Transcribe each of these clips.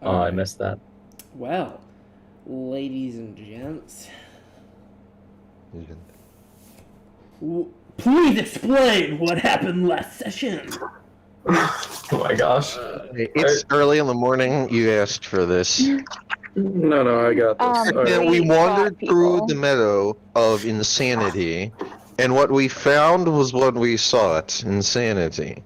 Oh, I missed that. Well, ladies and gents, please explain what happened last session. Oh my gosh. It's early in the morning. You asked for this. No, I got this. And Alright. we We wandered fought through people. the meadow of insanity, and what we found was what we sought, insanity.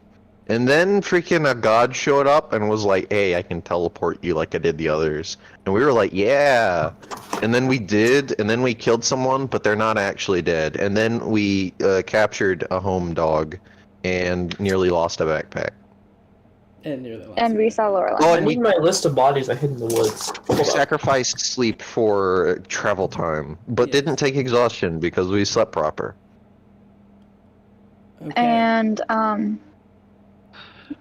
And then freaking a god showed up and was like, hey, I can teleport you like I did the others. And we were like, yeah. And then we did, and then we killed someone, but they're not actually dead. And then we captured a home dog and nearly lost a backpack. And near the last And we one. saw Lorelai. Oh, I and we need my list of bodies I hid in the woods. Hold up. sacrificed sleep for travel time, but Yes. didn't take exhaustion because we slept proper. Okay. And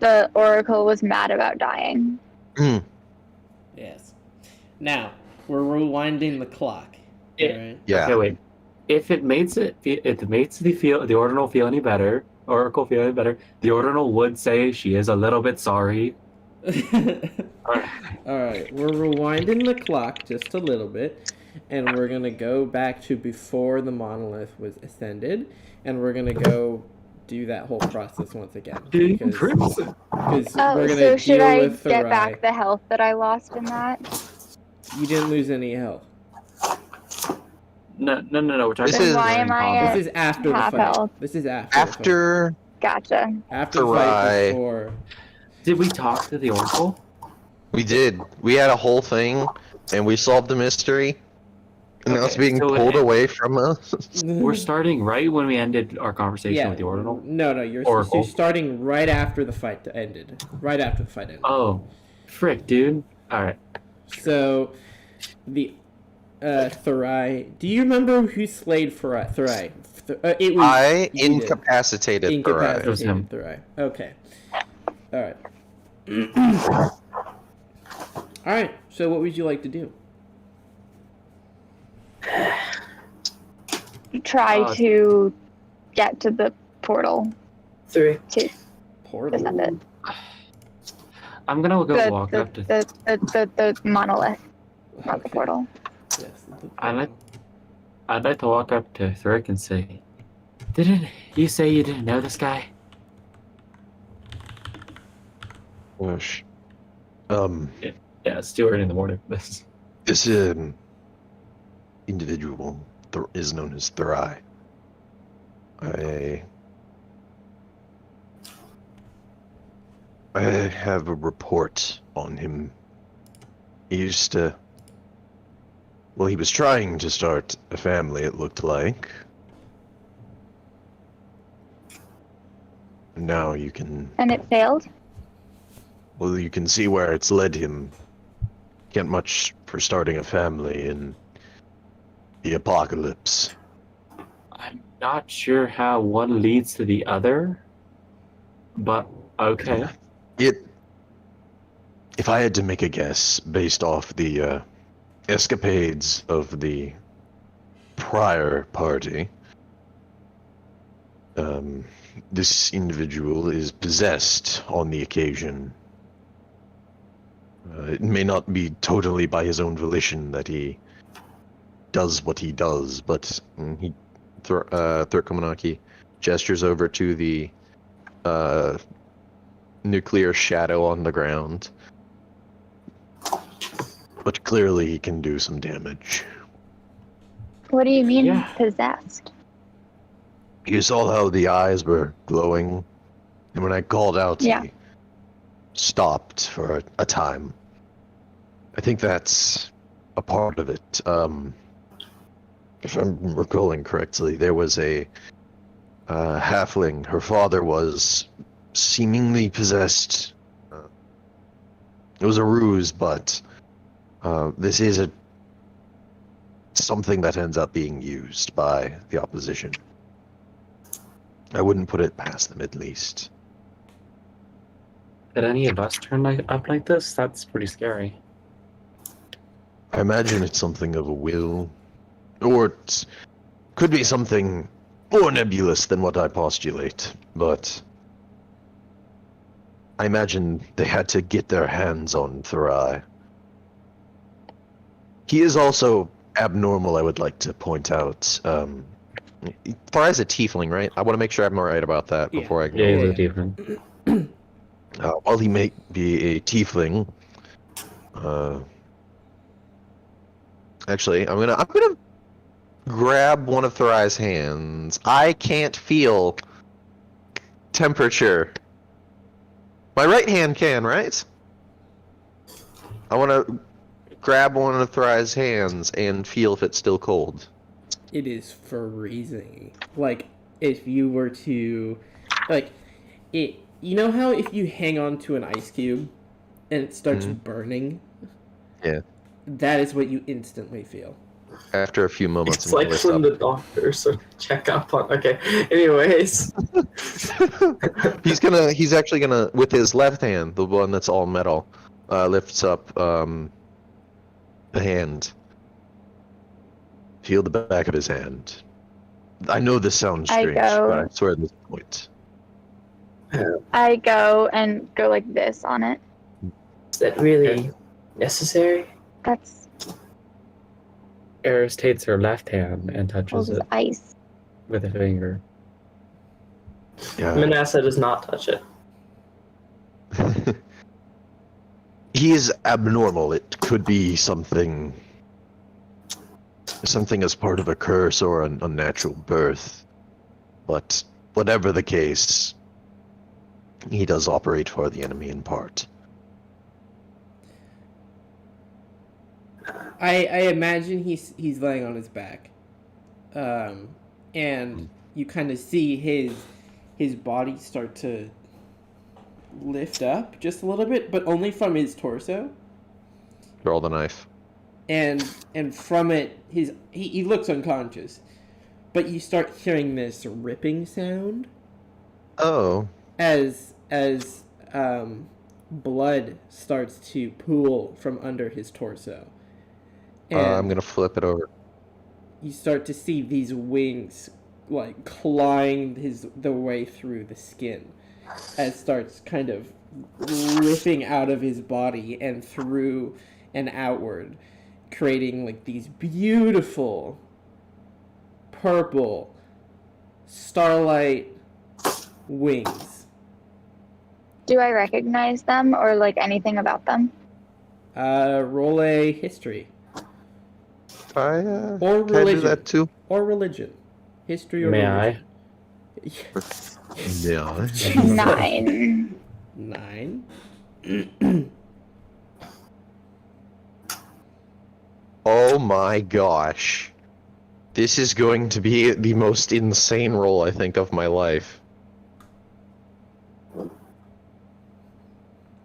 the Oracle was mad about dying. Yes. Now we're rewinding the clock. Yeah. Alright. Yeah. Okay, wait. If it makes the Ordinal feel any better, Oracle feel any better, the Ordinal would say she is a little bit sorry. Alright, we're rewinding the clock just a little bit, and we're gonna go back to before the monolith was ascended, and we're gonna go do that whole process once again. Because Crimson. we're Oh, gonna so should deal I with get Thurai. back the health that I lost in that? You didn't lose any health. No. We're talking This Then is- why am I at This is after the half fight. health? This is after. The After Gotcha. fight. After the fight Thurai. before. Did we talk to the Oracle? we did, we had a whole thing, and we solved the mystery, and now it's Okay, being so pulled away from us. We're starting right when we ended our conversation with the Ordinal? No, you're Oracle. starting right after the fight ended. Right after the fight ended. Oh. Frick, dude. Alright. So, the Thurai. Do you remember who slayed Thurai? It was I you did. incapacitated Thurai. It was him. Thurai. Okay. All right. All right. So, what would you like to do? Try to get to the portal 3. to Portal. send it. I'm gonna go The, walk up to... the monolith, not the Okay. portal. Yes. I'd like to walk up to Thrick and say, didn't you say you didn't know this guy? Gosh. Yeah, it's too early in the morning. This This individual is known as Thurai. I have a report on him. He used to... Well, he was trying to start a family, it looked like. Now you can... And it failed? Well, you can see where it's led him. Can't much for starting a family in the apocalypse. I'm not sure how one leads to the other, but okay. If I had to make a guess based off the escapades of the prior party, this individual is possessed on the occasion. It may not be totally by his own volition that he does what he does, but Thurkomanaki gestures over to the nuclear shadow on the ground. But clearly he can do some damage. What do you mean Yeah. possessed? You saw how the eyes were glowing, and when I called out, Yeah. he stopped for a time. I think that's a part of it. If I'm recalling correctly, there was a halfling. Her father was seemingly possessed. It was a ruse, but this is something that ends up being used by the opposition. I wouldn't put it past them, at least. Did any of us turn up like this? That's pretty scary. I imagine it's something of a will, or it could be something more nebulous than what I postulate, but I imagine they had to get their hands on Thurai, He is also abnormal, I would like to point out. Thry's a tiefling, right? I want to make sure I'm right about that Yeah. before I go. Yeah, he's Yeah. a demon. While he may be a tiefling, actually, I'm gonna grab one of Thry's hands. I can't feel temperature. My right hand can, right? I want to grab one of Thry's hands and feel if it's still cold. It is freezing. Like, if you were to, like, it. You know how if you hang on to an ice cube and it starts burning? Yeah. That is what you instantly feel. After a few moments, It's like when the doctors check up on. Okay. Anyways, he's actually gonna, with his left hand, the one that's all metal, lifts up the hand. Feel the back of his hand. I know this sounds I strange, go- but I swear at this point. I go and go like this on it. is that really necessary? That's Eris takes her left hand and touches cold as it ice. with a finger. Yeah. Manasseh does not touch it. He is abnormal. It could be something as part of a curse or an unnatural birth. But whatever the case, he does operate for the enemy in part. I imagine he's laying on his back, and you kind of see his body start to lift up just a little bit, but only from his torso, Roll the knife. and from it he looks unconscious, but you start hearing this ripping sound Oh. as blood starts to pool from under his torso. And I'm gonna flip it over. you start to see these wings like clawing the way through the skin as starts kind of ripping out of his body and through and outward, creating like these beautiful purple starlight wings. Do I recognize them or like anything about them? Roll a history I or can I do religion that too? or religion, history or May religion. Yeah. 9. 9. Oh my gosh. This is going to be the most insane roll, I think, of my life.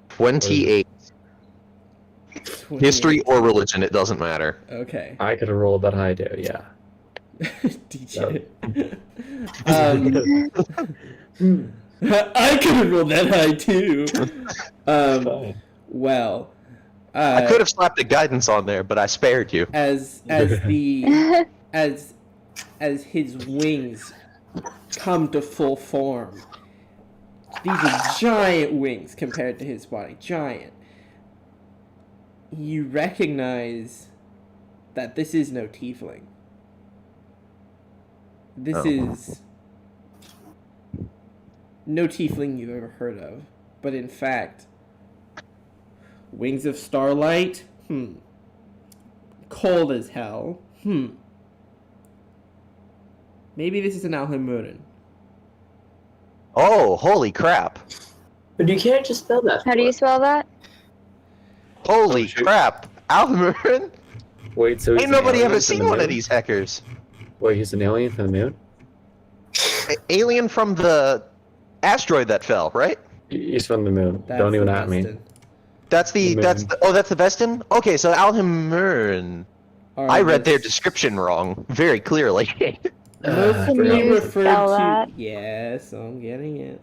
28. History or religion, it doesn't matter. Okay. I could have rolled that high too, yeah. DJ. I could have rolled that high too. Well, I could have slapped a guidance on there, but I spared you. as the as his wings come to full form. These are giant wings compared to his body. Giant. You recognize that this is no tiefling. This Oh. is no tiefling you've ever heard of. But in fact, wings of starlight? Cold as hell? Maybe this is an Alhemurin. Oh, holy crap. But you can't just spell that. How do you spell that? Holy Oh, shoot. crap. Almarin? Wait, so he's Ain't an nobody alien ever from seen the one of moon? these hackers. Wait, he's an alien from the moon? Alien from the asteroid that fell, right? He's from the moon. That's Don't even the at me. Vestin. That's the, The that's moon. the, oh, that's the Vestin? Okay, so Alhemurin. All I right, read their let's- description wrong, very clearly. Mostly Can you referred spell to. that? Yes, I'm getting it.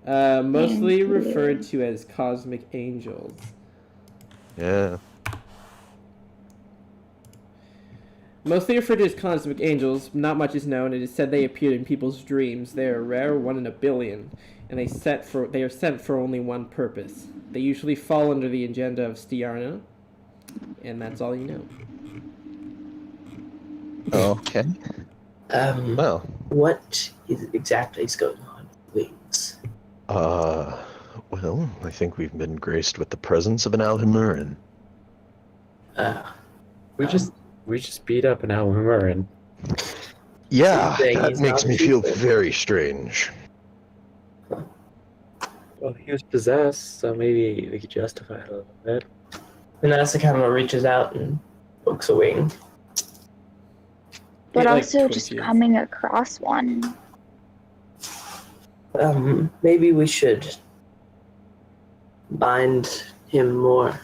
Mostly Thank you. referred to as cosmic angels. Yeah. Mostly referred to as cosmic angels, not much is known. It is said they appeared in people's dreams. They are rare, 1 in a billion, and they are sent for only one purpose. They usually fall under the agenda of Stiarna, and that's all you know. Okay. Well, What exactly is going on with wings? well, I think we've been graced with the presence of an Alhemuran. We just beat up an Alhemuran. Yeah, Saying that he's makes not me a feel keeper. very strange. Well, he was possessed, so maybe we could justify it a little bit. And Asakama reaches out and pokes a wing. But It, like, also just twitches. coming across one. Maybe we should bind him more.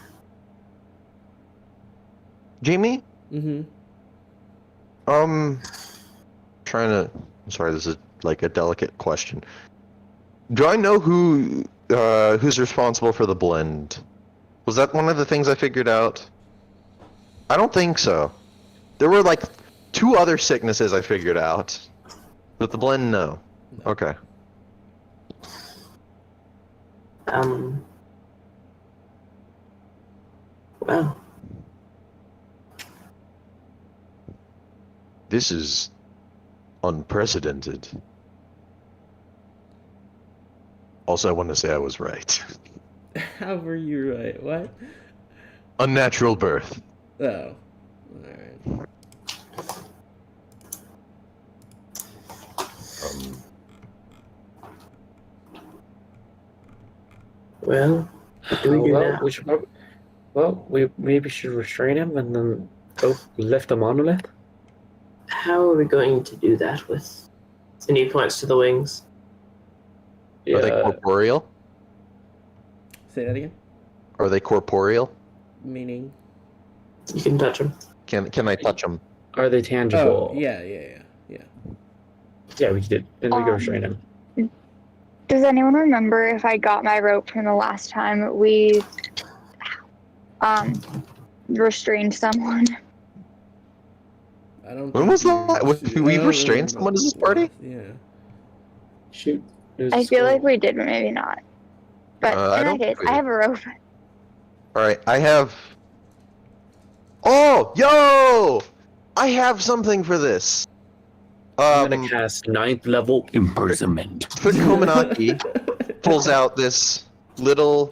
Jamie? Mm-hmm. Trying to. I'm sorry, this is like a delicate question. Do I know who's responsible for the blend? Was that one of the things I figured out? I don't think so. There were like 2 other sicknesses I figured out, but the blend, no. Okay. Well, This is unprecedented. Also, I want to say I was right. How were you right? What? Unnatural birth. Oh. Alright. well, what do we do well, now? we should probably, we maybe should restrain him and then go lift the monolith. How are we going to do that with... And he points to the wings. Are they Yeah, corporeal? Say that again? Are they corporeal? Meaning? You can touch him. Can I touch them? are they tangible? Oh, yeah. Yeah, we did. Then we go restrain him. Does anyone remember if I got my rope from the last time we restrained someone? I don't When think was you- that? We I don't restrained remember someone at this what it party? was. Yeah. Shoot. it was I feel cool. like we did, but maybe not. But I in don't that case, think we I did. have a rope. Alright, I have... Oh! Yo! I have something for this! I'm gonna cast 9th level imprisonment. Komanaki pulls out this little...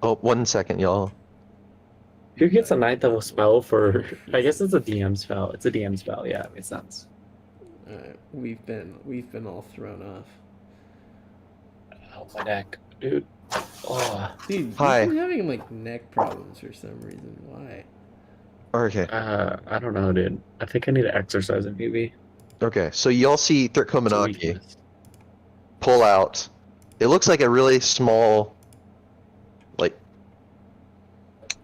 Oh, 1 second, y'all. Who gets a 9th level spell for? I guess it's a DM spell. It's a DM spell. Yeah, it makes sense. We've been all thrown off. Oh, my neck, dude. Oh, Dude, Hi. you've been having like neck problems for some reason. Why? Okay, I don't know, dude. I think I need to exercise it, maybe. okay, so y'all see It's a Komanaki weakness. pull out... It looks like a really small... Like...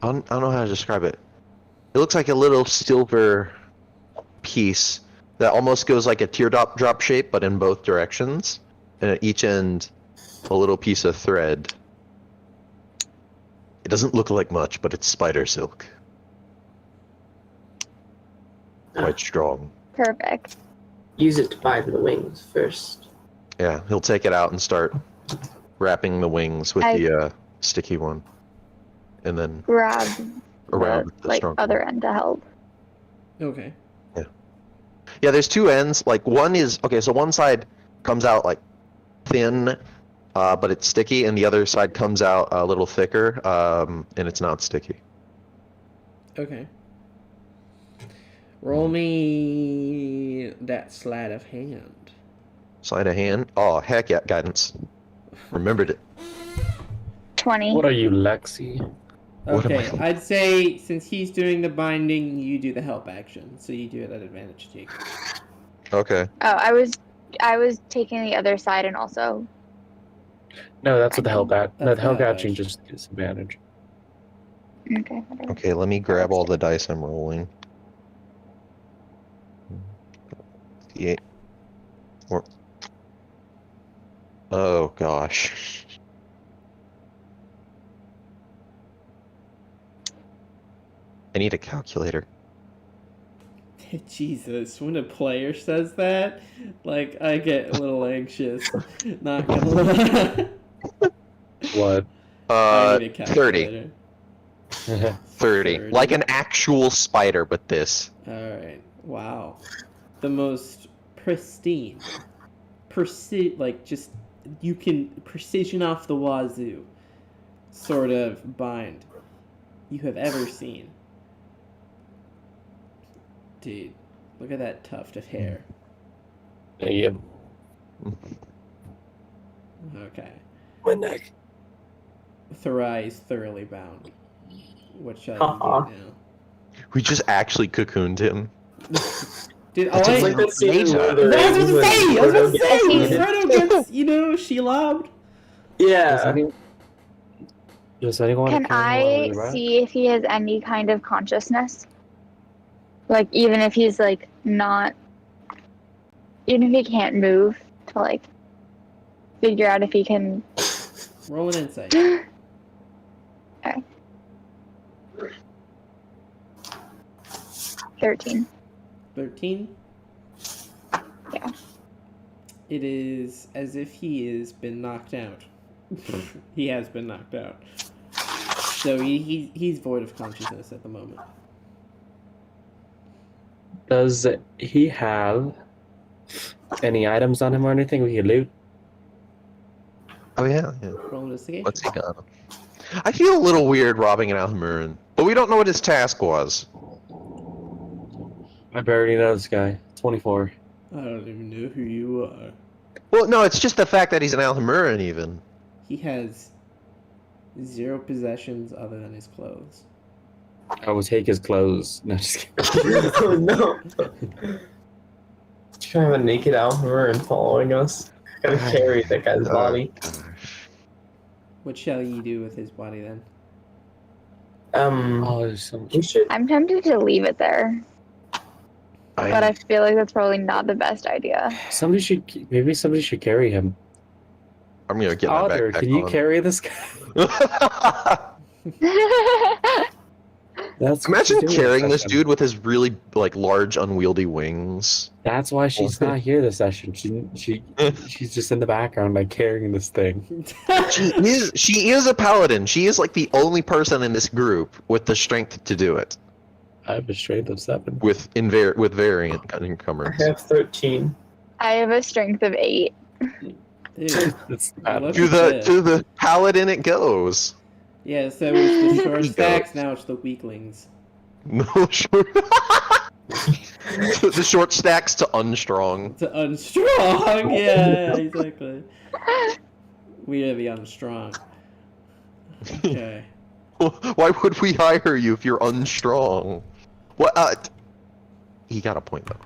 I don't know how to describe it. It looks like a little silver piece that almost goes like a teardrop shape, but in both directions. And at each end, a little piece of thread. It doesn't look like much, but it's spider silk. Quite strong. Perfect. Use it to bind the wings first. Yeah, he'll take it out and start wrapping the wings with the sticky one. And then Grab around the the like strong other one. end to help. Okay. Yeah, there's 2 ends. Like, one is... Okay, so one side comes out, like, thin, but it's sticky, and the other side comes out a little thicker, and it's not sticky. Okay. Roll me that sleight of hand. Sleight of hand? Oh, heck yeah, guidance. Remembered it. 20. What are you, Lexi? What am Okay, I- I'd say since he's doing the binding, you do the help action. So you do it at advantage, Jake. Okay. Oh, I was taking the other side and also. No, that's what the Hellbat. That's The Hellbat Hellbat. changes disadvantage. Okay. Whatever. Okay, let me grab all the dice I'm rolling. 8. Oh, gosh. I need a calculator. Jesus, when a player says that, like, I get a little anxious. Not gonna lie. What? I need a 30. calculator. 30. Like an actual spider, but this. Alright. Wow. The most pristine, just you can precision off the wazoo sort of bind you have ever seen. Dude, look at that tuft of hair. Yeah. Okay. My neck. Thurai is thoroughly bound. What shall Uh-huh. you do We just actually cocooned him. now? Dude, That's It's a like that scene where the I was about to say! I was about to say! Frodo gets- Frodo gets, Shelobbed. Yeah. Does anyone Can I see if he has any kind of consciousness? Like, even if he's, like, not... Even if he can't move, to, like, figure out if he can... Roll an insight. Okay. 13. 13? Yeah. It is as if he has been knocked out. He has been knocked out. So he's void of consciousness at the moment. Does he have any items on him or anything we could loot? Oh yeah. Roll investigation. What's he got? I feel a little weird robbing an Almarin, but we don't know what his task was. I already know this guy. 24. I don't even know who you are. Well, no, it's just the fact that he's an Almarin even. He has 0 possessions other than his clothes. I will take his clothes. No, just kidding. Oh no. Trying to have a naked Almer and following us. Gotta carry that guy's body. What shall ye do with his body then? Oh, there's some. We should. I'm tempted to leave it there, but I feel like that's probably not the best idea. Maybe somebody should carry him. I'm gonna get my Otter, backpack can you on. carry this guy? That's what Imagine she's doing carrying this session. dude with his really large unwieldy wings. That's why she's not here this session. She's just in the background, like carrying this thing. She is a paladin. She is like the only person in this group with the strength to do it I have a strength of 7. with variant I encumbrance. have 13. I have a strength of 8. Dude, It's Look To at the this. to the paladin it goes. Yeah, so it's the short He stacks, goes. now it's the weaklings. No short. The short stacks to unstrong. It's unstrong! Yeah, exactly. We are the unstrong. Okay. Why would we hire you if you're unstrong? What? He got a point though.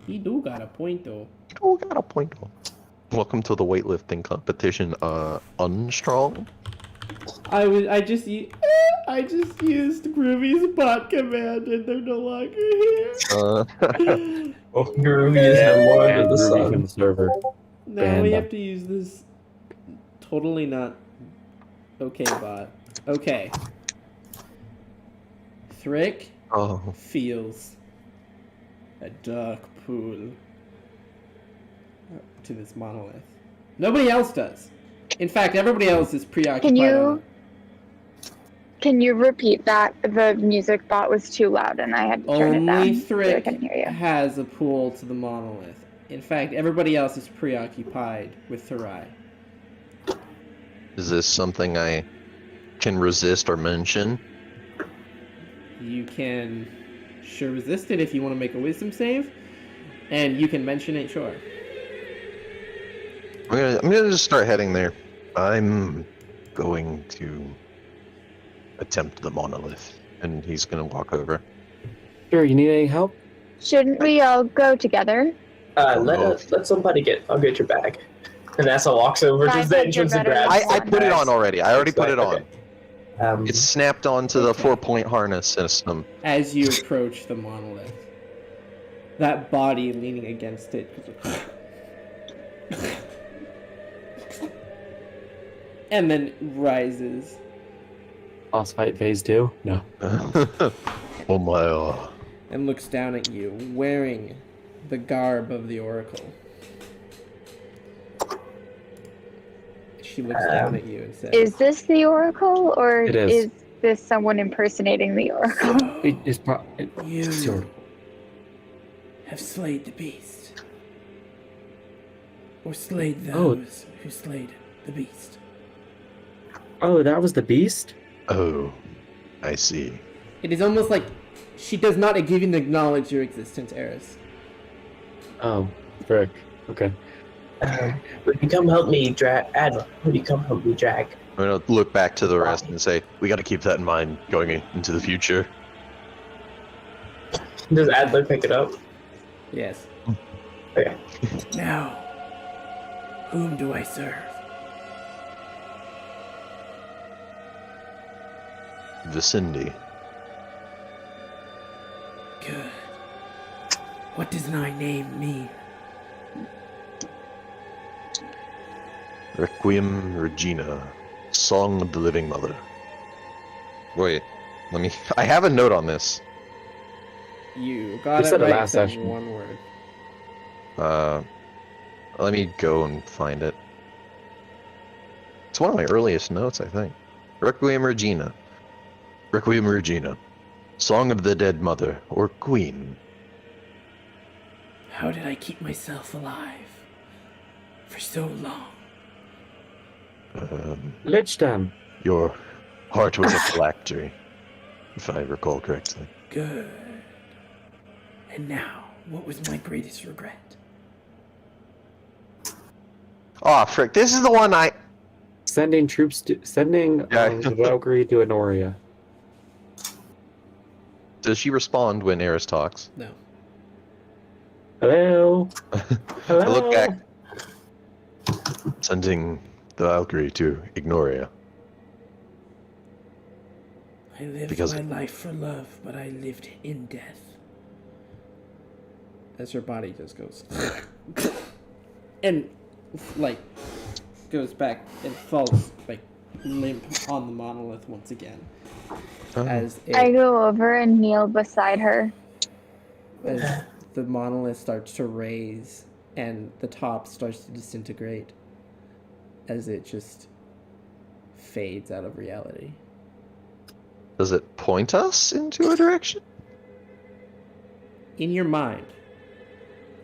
He do got a point though. Oh, got a point though. Welcome to the weightlifting competition. Unstrong. I just used Groovy's bot command and they're no longer here. Groovy is no more under the Groovy sun. from the server. Now Banned we them. have to use this totally not okay bot. Okay. Thrick Oh. feels a dark pool to this monolith. Nobody else does. In fact, everybody else is preoccupied. Can you repeat that? The music bot was too loud and I had to turn it down. Only So I Thrick couldn't hear you. has a pool to the monolith. In fact, everybody else is preoccupied with Thurai. Is this something I can resist or mention? You can sure resist it if you want to make a wisdom save, and you can mention it, sure. I'm gonna just start heading there. I'm going to attempt the monolith, and he's gonna walk over. Sure, you need any help? Shouldn't we all go together? Let somebody I'll get your bag. And Asa walks over to Guys, the like, entrance you're and better grabs. I put it on already. I already It's put it fine, on. okay. It's snapped onto the Okay. 4-point harness system. As you approach the monolith, that body leaning against it, and then rises. Boss fight phase 2? No. Oh my. And looks down at you, wearing the garb of the Oracle. She looks down at you and says, Is this the Oracle, or It is. this someone impersonating the Oracle? It's the Oracle. have slayed the beast. Or slayed Oh. those who slayed the beast. Oh, that was the beast? Oh, I see. It is almost like she does not even acknowledge your existence, Eris. Oh, frick. Okay. Would you come help me drag? Adler, would you come help me drag? I'm gonna look back to the rest and say, we gotta keep that in mind going into the future. Does Adler pick it up? Yes. Okay. Now, whom do I serve? Vicindy. Good. What does my name mean? Requiem Regina. Song of the Living Mother. Wait, I have a note on this. You got You it said it right last except session. one word. Let me go and find it. It's one of my earliest notes, I think. Requiem Regina. Requiem Regina. Song of the Dead Mother, or Queen. How did I keep myself alive for so long? Lichdom. Your heart was a phylactery, if I recall correctly. Good. And now, what was my greatest regret? Aw, frick, this is the one Sending Yeah. the Valkyrie to Honoria. Does she respond when Eris talks? No. Hello? Hello? I look back. Sending the Valkyrie to Ignoria. I lived Because- my life for love, but I lived in death. As her body just goes. and, like, goes back and falls, like, limp on the monolith once again. As I it, go over and kneel beside her. as the monolith starts to raise and the top starts to disintegrate as it just fades out of reality. Does it point us into a direction? In your mind,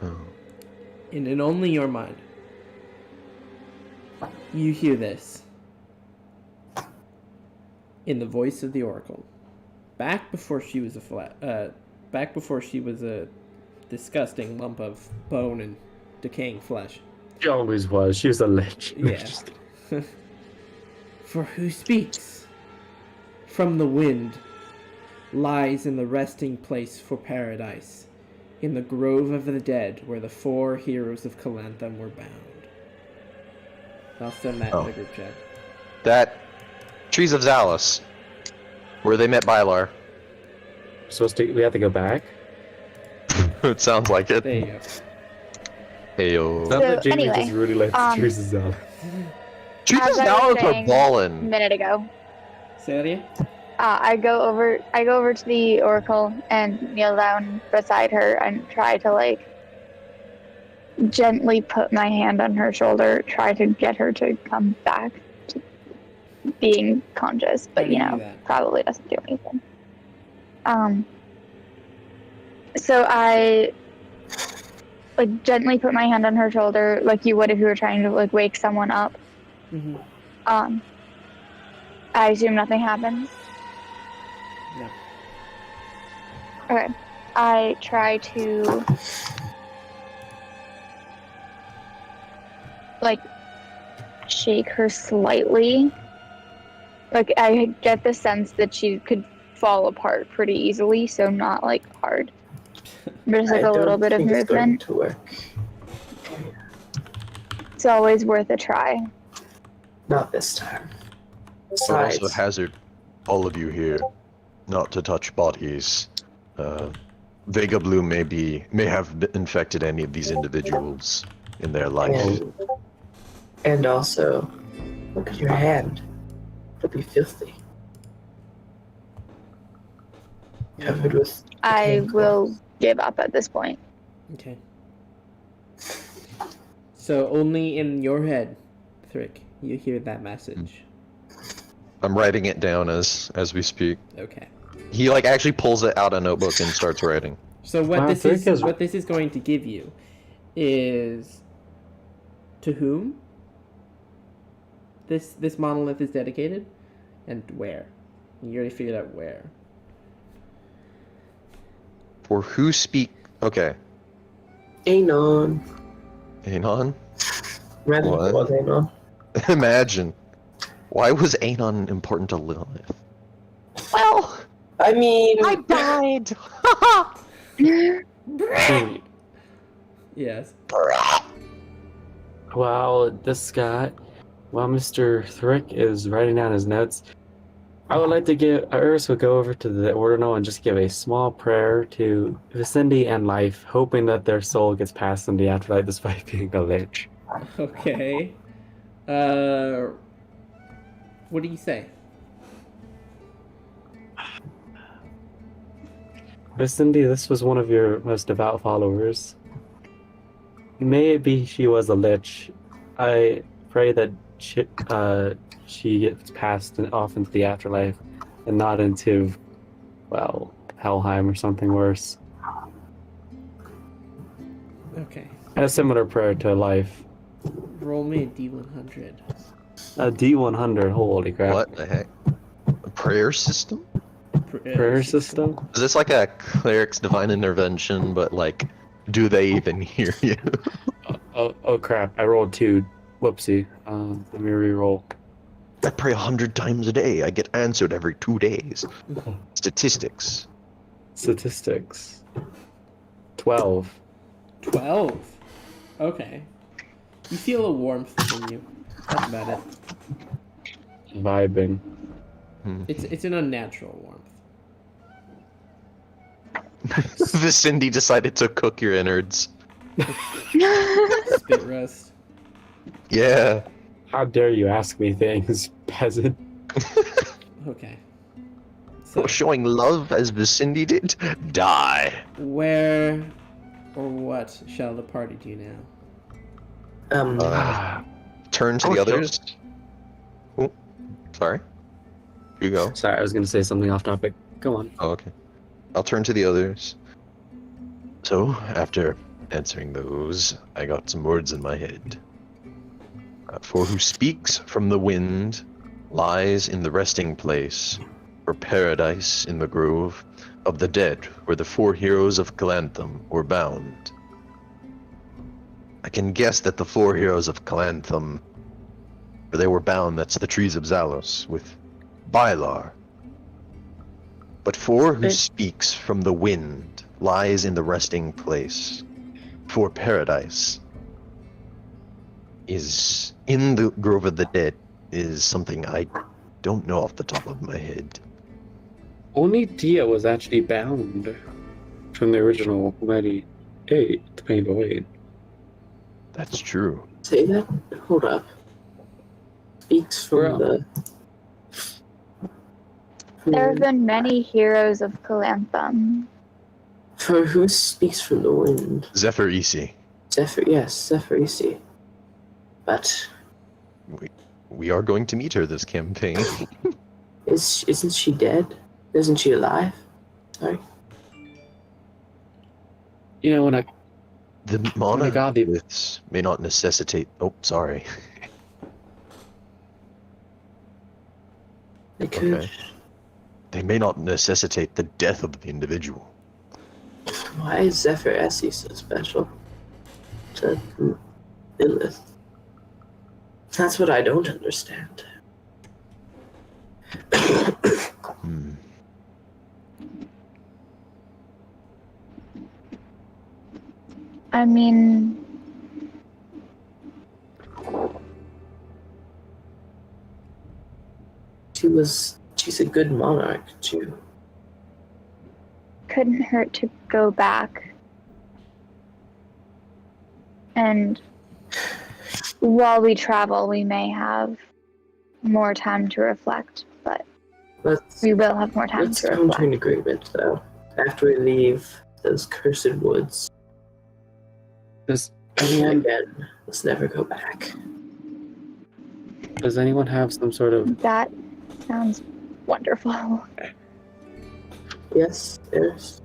Oh. and in only your mind, you hear this in the voice of the Oracle. Back before she was a disgusting lump of bone and decaying flesh. She always was. She was a lich. Yeah. For who speaks from the wind lies in the resting place for paradise, in the grove of the dead where the 4 heroes of Calantham were bound. I'll send that in the group chat. That Trees of Zalus, where they met Bylar. We have to go back? It sounds like it. There you go. Heyo. Sounds like Jamie anyway, just really likes um, Trees out. Trees of as I was Zalus are saying a ballin'. minute ago, Say that again? I go over to the Oracle and kneel down beside her and try to like gently put my hand on her shoulder, try to get her to come back to being conscious, but How do you you do know, that? probably doesn't do anything. So I like gently put my hand on her shoulder like you would if you were trying to like wake someone up. Mm-hmm. I assume nothing happens. No. Okay. I try to like shake her slightly. Like I get the sense that she could fall apart pretty easily, so not like hard. But just like I a little don't bit of think it's going movement. to work. It's always worth a try. Not this time. I Besides, also hazard all of you here not to touch bodies. Vega Blue may have infected any of these individuals in their life. and also, look at your hand. It'll be filthy. Covered with. I decaying will give up at this point. Okay. So only in your head, Thrick, you hear that message. I'm writing it down as we speak. Okay. He like actually pulls it out a notebook and starts writing. So what this Thrick is what this is going to give you is to whom this monolith is dedicated and where. You already figured out where. For who speak? Okay, Anon. Anon. Imagine What? if it was Anon. Imagine. Why was Anon important to Lilith? Well, I mean, I died. Wait, Yes. while Mr. Thrick is writing down his notes, I would like to Iris will go over to the ordinal and just give a small prayer to Vicinity and Life, hoping that their soul gets passed in the afterlife despite being a lich. Okay. What do you say? Vicinity, this was one of your most devout followers. May it be she was a lich. I pray that she gets passed off into the afterlife and not into, well, Helheim or something worse. Okay. A similar prayer to Life. Roll me a D100. A D100, holy crap. What the heck? A prayer system? Prayer system? Is this like a cleric's divine intervention, but like, do they even hear you? Oh crap, I rolled 2. Whoopsie. Let me re-roll. I pray 100 times a day. I get answered every 2 days. Statistics. Statistics. 12. 12. Okay. You feel a warmth within you. That's about it. Vibing. It's an unnatural warmth. Vicinity decided to cook your innards. Spit rust. Yeah. How dare you ask me things, peasant? Okay. So, For showing love as Vicinity did? Die. where or what shall the party do now? Turn to Oh, the shit. others. Oh, sorry. You go. Sorry, I was gonna say something off topic. Go on. Oh, okay. I'll turn to the others. So, after answering those, I got some words in my head. For who speaks from the wind lies in the resting place, for paradise in the grove of the dead, where the 4 heroes of Calanthum were bound. I can guess that the 4 heroes of Calanthum, where they were bound, that's the trees of Zalos, with Bylar. But for who speaks from the wind lies in the resting place, for paradise is in the grove of the dead, is something I don't know off the top of my head. Only Dia was actually bound from the original Lady 8, the Painful 8. That's true. say that? Hold up. Speaks from Bro. the. There have been many heroes of Calanthum. For who speaks from the wind? Zephyr Isi. Zephyr Isi. But We are going to meet her this campaign. isn't she dead? Isn't she alive? Sorry. You know, when The my God, the- monoliths may not necessitate. Oh, sorry. They could. Okay. They may not necessitate the death of the individual. Why is Zephyr Essie so special to Lilith? That's what I don't understand. Hmm. I mean, She's a good monarch too. couldn't hurt to go back. And while we travel, we may have more time to reflect, but Let's we will have more time let's to come to reflect. an agreement though. After we leave those cursed woods, does anyone again, let's never go back. have some sort of That sounds wonderful. Yes, there's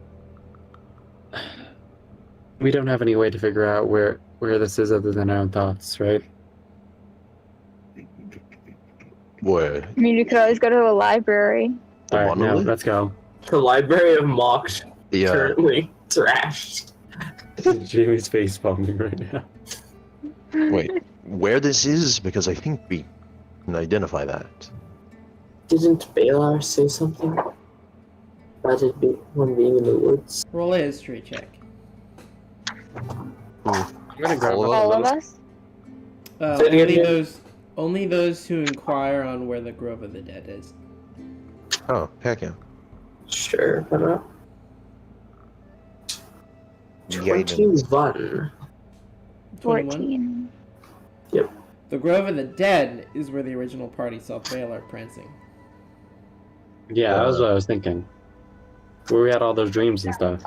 We don't have any way to figure out where this is other than our own thoughts, right? Where? I mean, you could always go to a library. The All right, now monolith? let's go. The Library of Mocked Yeah. currently trashed. Jamie's face palming right now. Wait, where this is? Because I think we can identify that. Didn't Balar say something about it one being in the woods? Roll a history check. I'm gonna grab All of All of us? Say it again, Only Jim. only those who inquire on where the Grove of the Dead is. Oh, heck yeah. Sure, why not? Guidance. 21. 21. 14. The Grove of the Dead is where the original party saw Baylor prancing. Yeah, that was what I was thinking. Where we had all those dreams and stuff.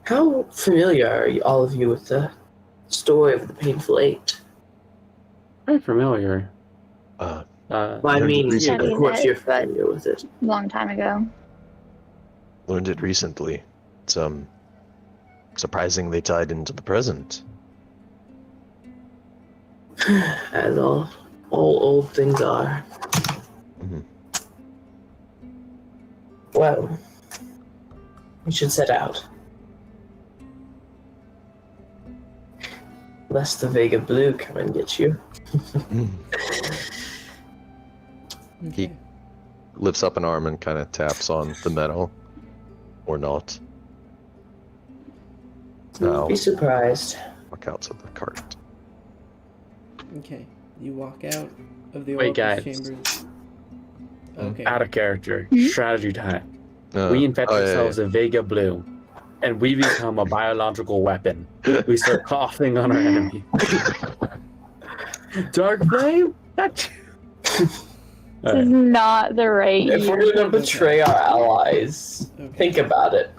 How familiar are all of you with the story of the Painful Eight? Very familiar. Uh, Well, I Learned mean, it recently. of course you're But- familiar with it. Long time ago. learned it recently. It's surprisingly tied into the present. As all old things are. Mhm. Well, we should set out. Lest the Vega Blue come and get you. He lifts up an arm and kind of taps on the metal. Or not. No. Be surprised. Walk out to the cart. Okay. You walk out of the Wait, Oracle's guys. chambers. Okay. Out of character. Hmm? Strategy time. Uh, We infect oh, yeah, ourselves with Vega Blue, and we become a biological weapon. We start coughing on our enemy. Dark Flame? This is not the right If we're year. gonna betray our allies, Okay. think about it.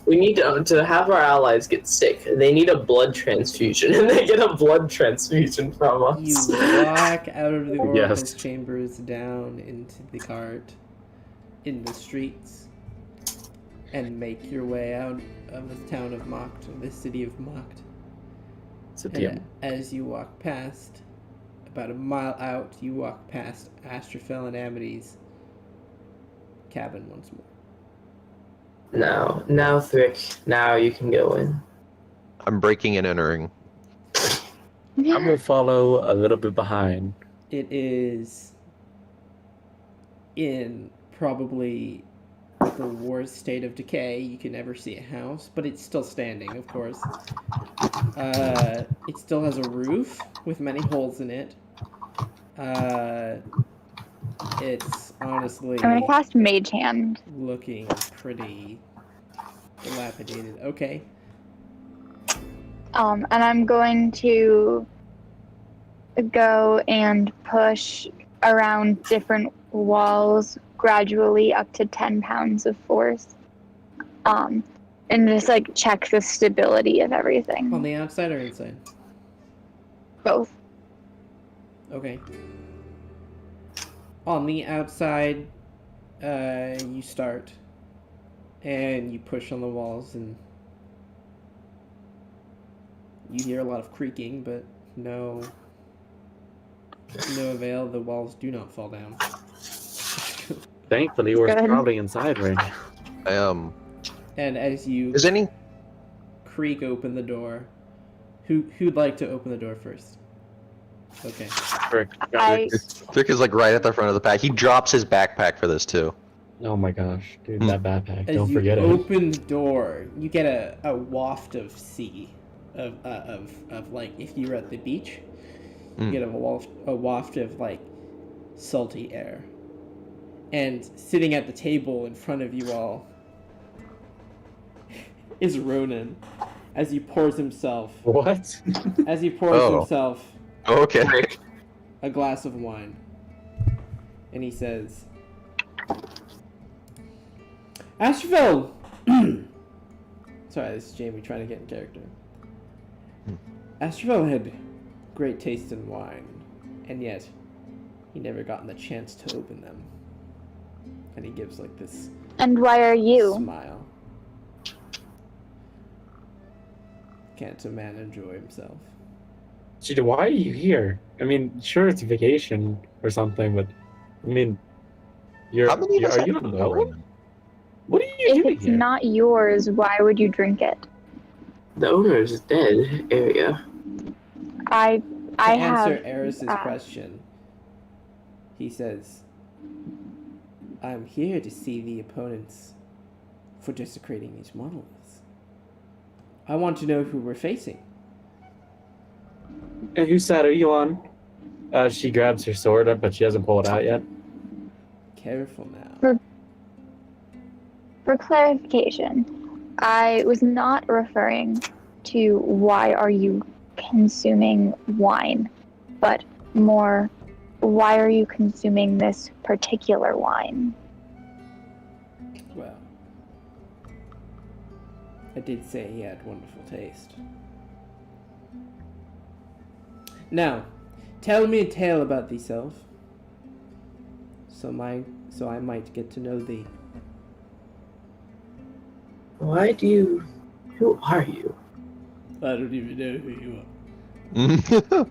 We need to have our allies get sick. They need a blood transfusion, and they get a blood transfusion from You us. walk out of the Oracle's Yes. chambers down into the cart, in the streets, and make your way out of the town of Mocht, the city of Mocht. And as you walk past, about a mile out, you walk past Astrophel and Amity's cabin once more. Now, Thrick, now you can go in. I'm breaking and entering. I'm gonna follow a little bit behind. It is in probably the worst state of decay. You can never see a house, but it's still standing, of course. It still has a roof with many holes in it. It's honestly I'm gonna cast Mage Hand. looking pretty dilapidated. Okay. And I'm going to go and push around different walls gradually up to 10 pounds of force. And just like check the stability of everything. On the outside or inside? Both. Okay. On the outside, you start, and you push on the walls, and you hear a lot of creaking, but no avail. The walls do not fall down. Thankfully, we're Good. probably inside right now. And as you Is any? creak open the door, who'd like to open the door first? Okay. Frick. I Vic is like right at the front of the pack. He drops his backpack for this too. Oh my gosh, dude, Hmm. that backpack. As Don't you forget it. open the door, you get a waft of sea, of like if you were at the beach, you Mm. get a waft of like salty air. And sitting at the table in front of you all is Ronan, as he pours himself What? Oh. himself Okay. a glass of wine, and he says, Astrophil! Sorry, this is Jamie trying to get in character. Astrophil had great taste in wine, and yet he never gotten the chance to open them. And he gives like this And why are you? smile. Can't a man enjoy himself? Gee, why are you here? I mean, sure, it's a vacation or something, but I mean, How many of us are have you to on a go boat? around? What are you If doing it's here? not yours, why would you drink it? The owner is dead. Area. I To answer have Eris's uh, question, he says, I'm here to see the opponents for desecrating these monoliths. I want to know who we're facing. And whose side are you on? She grabs her sword up, but she hasn't pulled it out yet. Careful now. For clarification, I was not referring to why are you consuming wine, but more why are you consuming this particular wine? Well, I did say he had wonderful taste. Now, tell me a tale about thyself, so I might get to know thee. Why do you? Who are you? I don't even know who you are.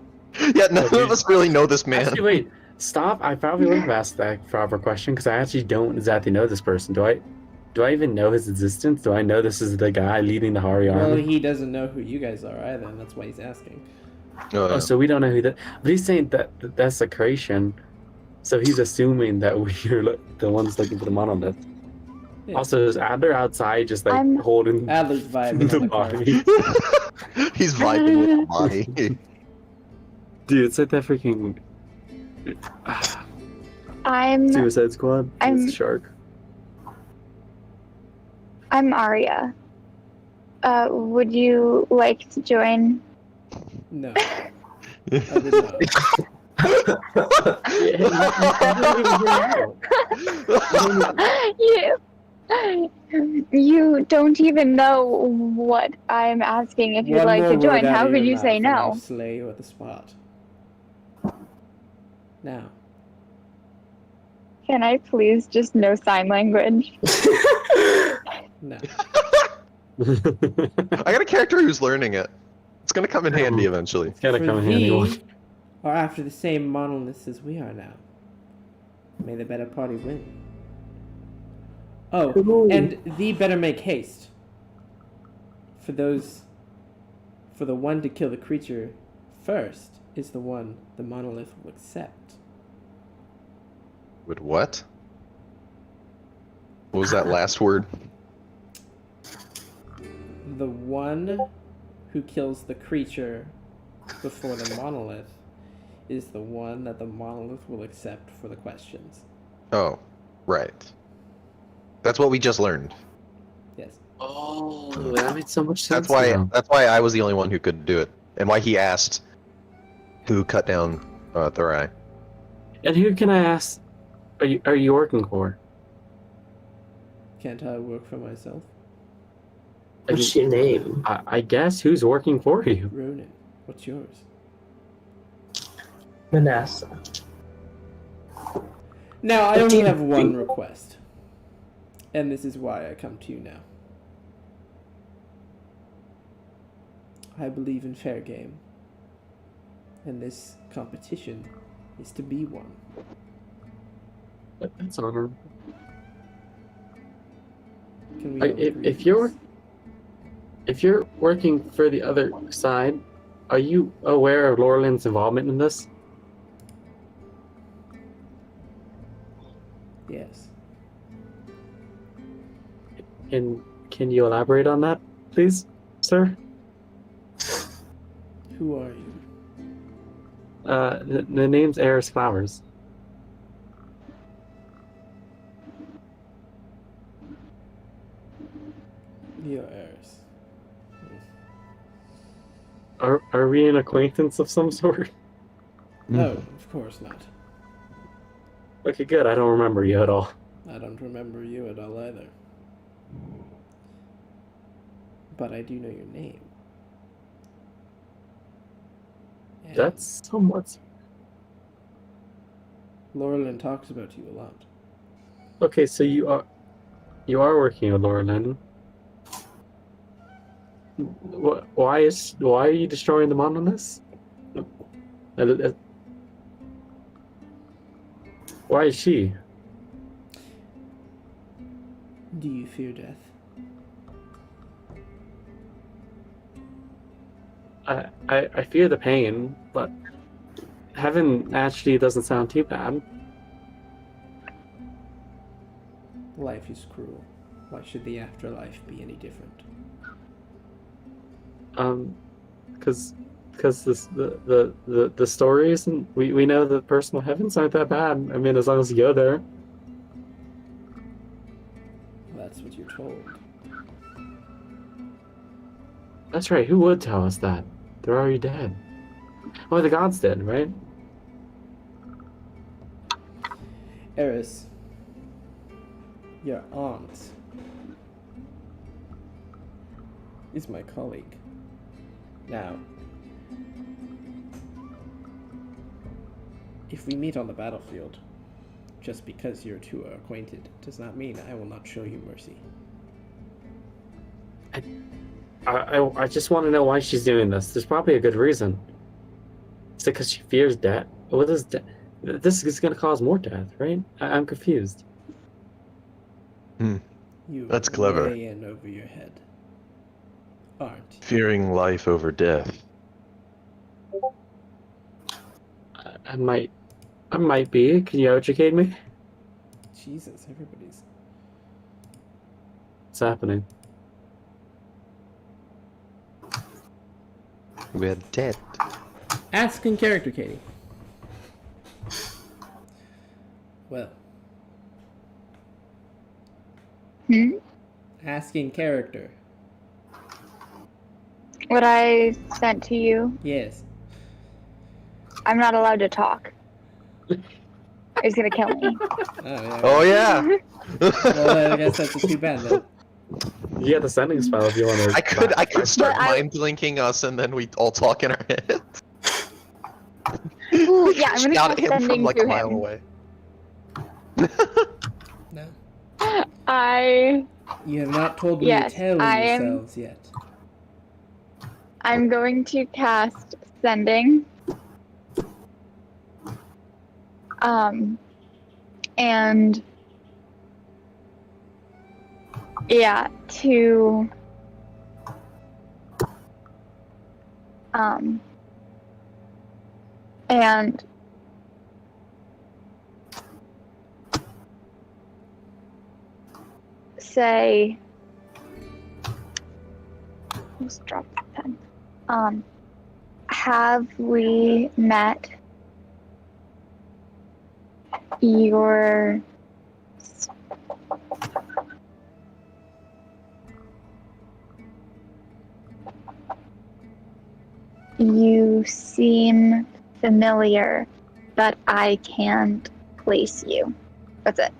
Yeah, none of us really know this man. Actually, wait. Stop. I probably would have asked that proper question because I actually don't exactly know this person. Do I even know his existence? Do I know this is the guy leading the Hari Well, army? he doesn't know who you guys are either, and that's why he's asking. Oh, so we don't know who that. But he's saying that that's a creation. So he's assuming that we're the ones looking for the monolith. Yeah. Also, is Adler outside just like I'm- holding Adler's vibing the on the card. body? He's vibing with the body. Dude, it's like that freaking I'm Suicide Squad. I'm- It's a shark. Arya. Would you like to join? No, I would not. You don't even know what I'm asking if you'd One like more to join. word out How of could your you say mouth and I'll no? slay you at the spot. Now, Can I please just know sign language? no. I got a character who's learning it. It's gonna come in handy eventually. It's gonna For come in handy. thee One. are after the same monoliths as we are now. May the better party win. Oh, Ooh. and thee better make haste. For the one to kill the creature first is the one the monolith will accept. With what? What was that last word? The one who kills the creature before the monolith is the one that the monolith will accept for the questions. Oh, right. That's what we just learned. Yes. Oh, that made so much sense. That's why. now. That's why I was the only one who could do it, and why he asked who cut down Thurai. And who can I ask? Are you working for? Can't I work for myself? What's your name? I guess who's working for you? Ronan, what's yours? Manasseh. Now, I What do only you have one think? request. And this is why I come to you now. I believe in fair game. And this competition is to be one. That's honorable. Can we all agree If on you're this? if you're working for the other side, are you aware of Laurelyn's involvement in this? Yes. Can you elaborate on that, please, sir? Who are you? The name's Eris Flowers. You're Eris. Are we an acquaintance of some sort? No, of course not. Okay, good. I don't remember you at all. I don't remember you at all either. But I do know your name. And That's somewhat. Laurelyn talks about you a lot. Okay, so you are working with Laura Lynn. Why are you destroying the monoliths? Why is she? Do you fear death? I fear the pain, but heaven actually doesn't sound too bad. Life is cruel. Why should the afterlife be any different? Because the stories, and we know that personal heavens aren't that bad. I mean, as long as you go there. That's what you're told. That's right. Who would tell us that? They're already dead. Oh, the gods did, right? Eris, your aunt is my colleague. Now, if we meet on the battlefield, just because you two are acquainted does not mean I will not show you mercy. I just want to know why she's doing this. There's probably a good reason. Is it because she fears death? What is death? This is going to cause more death, right? I'm confused. You That's are clever. way in over your head, aren't you? Fearing life over death. I might be. Can you educate me? Jesus, everybody's. What's happening? We're dead. Ask in character, Katie. Well, ask in character. What I sent to you, Yes. I'm not allowed to talk. He's gonna kill me. Oh yeah. Well, I guess that's too bad then. You got the settings file if you want to. I could start But I- mind linking us and then we all talk in our head. Ooh, yeah, I'm gonna Shout start at him from sending like a to mile him. away. No. You have not told me Yes, to tell I am- yourselves yet. I'm going to cast sending. And yeah, to and say, let's drop the pen. Have we met your you seem familiar, but I can't place you. That's it.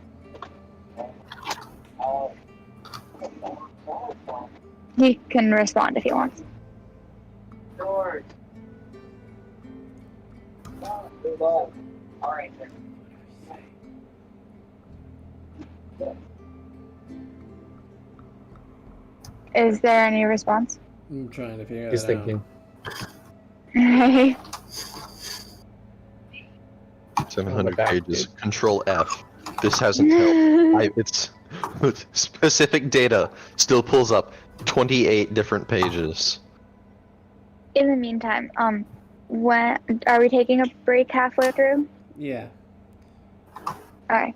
He can respond if he wants. Is there any response? I'm trying to figure He's that thinking. Okay. 700 back, pages. dude. Control F. This hasn't helped. It's specific data still pulls up 28 different pages. In the meantime, when are we taking a break halfway through? out. Yeah. Alright.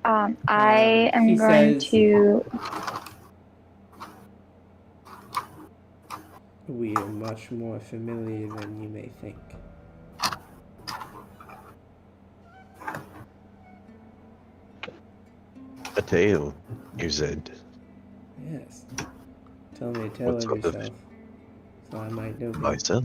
I am he going says- to. We are much more familiar than you may think. A tale, you said. Yes. Tell me a tale What of sort of- yourself, so I might know you. Myself.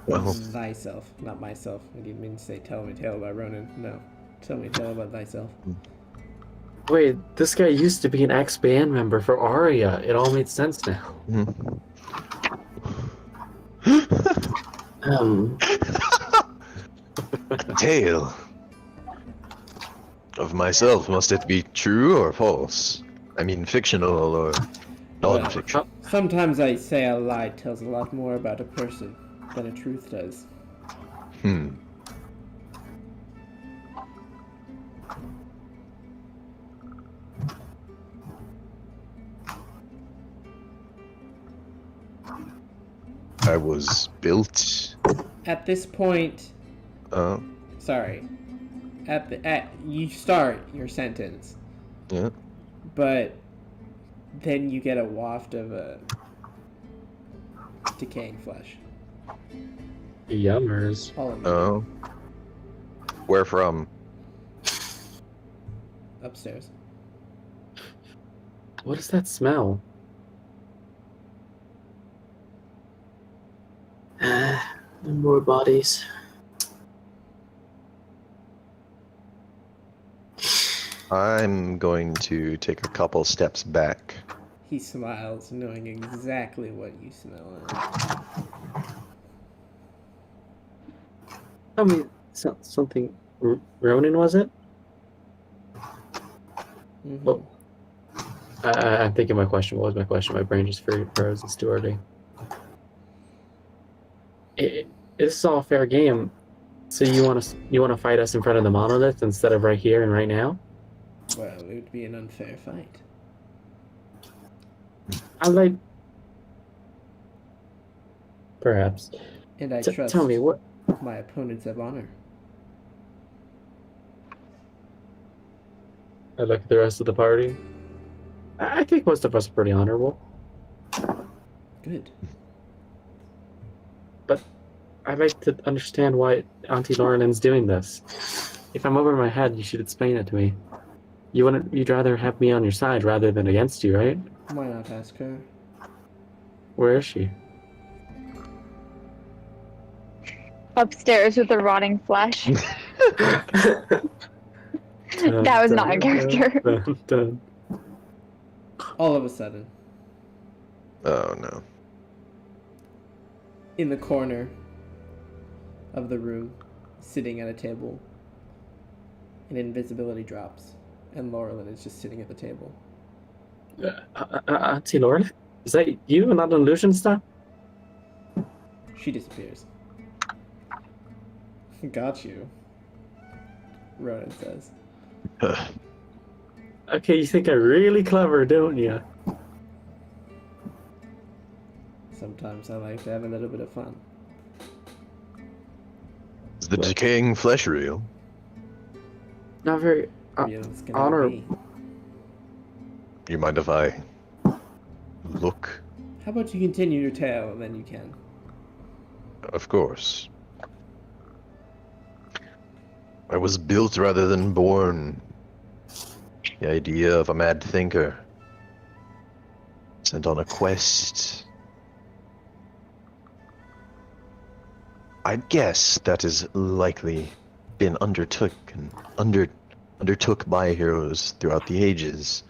Well, Thyself, not myself. I didn't mean to say tell me a tale about Ronan. No. Tell me a tale about thyself. Wait, this guy used to be an ex-band member for Aria. It all made sense now. tale of myself. Must it be true or false? I mean, fictional or non-fiction? Sometimes I say a lie tells a lot more about a person than a truth does. Hmm. I was built. At this point, sorry. At you start your sentence, Yeah. but then you get a waft of decaying flesh. Yummers. All of it Oh. Where from? upstairs. What is that smell? More bodies. I'm going to take a couple steps back. He smiles, knowing exactly what you smell. Tell me something. Ronan, was it? Mm-hmm. Well, I'm thinking my question. What was my question? My brain just froze. It's too early. It's all fair game. So you want to fight us in front of the monolith instead of right here and right now? Well, it would be an unfair fight. I like. Perhaps. And I trust Tell me what. my opponents have honor. I look at the rest of the party. I think most of us are pretty honorable. Good. I'd like to understand why Auntie Lauren's doing this. If I'm over my head, you should explain it to me. You'd rather have me on your side rather than against you, right? Why not ask her? Where is she? Upstairs with the rotting flesh. That was not in character. Dun. All of a sudden, Oh no. in the corner of the room, sitting at a table, an invisibility drops, and Laurelyn is just sitting at the table. Auntie Lauren? Is that you and not an illusion stuff? She disappears. Got you, Ronan says. Okay, you think I'm really clever, don't you? Sometimes I like to have a little bit of fun. Is the decaying flesh real? Not very Real it's gonna honorable. be. You mind if I look? How about you continue your tale, and then you can. Of course. I was built rather than born. The idea of a mad thinker. Sent on a quest. I'd guess that is likely been undertook by heroes throughout the ages.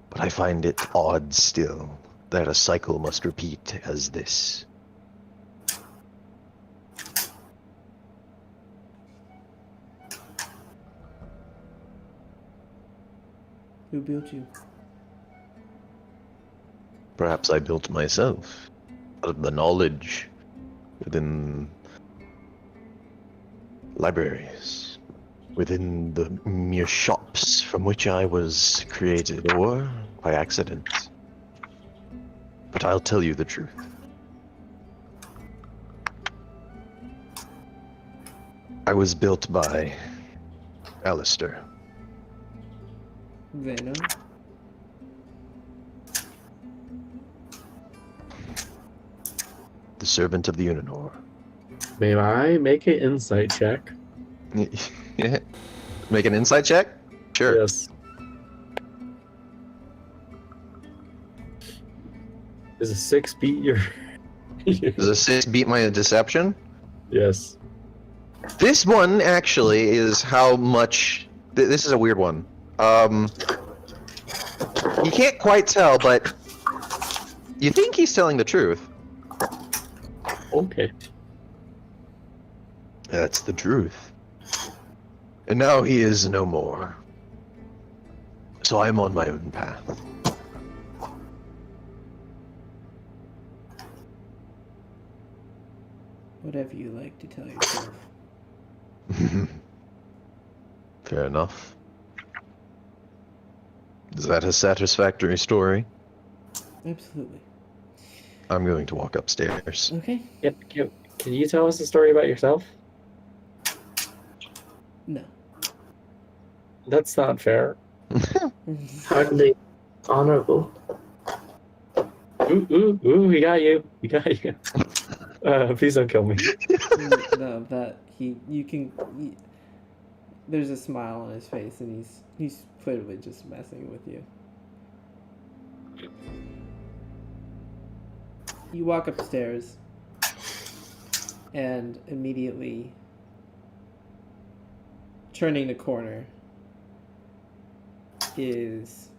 But I find it odd still that a cycle must repeat as this. Who built you? Perhaps I built myself out of the knowledge within libraries, within the mere shops from which I was created, or by accident. But I'll tell you the truth. I was built by Alistair. Venom? The servant of the Uninor. May I make an insight check? Yeah. Make an insight check? Sure. Yes. Does a 6 beat your... Does a 6 beat my deception? Yes. This one actually is how much. This is a weird one. You can't quite tell, but you think he's telling the truth. Okay. That's the truth. And now he is no more. So I am on my own path. Whatever you like to tell yourself. Fair enough. Is that a satisfactory story? Absolutely. I'm going to walk upstairs. Okay. Can you tell us a story about yourself? No. That's not fair. Hardly honorable. Ooh, we got you. We got you. Please don't kill me. No, that you can. There's a smile on his face, and he's clearly just messing with you. You walk upstairs, and immediately, turning the corner, is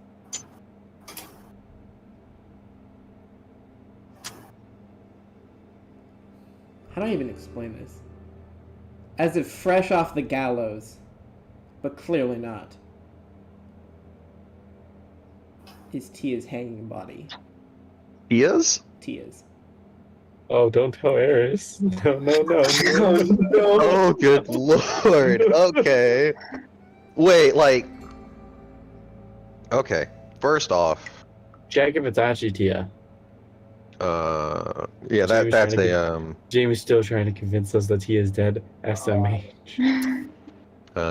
how do I even explain this? As if fresh off the gallows, but clearly not, is Tia's hanging body. He is? Tia's. Oh, don't tell Eris. No. No. Oh, good lord. Okay. Wait, like. Okay. First off, Check if it's actually Tia. yeah, Jamie's that's trying to a Jamie's still trying to convince us that Tia's dead. SMH.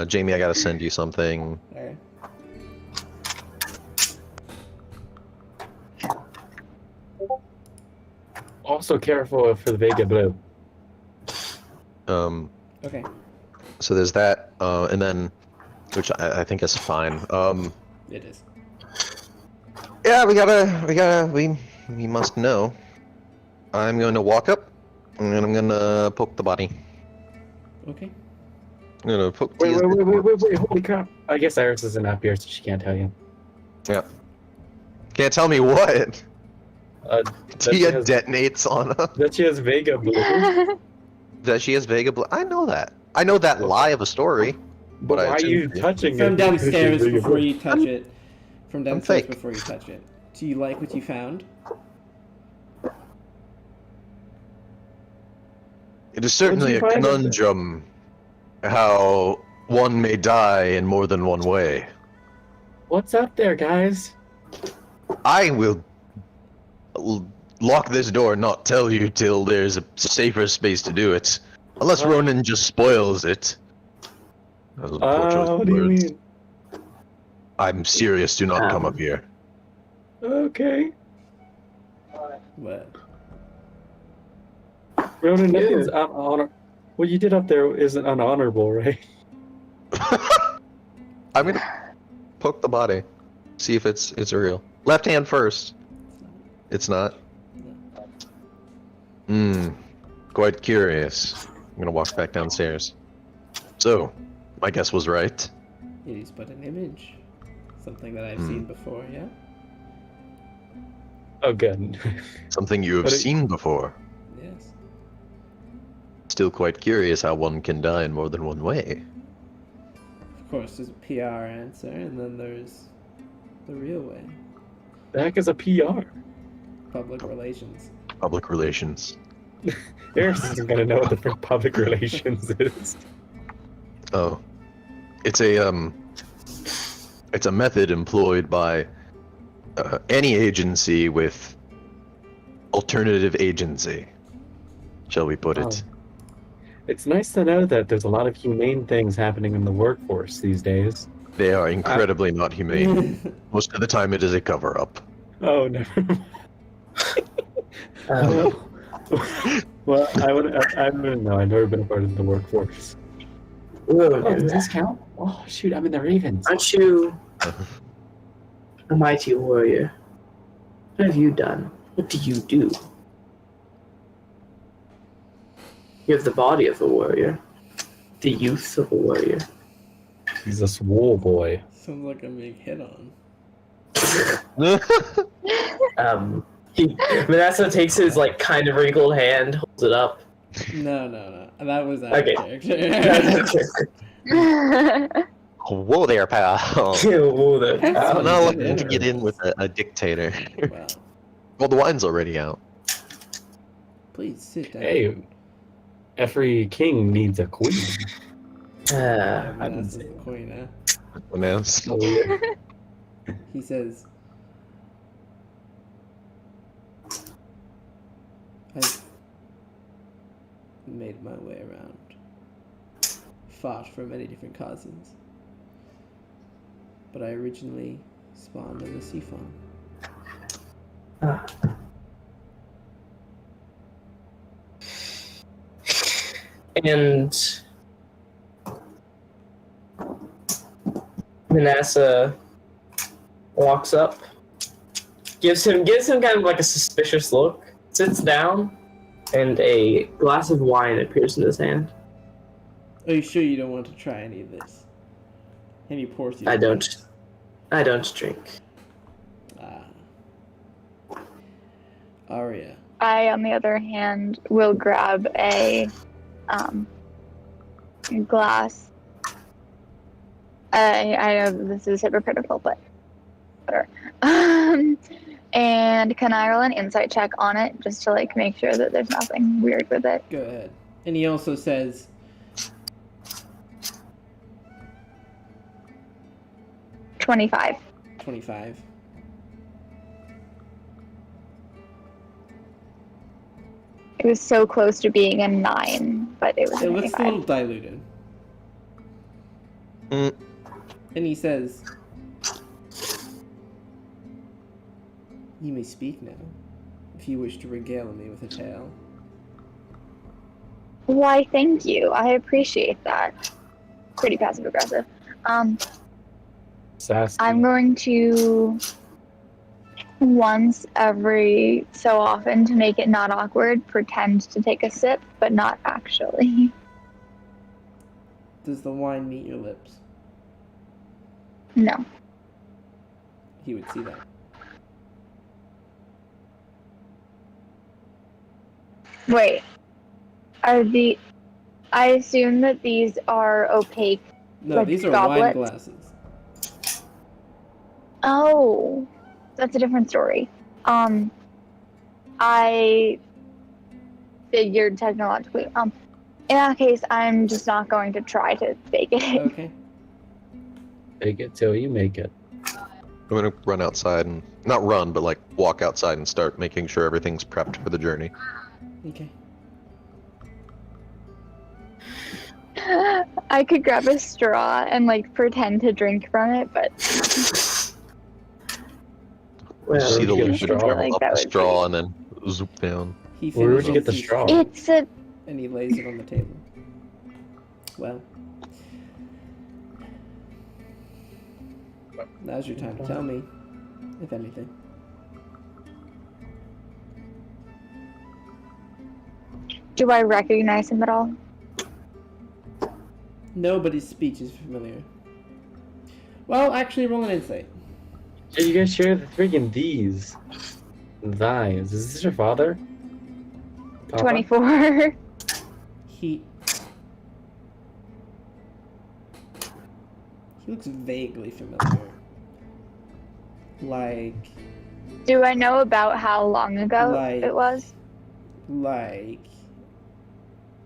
Jamie, I gotta send you something. Alright. Also careful for the Vega Blue. Okay. So there's that, and then, which I think is fine. It is. Yeah, we must know. I'm going to walk up, and I'm gonna poke the body. Okay. I'm gonna poke Wait, Tia's- holy crap. I guess Eris isn't up here, so she can't tell you. Yeah. Can't tell me what. That she Tia has- detonates on her. That she has Vega Blue. That she has Vega Blue. I know that. I know that lie of a story. But I why are you shouldn't be. touching From it? downstairs Vega before Blue. you touch it. From downstairs fake. before you touch it. Do you like what you found? It is certainly you a find it? conundrum how one may die in more than one way. What's up there, guys? I will lock this door and not tell you till there's a safer space to do it. Unless Ronan just spoils it. That was a poor choice of What do you words. mean? I'm serious, do not come up here. Okay. What? Ronan, nothing's unhonor. What you did up there isn't unhonorable, right? I'm gonna poke the body. See if it's real. Left hand first. It's not? Quite curious. I'm gonna walk back downstairs. So, my guess was right. It is but an image. Something that I've seen before, yeah? Oh, good. Something you have But it- seen before. Yes. Still quite curious how one can die in more than one way. Of course, there's a PR answer, and then there's the real way. The heck is a PR? Public relations. Public relations. Eris isn't gonna know what the frick public relations is. Oh. It's a method employed by any agency with alternative agency, shall we put it. It's nice to know that there's a lot of humane things happening in the workforce these days. They are incredibly not humane. Most of the time it is a cover-up. Oh, never mind. Well, I wouldn't know. I've never been a part of the workforce. Oh, does this count? Oh, shoot, I'm in the Ravens. Aren't you a mighty warrior? What have you done? What do you do? You have the body of a warrior, the youth of a warrior. He's a swole boy. Sounds like I'm being hit on. Vanessa takes his like kind of wrinkled hand, holds it up. No. That was our Okay. character. Whoa there, pal. Whoa there, That's pal. I'm not what looking it to get in is. with a dictator. Well, Well, the wine's already out. please sit down. Hey, every king needs a queen. That's the queen, huh? Yes. He says, I've made my way around, fought for many different causes, but I originally spawned in the sea fawn. And Manassa walks up, gives him kind of like a suspicious look, sits down, and a glass of wine appears in his hand. Are you sure you don't want to try any of this? And he pours you. I don't drink. Arya. I, on the other hand, will grab a glass. I know this is hypocritical, but whatever. And can I roll an insight check on it just to like make sure that there's nothing weird with it? Go ahead. And he also says, 25. 25. It was so close to being a 9, but it was It a looks a 25. little diluted. Mm. And he says, you may speak now, if you wish to regale me with a tale. Why, thank you. I appreciate that. Pretty passive aggressive. Sassy. I'm going to once every so often, to make it not awkward, pretend to take a sip, but not actually. Does the wine meet your lips? No. He would see that. Wait. I assume that these are opaque. No, Like these are wine goblets? glasses. Oh, that's a different story. I figured technologically. In that case, I'm just not going to try to fake it. Okay. Take it till you make it. I'm gonna run outside and not run, but like walk outside and start making sure everything's prepped for the journey. Okay. I could grab a straw and like pretend to drink from it, but You see the Where'd you get a liquid straw? travel Like up that the would straw and then zoop down. He Where would you get the finishes straw? it's a. and he lays it on the table. Well, now's your time to tell me, if anything. Do I recognize him at all? Nobody's speech is familiar. Well, actually, roll an insight. Did you guys share the freaking these? Thighs. Is this your father? Papa? 24. He looks vaguely familiar. Like Do I know about how long ago Like- it was?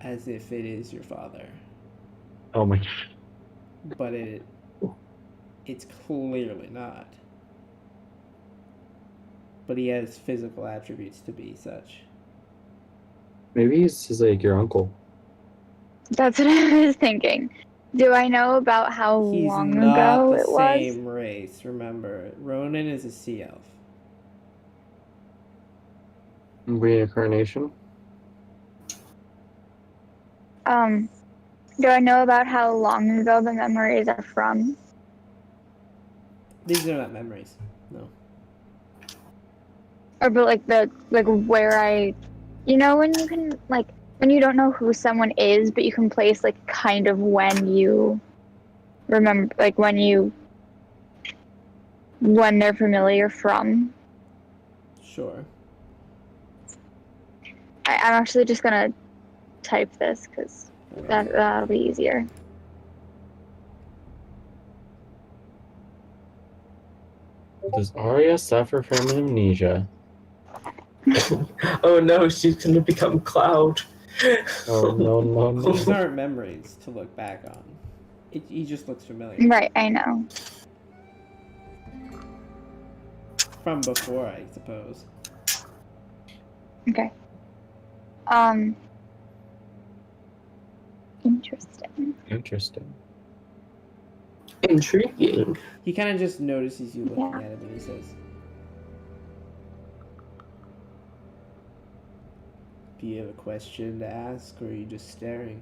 as if it is your father, Oh my. but it's clearly not. But he has physical attributes to be such. Maybe he's just like your uncle. That's what I was thinking. Do I know about how He's long not ago the it was? same race. Remember, Ronan is a sea elf. Reincarnation. Do I know about how long ago the memories are from? These are not memories. No. Or but like where I, when you can when you don't know who someone is, but you can place like kind of when you remember, like when they're familiar from. Sure. I'm actually just gonna type this because that'll be easier. Does Arya suffer from amnesia? Oh no, she's gonna become Cloud. Oh no no no! These aren't memories to look back on. He just looks familiar. Right, I know. From before, I suppose. Okay. Interesting. Interesting. Intriguing. He kind of just notices you looking Yeah. at him and he says, "Do you have a question to ask, or are you just staring?"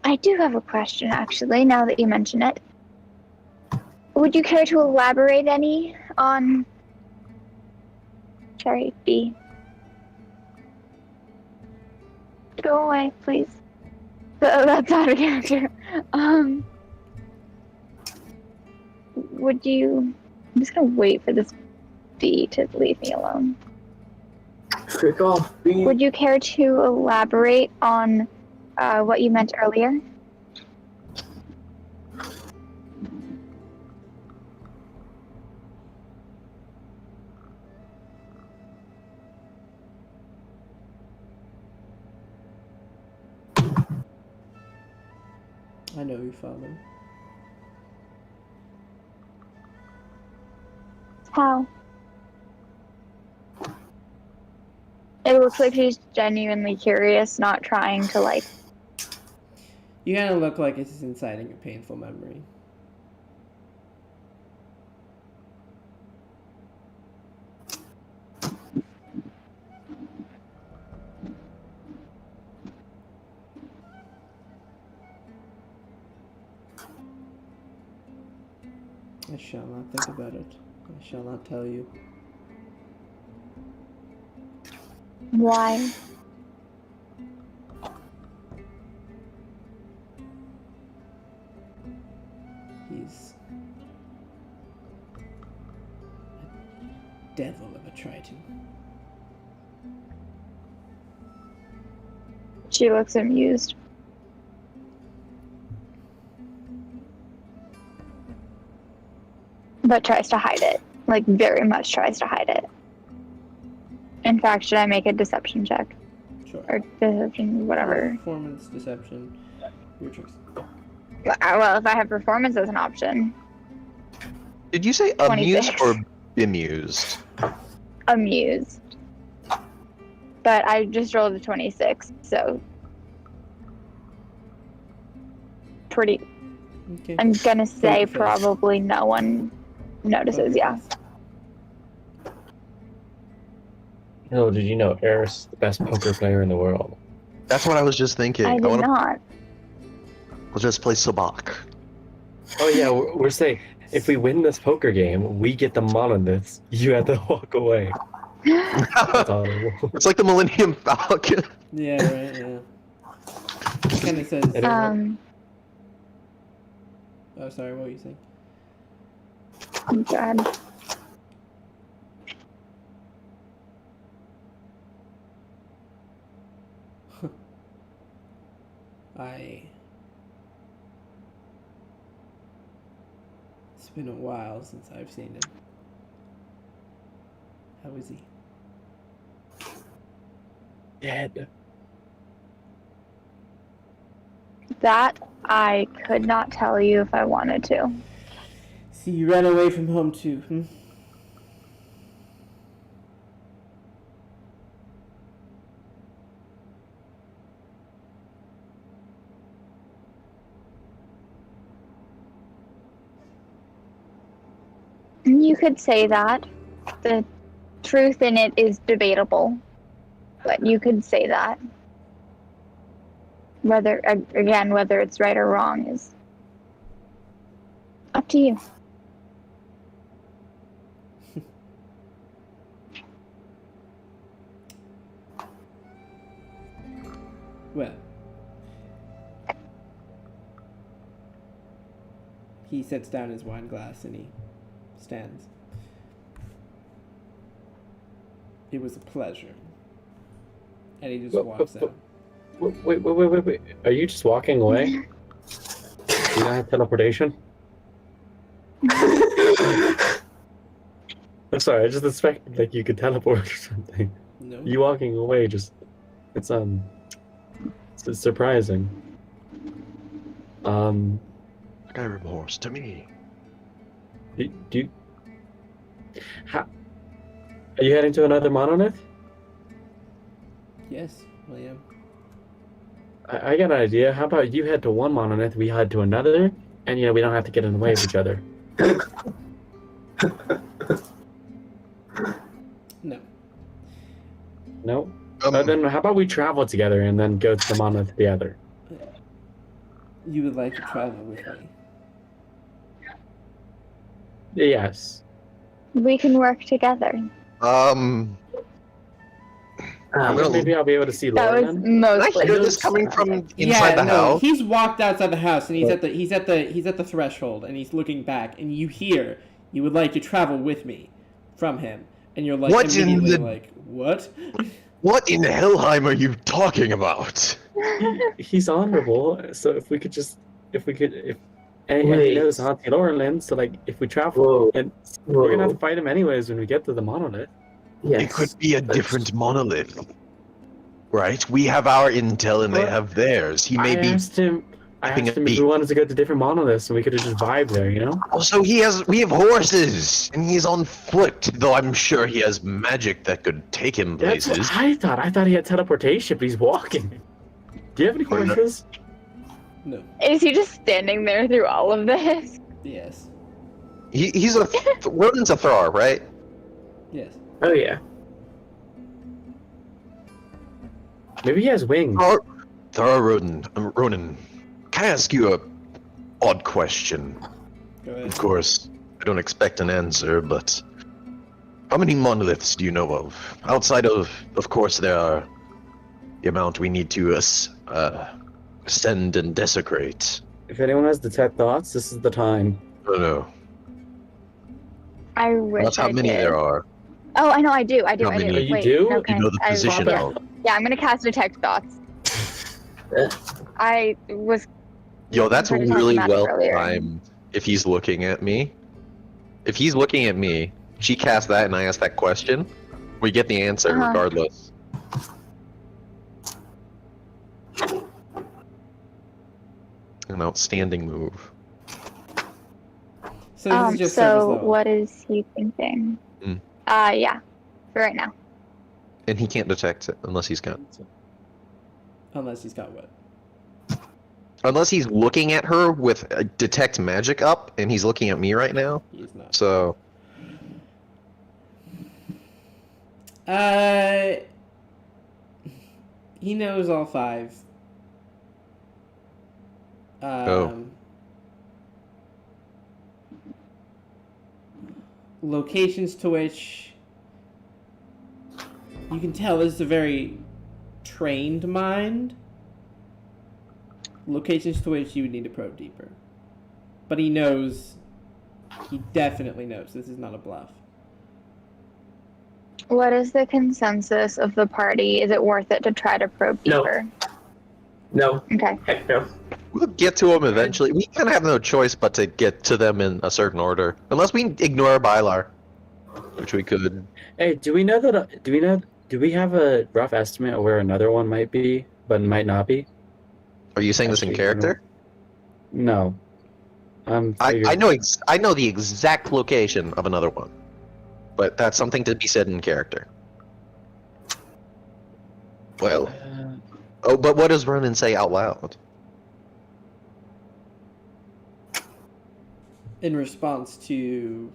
I do have a question, actually, now that you mention it. Would you care to elaborate any on... Sorry, B. Go away, please. That's out of character. Would you... I'm just gonna wait for this B to leave me alone. Frick off, B. Would you care to elaborate on what you meant earlier? I know you, Father. How? It looks like she's genuinely curious, not trying to, like... You kind of look like it's inciting a painful memory. I shall not think about it. I shall not tell you. Why? He's a devil of a Triton. She looks amused. But tries to hide it. Like, very much tries to hide it. In fact, should I make a deception check? Sure. Or deception, whatever. Performance, deception, your choice. Well, if I have performance as an option. Did you say amused 26. or bemused? Amused. But I just rolled a 26, so... Pretty... Okay. I'm gonna say Poker face. probably no one notices, Poker yeah. face. Oh, did you know Eris the best poker player in the world? That's what I was just thinking. I did wanna not. Let's just play Sabak. Oh yeah, we're saying if we win this poker game, we get the monoliths. You have to walk away. That's all. It's like the Millennium Falcon. Yeah, right, yeah. It kind of says... It is- Oh, sorry, what were you saying? God. It's been a while since I've seen him. How is he? Dead. That I could not tell you if I wanted to. See, you ran away from home too, hmm? You could say that. The truth in it is debatable. But you could say that. Whether it's right or wrong is up to you. Well, he sets down his wine glass and he stands. It was a pleasure. And he just Wait, walks out. Wait. Are you just walking away? You don't have teleportation? I'm sorry, I just expected like you could teleport or something. No. You walking away just it's surprising. Skyrim horse to me. Do you, are you heading to another monolith? Yes, I am. I got an idea. How about you head to one monolith, we head to another, and we don't have to get in the way of each other. No. No? Then how about we travel together and then go to the monolith together? You would like to travel with me. Yes. We can work together. Maybe I'll be able to see That Lauren was then? I mostly. hear this coming from inside the house. He's walked outside the house and he's at the threshold and he's looking back and you hear you would like to travel with me from him and you're like What in immediately the- like what? What in Helheim are you talking about? He's honorable, so if and he Wait. knows Auntie Lauren, so like if we travel, Whoa. and we're gonna have Whoa. to fight him anyways when we get to the monolith. Yes. It could be a different monolith. Right? We have our intel and they Well, have theirs. He may I be. asked him keeping if a we beat. wanted to go to different monoliths, and we could have just vibed there, Also, we have horses, and he's on foot. Though I'm sure he has magic that could take him That's places. what I thought. I thought he had teleportation, but he's walking. Do you have any Why not? horses? No. Is he just standing there through all of this? Yes. He's a Rodin's a Thrar, right? Yes. Oh yeah. Maybe he has wings. Thrar Ronan. Can I ask you a odd question? Go ahead. Of course, I don't expect an answer, but how many monoliths do you know of? Outside of course, there are the amount we need to ascend and desecrate. If anyone has detect thoughts, this is the time. I don't know. I wish That's how I many did. there are. Oh, I know, I do. How I many? do. You Wait, do? no, You You know the I- position yeah. of. Yeah, I'm gonna cast Detect Thoughts. Eh. I was. Yo, that's Tried to talk really about it well earlier. timed. If he's looking at me, she casts that, and I ask that question. We get the answer Uh-huh. regardless. An outstanding move. So this is just surface So level. what is he thinking? Hmm. Yeah, for right now. And he can't detect it unless he's got. Unless he's got what? Unless he's looking at her with detect magic up, and he's looking at me right now. He is not. So He knows all five. Oh. Locations to which you can tell this is a very trained mind. Locations to which you would need to probe deeper. But he knows, he definitely knows this is not a bluff. What is the consensus of the party? Is it worth it to try to probe No. deeper? No. Okay. Heck no. we'll get to them eventually. We kind of have no choice but to get to them in a certain order, unless we ignore Bylar, which we could. Hey, do we have a rough estimate of where another one might be, but might not be? Are you saying this in Actually, character? No. I know the exact location of another one, but that's something to be said in character. Well, but what does Ronan say out loud? In response to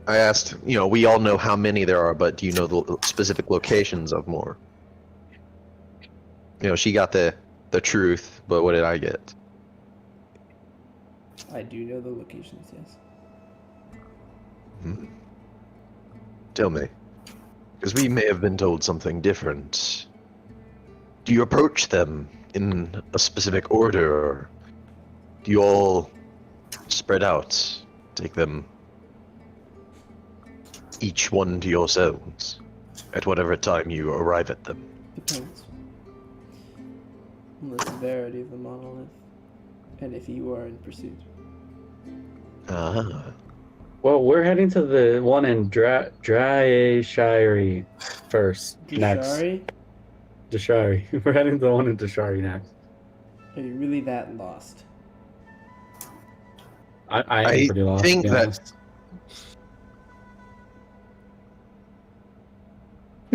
I asked, we all know how many there are, but do you know the specific locations of more? She got the truth, but what did I get? I do know the locations, yes. Tell me. Because we may have been told something different. Do you approach them in a specific order, or do you all spread out, take them each one to yourselves? At whatever time you arrive at them. Depends on the severity of the monolith, and if you are in pursuit. Ah. Well, we're heading to the one in Dryashire first. Next. Dishari, Dashari. We're heading to the one in Dashari next. are you really that lost? I am I pretty lost. think to be that- honest.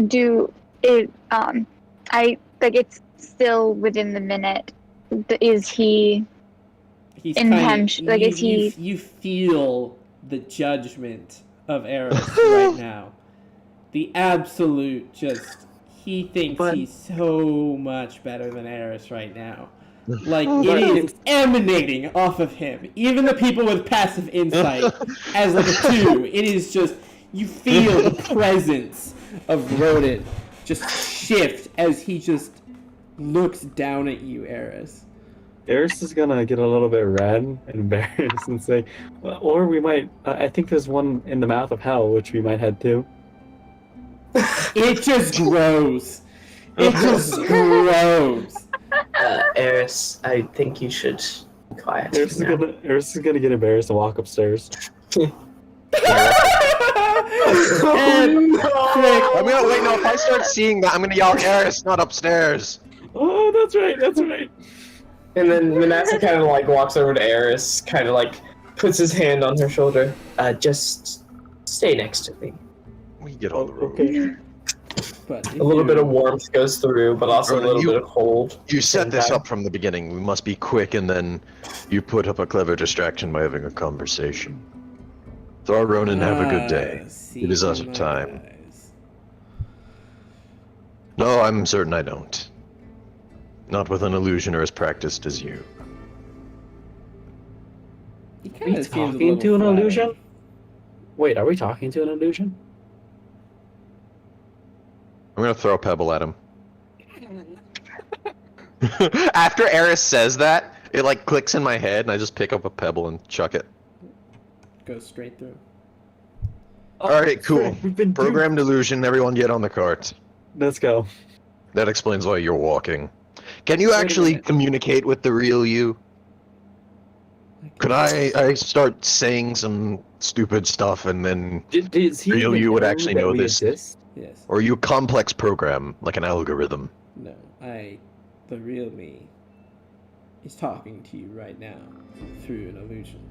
Do it. I like it's still within the minute. Is he? He's Intention- like, is he- You feel the judgment of Eris right now. The absolute just. He thinks But- he's so much better than Eris right now. Like, But- it is emanating off of him. Even the people with passive insight, as like a 2, it is just. You feel the presence of Rodent just shift as he just looks down at you, Eris. Eris is gonna get a little bit red and embarrassed and say, well, or we might. I think there's one in the mouth of hell, which we might head to. It just grows. It just grows. Eris, I think you should be quiet. Eris now. is gonna get embarrassed and walk upstairs. And I'm gonna wait. No, if I start seeing that, I'm gonna yell, "Eris, not upstairs." Oh, that's right. That's right. And then Manasseh kind of like walks over to Eris, kind of like puts his hand on her shoulder. Just stay next to me. We get on the road. Okay. but A little bit of warmth goes through, but also a Ronan, little you- bit of cold. You set this Okay. up from the beginning. We must be quick, and then you put up a clever distraction by having a conversation. Thor Ronan, have a good day. It is out of time. No, I'm certain I don't. Not with an illusioner as practiced as you. Are we talking to an illusion? Wait, are we talking to an illusion? I'm gonna throw a pebble at him. After Eris says that, it like clicks in my head, and I just pick up a pebble and chuck it. Goes straight through. Alright, cool. We've been Programmed illusion, everyone get on the cart. Let's go. That explains why you're walking. Can you actually minute. communicate with the real you? Could I start saying some stupid stuff and then... Does he Real even you would know actually that know we this. exist? Yes. Or are you a complex program, like an algorithm? No, the real me, is talking to you right now through an illusion.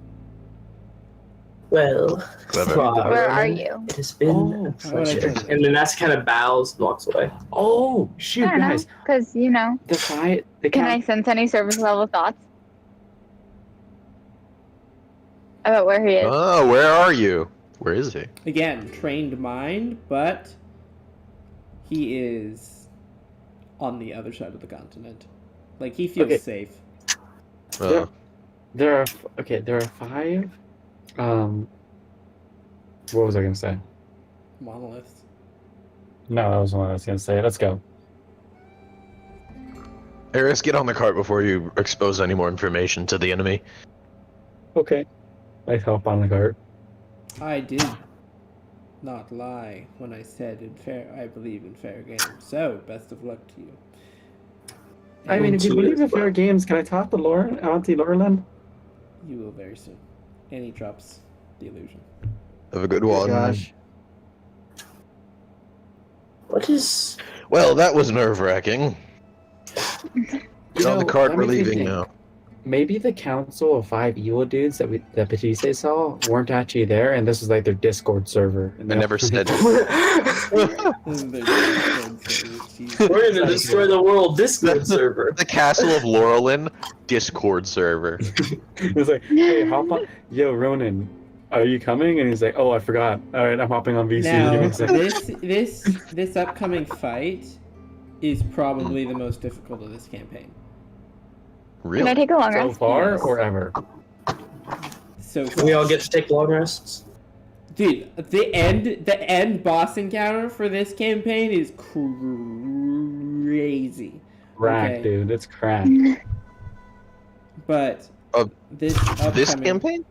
Well, Clever. Thor, Where are you? It has been Oh, a how would I pleasure. put it? And Manasseh kind of bows and walks away. Oh, shoot, I don't know, guys. because The fight. The can I count. sense any surface level thoughts about where he is? Oh, where are you? Where is he? Again, trained mind, but he is on the other side of the continent. Like, he feels Okay. safe. Oh. There are 5. What was I gonna say? Monoliths. No, that was what I was gonna say. Let's go. Eris, get on the cart before you expose any more information to the enemy. Okay. I hop on the cart. I did not lie when I said I believe in fair game. So, best of luck to you. I mean, if you Into it believe in as well. fair games, can I talk to Lauren, Auntie Laureland? You will very soon. And he drops the illusion. Have a good one. Gosh. What is... Well, that was nerve-wracking. Get on the cart, that we're makes me leaving think. now. Maybe the council of 5 evil dudes that Batiste saw weren't actually there, and this was like their Discord server. And I never said We're gonna destroy the world Discord server. the Castle of Laurelin Discord server. It was like, hey, hop on. Yo, Ronan, are you coming? And he's like, oh, I forgot. All right, I'm hopping on VC. Give me Now, a second. this upcoming fight is probably the most difficult of this campaign. Can I Really? take a long So rest? far Yes. or ever? So We all get to take long rests. dude, the end boss encounter for this campaign is crazy. Crack, Okay. dude. It's crack. But Of this This upcoming- campaign?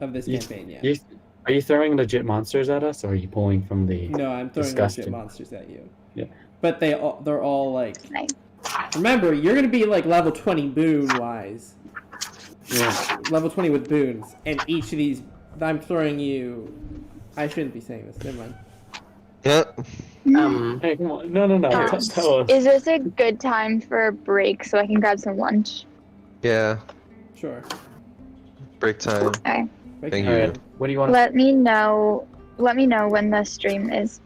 of this You- campaign, yeah. Are you throwing legit monsters at us, or are you pulling from the? No, I'm throwing legit Disgusting. monsters at you. Yeah. But they're all like. Nice. Remember, you're gonna be like level 20 boon wise. Yeah. Level 20 with boons, and each of these, I'm throwing you. I shouldn't be saying this. Never mind. Yep. Hey, come on. No. Tell us. Is this a good time for a break so I can grab some lunch? Yeah. Sure. Break time. Okay. Break Thank it you. down. Alright. What do you want? Let me know. Let me know when the stream is.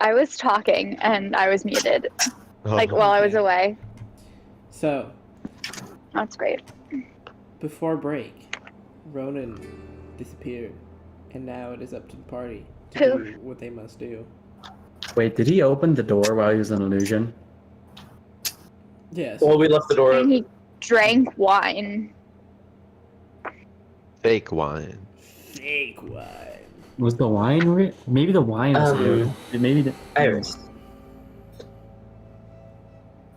I was talking and I was muted, like Oh. while I was away. So, That's great. before break, Ronan disappeared, and now it is up to the party to Poof. do what they must do. Wait, did he open the door while he was an illusion? Yes. Well, we left the door And open. he drank wine. Fake wine. Fake wine. Was the wine maybe the wine was Um, good. Maybe the Iris.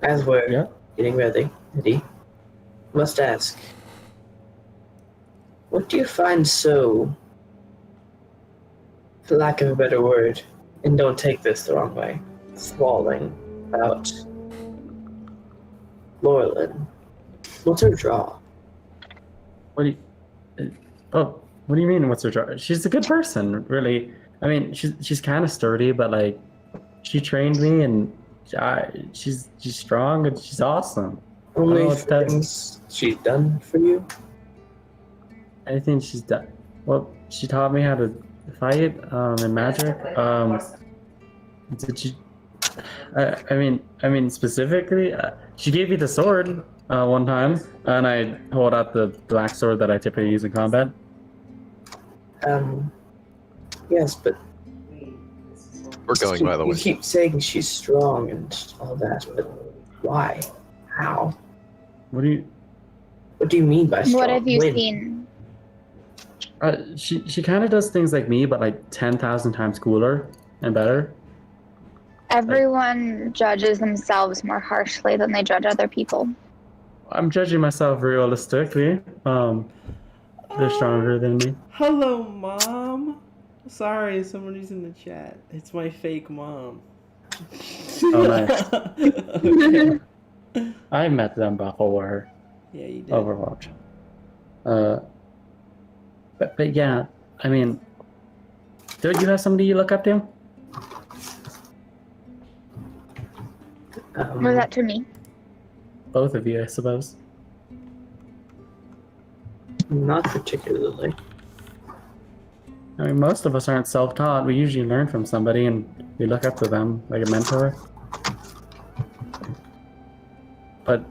As we're Yeah? getting ready, must ask, what do you find so, for lack of a better word, and don't take this the wrong way, enthralling about Laurelin? What's her draw? What do you, what do you mean? What's her draw? She's a good person, really. I mean, she's kind of sturdy, but like, she trained me, and she's strong, and she's awesome. Only Oh, that- things she's done for you? Anything she's done. Well, she taught me how to fight in magic. Did she? I mean specifically, she gave me the sword one time, and I hold out the black sword that I typically use in combat. Yes, but We're going, by the you way. keep saying she's strong and all that, but why? How? What do you? What do you mean by strong? What have you When? seen? She kind of does things like me, but like 10,000 times cooler and better. Everyone judges themselves more harshly than they judge other people. I'm judging myself realistically. They're stronger than me. Hello, Mom. Sorry, somebody's in the chat. It's my fake mom. Oh, nice. Okay. I met them before Yeah, you did. Overwatch. But yeah, I mean, don't you have somebody you look up to? Was that to me? Both of you, I suppose. Not particularly. I mean, most of us aren't self-taught. We usually learn from somebody, and we look up to them like a mentor. But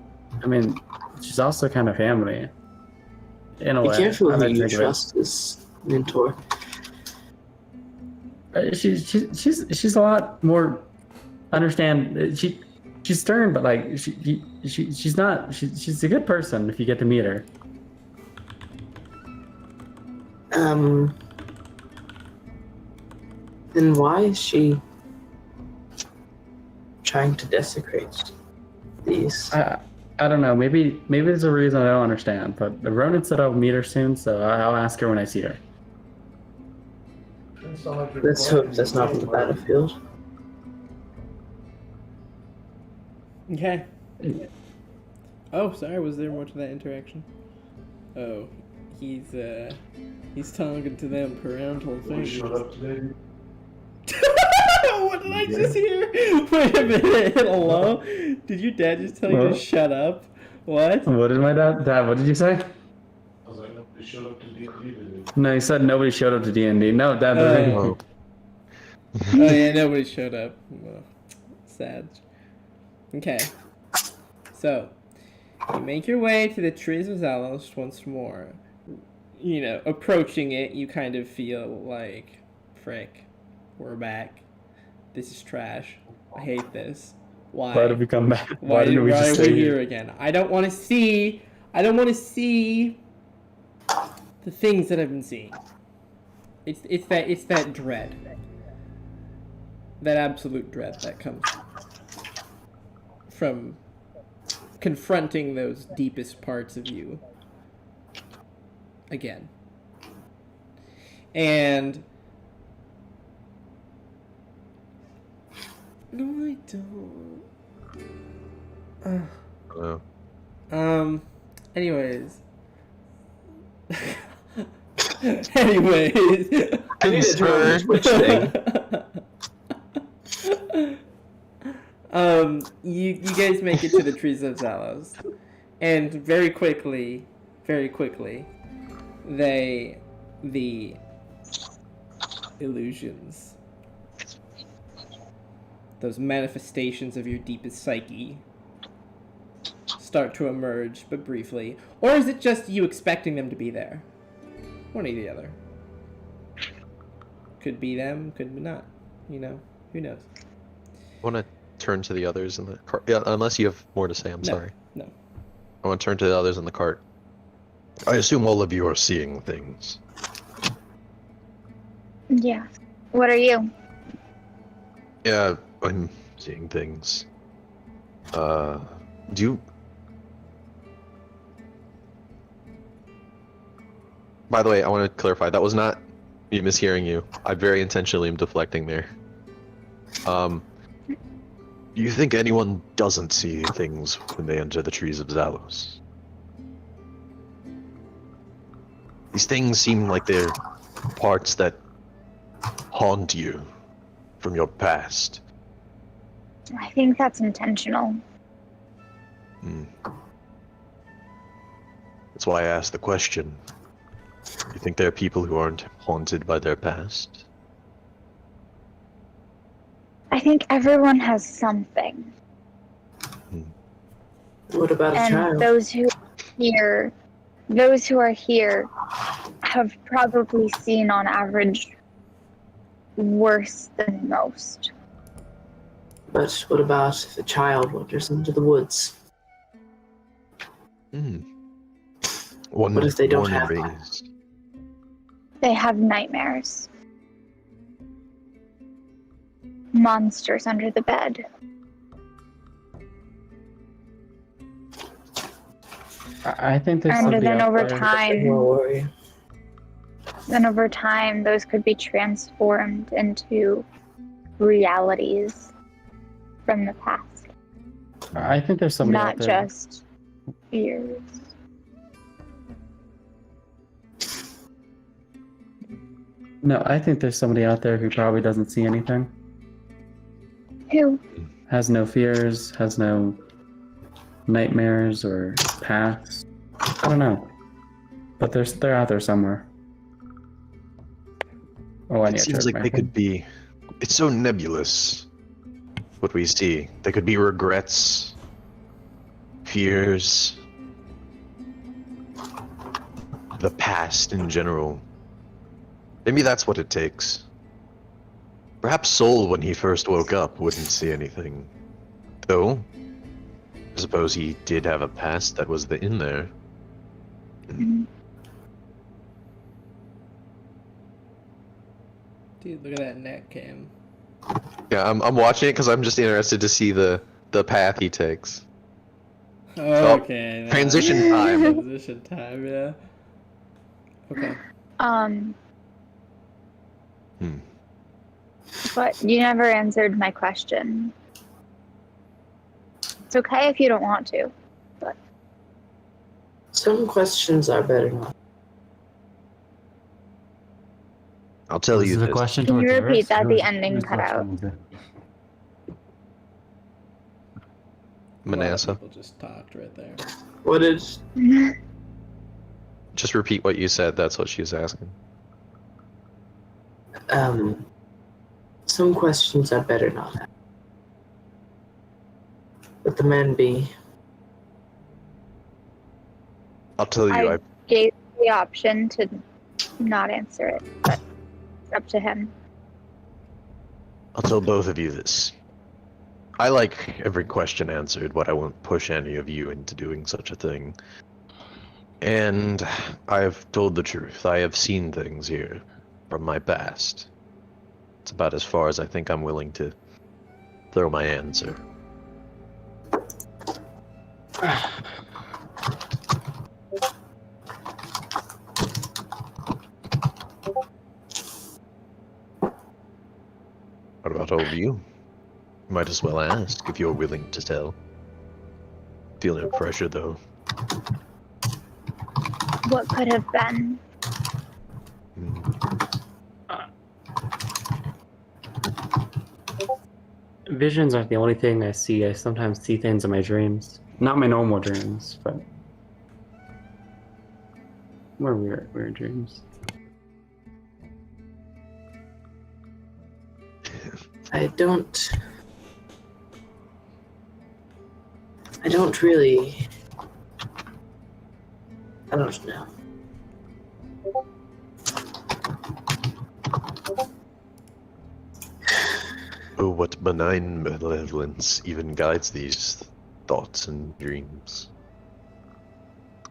I mean, she's also kind of family. In a Be way. careful I who like to you think of it. trust as mentor. She's a lot more understand. She's stern, but like she's not. She's a good person if you get to meet her. Then why is she trying to desecrate these? I don't know. Maybe there's a reason I don't understand. But Ronan said I'll meet her soon, so I'll ask her when I see her. Let's hope that's not on the battlefield. Okay. Oh, sorry. Was there more to that interaction? Oh, he's talking to them parental things. What did I just hear? Wait a minute. Hello? Did your dad just tell you to What? shut up? What? What did my dad? What did you say? I was like, nobody showed up to D&D today. No, he said nobody showed up to D&D. No, Dad. Oh. Oh yeah, nobody showed up. Well, sad. Okay. So, you make your way to the Trees of Zalos once more. You know, approaching it, you kind of feel like, frick, we're back. This is trash. I hate this. Why? Why did we come back? Why didn't we are just we stay here again? I don't want to see the things that I've been seeing. It's that dread. That absolute dread that comes from confronting those deepest parts of you again. And no, I don't. Anyways. Anyways. I need to turn on the Twitch thing. You guys make it to the Trees of Zalos, and very quickly, the illusions those manifestations of your deepest psyche start to emerge, but briefly? Or is it just you expecting them to be there? One or the other. Could be them, could be not. You know, who knows? I want to turn to the others in the cart. Yeah, unless you have more to say, I'm No, sorry. no. I want to turn to the others in the cart. I assume all of you are seeing things. Yeah. What are you? Yeah, I'm seeing things. Do you... By the way, I want to clarify, that was not me mishearing you. I very intentionally am deflecting there. Do you think anyone doesn't see things when they enter the trees of Zalos? These things seem like they're parts that haunt you from your past. I think that's intentional. That's why I asked the question. You think there are people who aren't haunted by their past? I think everyone has something. What about a And child? those who are here have probably seen on average worse than most. But what about if a child wanders into the woods? One What if they don't born and have raised. They have nightmares. Monsters under the bed. I think there's And somebody then out over there. time, More worry. those could be transformed into realities from the past, I think there's somebody not out there. just fears. No, I think there's somebody out there who probably doesn't see anything. Who? Has no fears, has no nightmares or paths. I don't know. But they're out there somewhere. Oh, I need It to seems charge like my they phone. could be... It's so nebulous, what we see. They could be regrets, fears, the past in general. Maybe that's what it takes. Perhaps Soul, when he first woke up, wouldn't see anything. Though, I suppose he did have a past that was in there. Mhm. Dude, look at that neck cam. Yeah, I'm watching it because I'm just interested to see the path he takes. Okay. Transition time. Transition time, yeah. Okay. But you never answered my question. It's okay if you don't want to. Some questions are better not. I'll tell This you is a this. question Can you towards repeat Eris? that? The Whose- ending whose cut question out. was it? A lot of Manassa. people just talked right there. What is? Just repeat what you said, that's what she was asking. Some questions are better not asked. Let the man be. I'll tell you, I gave the option to not answer it, but it's up to him. I'll tell both of you this. I like every question answered, but I won't push any of you into doing such a thing. And I have told the truth. I have seen things here from my past. It's about as far as I think I'm willing to throw my answer. What about all of you? Might as well ask if you're willing to tell. Feel no pressure though. What could have been? Visions aren't the only thing I see. I sometimes see things in my dreams. Not my normal dreams, but more weird dreams. I don't don't really. I don't know. Oh, what benign malevolence even guides these thoughts and dreams?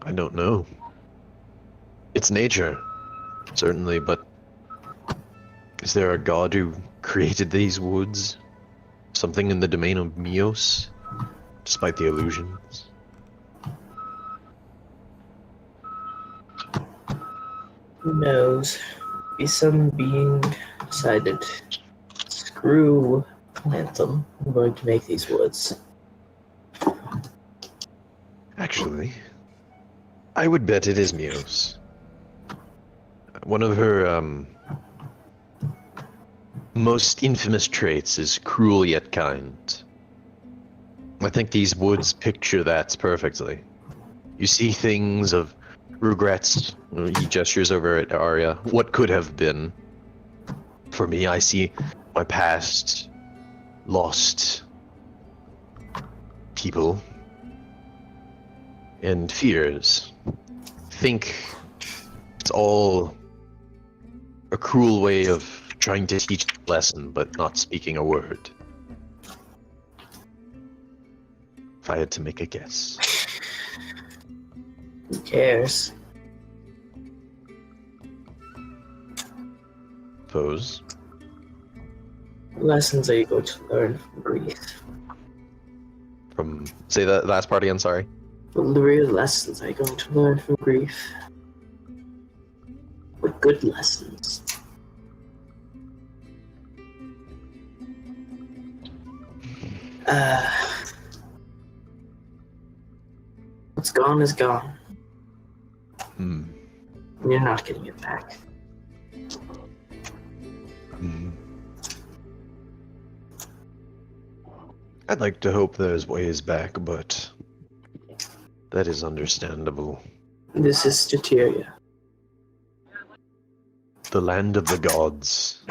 I don't know. It's nature, certainly, but is there a god who created these woods? Something in the domain of Mios, despite the illusions? Who knows? Be some being decided, screw Lantham. I'm going to make these woods. Actually, I would bet it is Mios. One of her, most infamous traits is cruel yet kind. I think these woods picture that perfectly. You see things of regrets. He gestures over at Arya. What could have been? For me, I see my past, lost people, and fears. Think it's all a cruel way of trying to teach a lesson, but not speaking a word. If I had to make a guess. Who cares? Pose. What lessons are you going to learn from grief? From say that last part again, sorry. What real lessons are you going to learn from grief? What good lessons? What's gone is gone. Hmm. You're not getting it back. Hmm. I'd like to hope there's ways back, but that is understandable. This is Stateria. The land of the gods.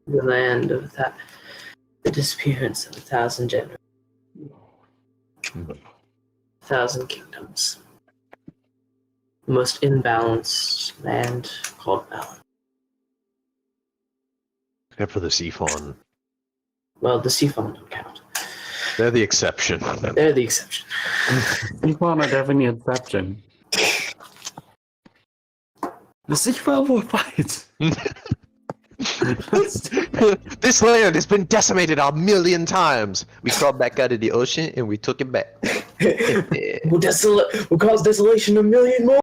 The land of the disappearance of 1,000 generations. Hmm. 1,000 kingdoms. The most imbalanced land called Balance. Except for the sea fawn. Well, the Seafawn don't count. They're the exception. They're the exception. Seafawn are definitely an exception. The Seafawn will fight. This land has been decimated 1,000,000 times. We crawled back out of the ocean and we took it back. We'll cause desolation 1,000,000 more.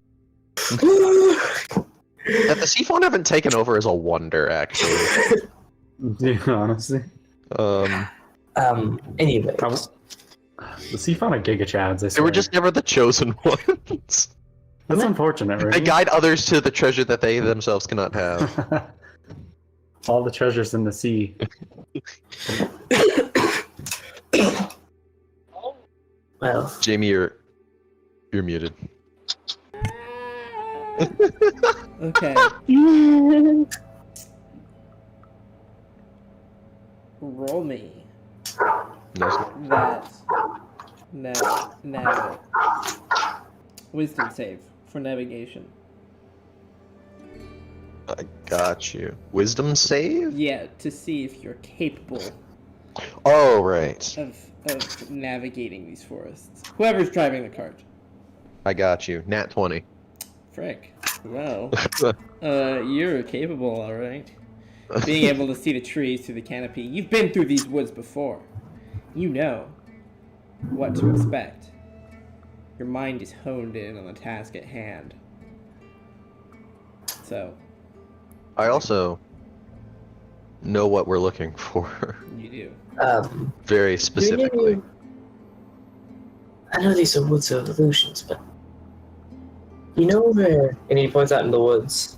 That the sea fawn haven't taken over is a wonder, actually. Yeah, honestly. Anyway. The Seafawn are Giga Chads, I They swear. were just never the chosen ones. That's unfortunate, right? They guide others to the treasure that they themselves cannot have. All the treasures in the sea. Well, Jamie, you're muted. Okay. Roll me Nice. that wisdom save for navigation. I got you. Wisdom save? Yeah, to see if you're capable Oh, right. of navigating these forests. Whoever's driving the cart. I got you. Nat 20. Frick. Well, you're capable, all right. Being able to see the trees through the canopy. You've been through these woods before. You know what to expect. Your mind is honed in on the task at hand. So, I also know what we're looking for. you do. Very specifically. I know these are woods of illusions, but you know where? And he points out in the woods.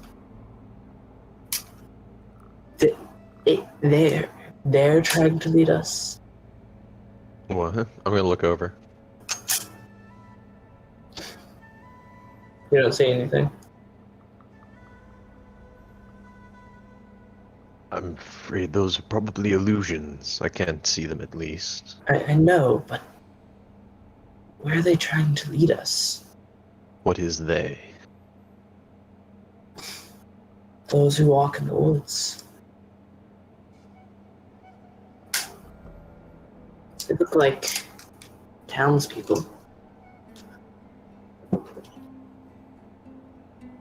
They're trying to lead us. What? I'm gonna look over. You don't see anything. I'm afraid those are probably illusions. I can't see them at least. I know, but Where are they trying to lead us? What is they? Those who walk in the woods. They look like townspeople.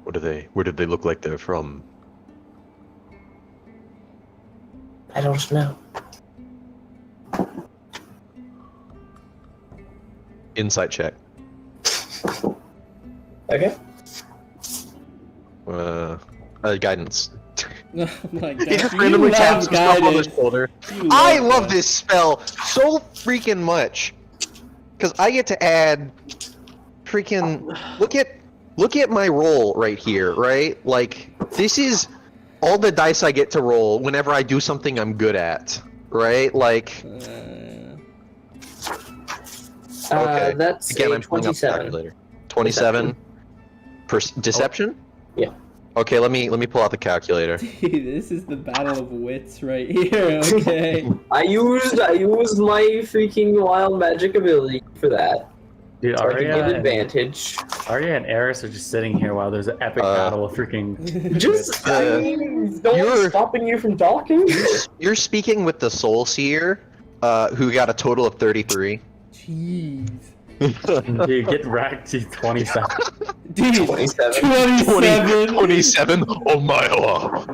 What are they? Where did they look like they're from? I don't know. Insight check. Okay. Guidance. Oh my god. He just you randomly love taps himself on the guidance. shoulder. You I love that. this spell so freaking much, because I get to add freaking look at my roll right here, right? Like this is all the dice I get to roll whenever I do something I'm good at, right? Like okay. That's Again, a I'm pulling up the 27. calculator. 27 deception. Yeah. Okay, let me pull out the calculator. Dude, this is the battle of wits right here, okay? I used my freaking wild magic ability for that. Dude, So I can get Arya, advantage. Arya and Eris are just sitting here while there's an epic battle of freaking. Just, I mean, no one's You're- stopping you from talking. You're speaking with the Soul Seer, who got a total of 33. Jeez. Dude, get wrecked, you 27. Dude, 27. 27. 27? Oh my god.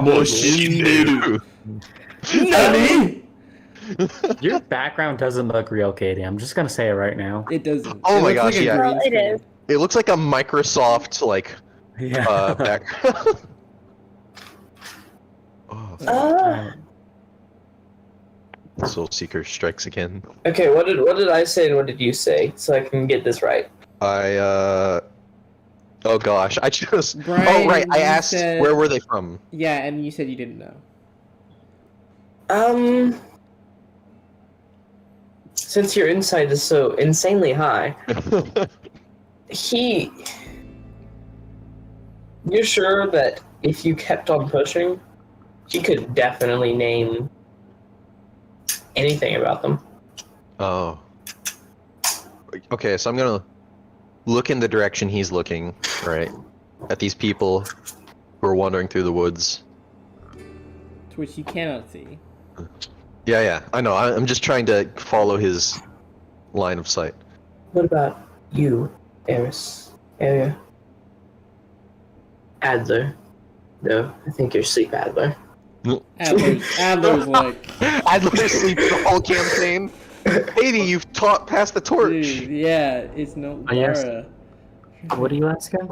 Nani? Your background doesn't look real, Katie. I'm just gonna say it right now. It doesn't. Oh It my looks gosh, like a yeah. green Well, it screen. is. It looks like a Microsoft, like, Yeah. background. Oh, Ah. Soul Seeker strikes again. Okay, what did I say and what did you say? So I can get this right. Oh gosh, I just... Brian, oh, right, I you asked, said- where were they from? Yeah, and you said you didn't know. Since your insight is so insanely high, you're sure that if you kept on pushing, he could definitely name anything about them. Oh. Okay, so I'm gonna look in the direction he's looking, right? At these people who are wandering through the woods. To which you cannot see. Yeah, I know. I'm just trying to follow his line of sight. What about you, Eris? Area? Adler. No, I think you're Sleep Adler. Adler's like, Adler sleeps the whole campaign. Katie, you've passed the torch. dude, yeah, it's no yes. Lara. What are you asking?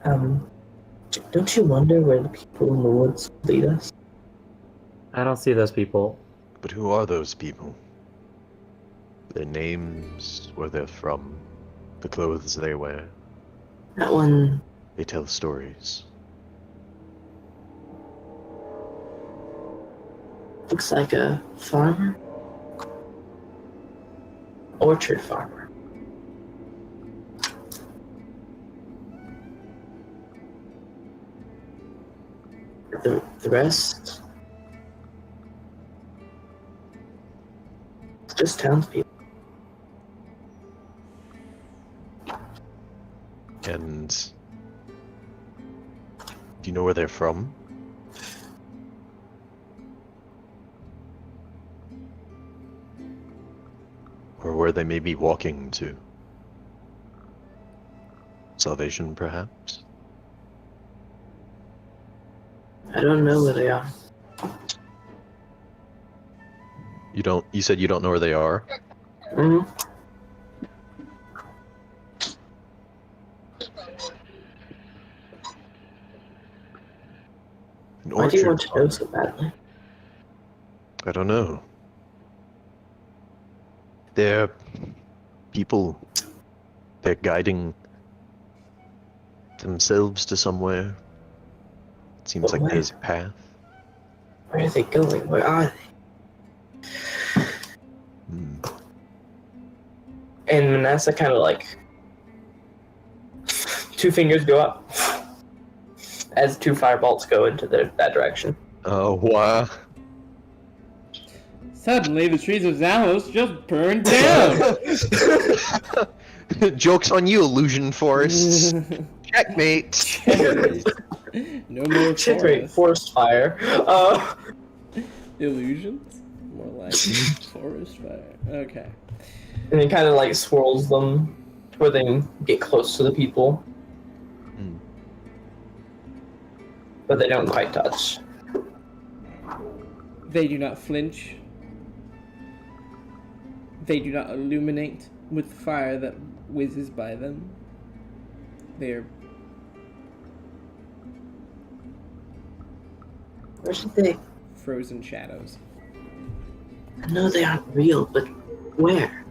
Don't you wonder where the people in the woods lead us? I don't see those people. But who are those people? Their names, where they're from, the clothes they wear. That one, They tell stories. looks like a farmer. Orchard farmer. The rest, it's just townspeople. And do you know where they're from? Or where they may be walking to? Salvation, perhaps? I don't know where they are. You said you don't know where they are? Hmm. An Why do you orchard want to know so badly? I don't know. They're people. They're guiding themselves to somewhere. It seems But like where? there's a path. Where are they going? Where are they? Hmm. And Manasseh kind of like, two fingers go up as two firebolts go into that direction. Oh, wow. Suddenly, the trees of Zalos just burned down. Joke's on you, illusion forests. Checkmate. No more Checkmate, forest. forest fire. Illusions? More like forest fire. Okay. And it kind of like swirls them where they can get close to the people. Hmm. But they don't quite touch. They do not flinch. They do not illuminate with fire that whizzes by them. They are Where should they? frozen shadows. I know they aren't real, but where?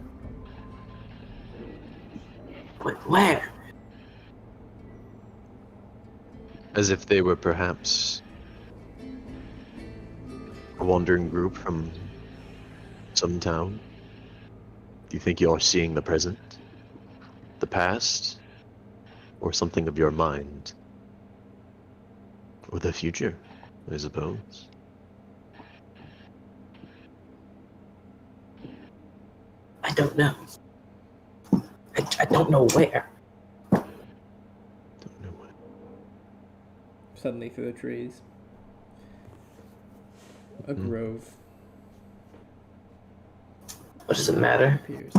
Where? As if they were perhaps a wandering group from some town. Do you think you're seeing the present, the past, or something of your mind? Or the future, I suppose? I don't know. I don't know where. Don't know what. Suddenly through the trees. A grove What does it matter? appears.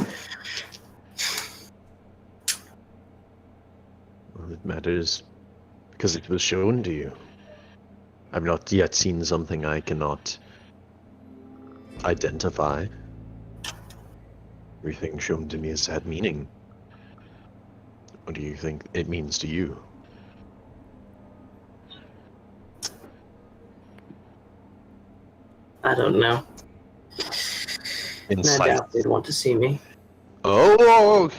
Well, it matters because it was shown to you. I've not yet seen something I cannot identify. Everything shown to me has had meaning. What do you think it means to you? I don't know. I Insight. doubt they'd want to see me. Oh!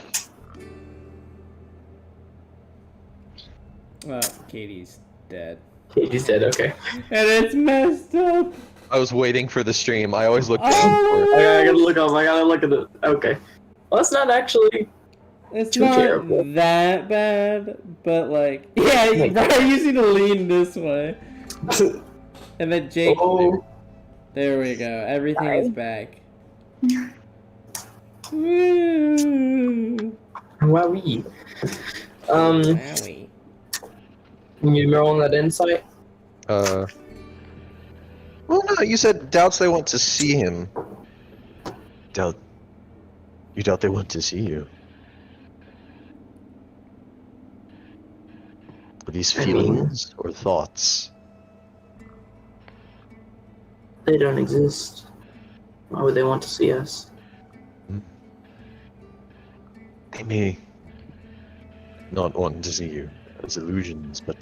Well, Katie's dead. Katie's dead, okay. And it's messed up! I was waiting for the stream. I always look I gotta look up, I gotta look at it. Okay. Well, that's not actually... It's Too not terrible. that bad, but like... Yeah, Brian, you need to lean this way. And then Jake... Oh, There we go. Everything is Sorry. back. Woo! wowee. Wowie. You roll on that insight? Well, no, you said doubts they want to see him. You doubt they want to see you. Are these I mean- feelings or thoughts? They don't exist. Why would they want to see us? They may not want to see you as illusions, but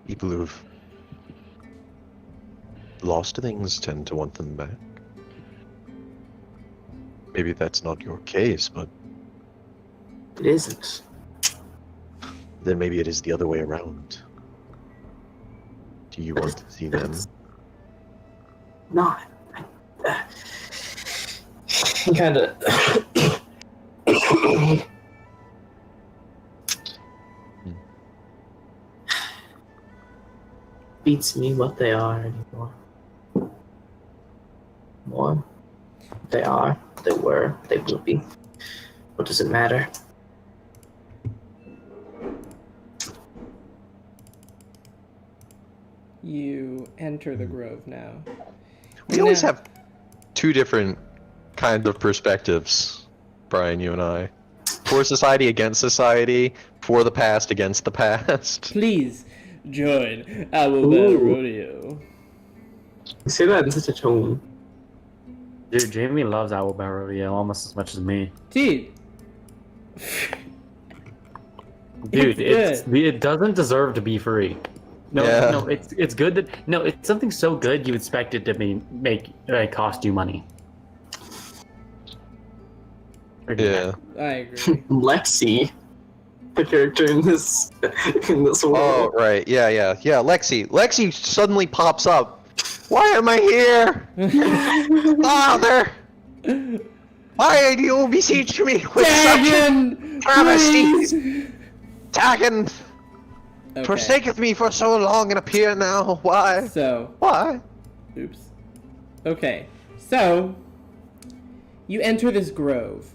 people who've lost things tend to want them back. Maybe that's not your case, but It isn't. then maybe it is the other way around. Do you want to see them? It's not. He kind of. Beats me what they are anymore. More. They are. They were. They will be. What does it matter? You enter the grove now. We always Now- have two different kinds of perspectives, Brian, you and I. For society, against society. For the past, against the past. Please join our battle Ooh. rodeo. You say that in such a tone. Dude, Jamie loves Owl Battle Rodeo almost as much as me. Dude. Dude, It's it doesn't deserve to be free. No, Yeah. no, it's good that it's something so good you expect it to cost you money. Yeah. I agree. Lexi, the character in this Oh, world. right. Yeah. Lexi. Lexi suddenly pops up. Why am I here? Father! Why do you beseech me with such Dagon! travesties? Please! Taken Okay. forsaketh me for so long and appear now. Why? So, Why? oops. Okay, so you enter this grove,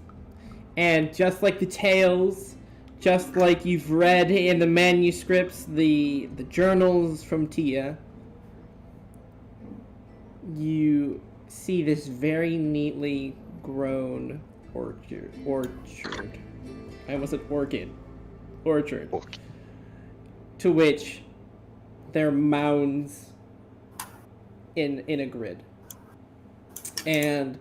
and just like the tales, just like you've read in the manuscripts, the journals from Tia, you see this very neatly grown orchard. I almost said orchid. Orchard. Orchid. To which there are mounds in a grid. And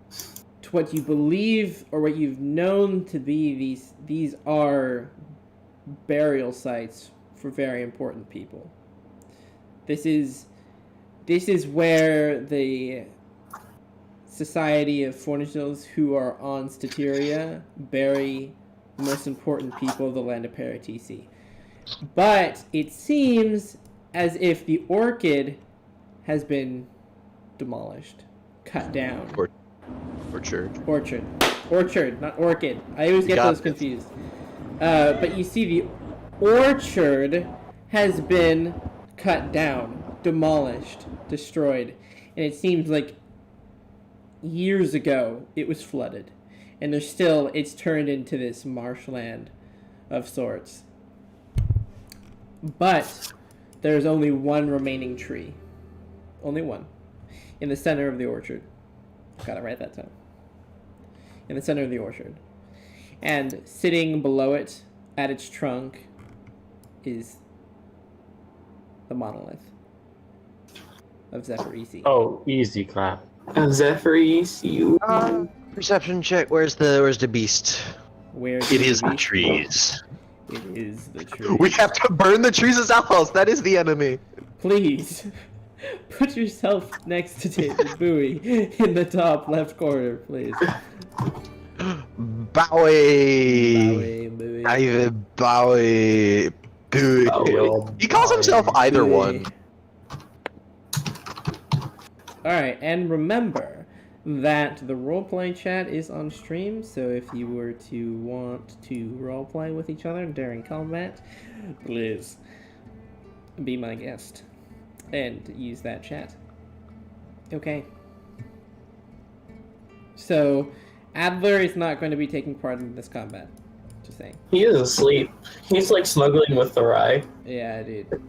to what you believe or what you've known to be, these are burial sites for very important people. This is where the Society of Fornagils who are on Stateria bury the most important people of the land of Paratisi. But it seems as if the orchid has been demolished, cut down. Orchard, not orchid. I always get those confused. But you see the orchard has been cut down, demolished, destroyed. And it seems like years ago it was flooded. And it's turned into this marshland of sorts. But there's only one remaining tree. Only one. In the center of the orchard. Got it right that time. In the center of the orchard. And sitting below it, at its trunk, is the monolith of Zephyr-Isi. Oh, easy clap. Zephyr-Isi. Perception check. Where's the beast? Where It is the trees. It is the tree. We have to burn the trees as outlaws. That is the enemy. Please, put yourself next to David Bowie in the top left corner, please. Bowie. Bowie. David Bowie. Bowie. He calls himself either one. Alright, and remember that the roleplay chat is on stream, so if you were to want to roleplay with each other during combat, please be my guest and use that chat. Okay. So, Adler is not going to be taking part in this combat. Just saying. He is asleep. He's like smuggling with the rye. Yeah, dude. Dude,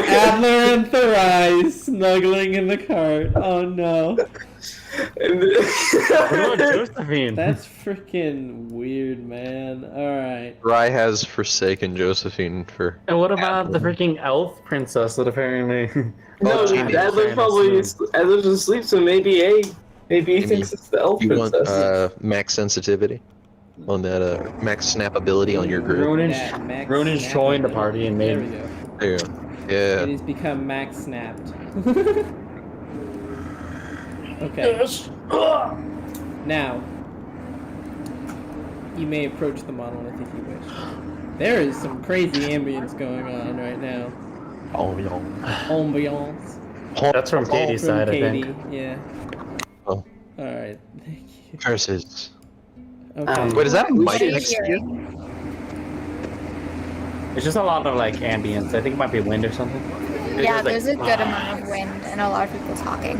Adler and Therai snuggling in the cart. Oh no. What about Josephine? That's freaking weird, man. Alright. Rye has forsaken Josephine for. And what about the freaking elf princess that apparently... No, Adler's probably Adler's asleep, so maybe he thinks it's the elf You want princess. max sensitivity on that max snap ability on your group. Ronin's joined the party and There made... we go. There you go. Yeah. It has become max snapped. Okay. Now, you may approach the monolith if you wish. There is some crazy ambience going on right now. Ambiance. That's from Katie's From side, Katie, I think. yeah. Oh. Alright, thank you. Curses. Okay. Wait, is that a We mic should next to you? It's just a lot of like ambience. I think it might be wind or something. Yeah, It's just, there's a like, good amount of wind and a lot of people talking.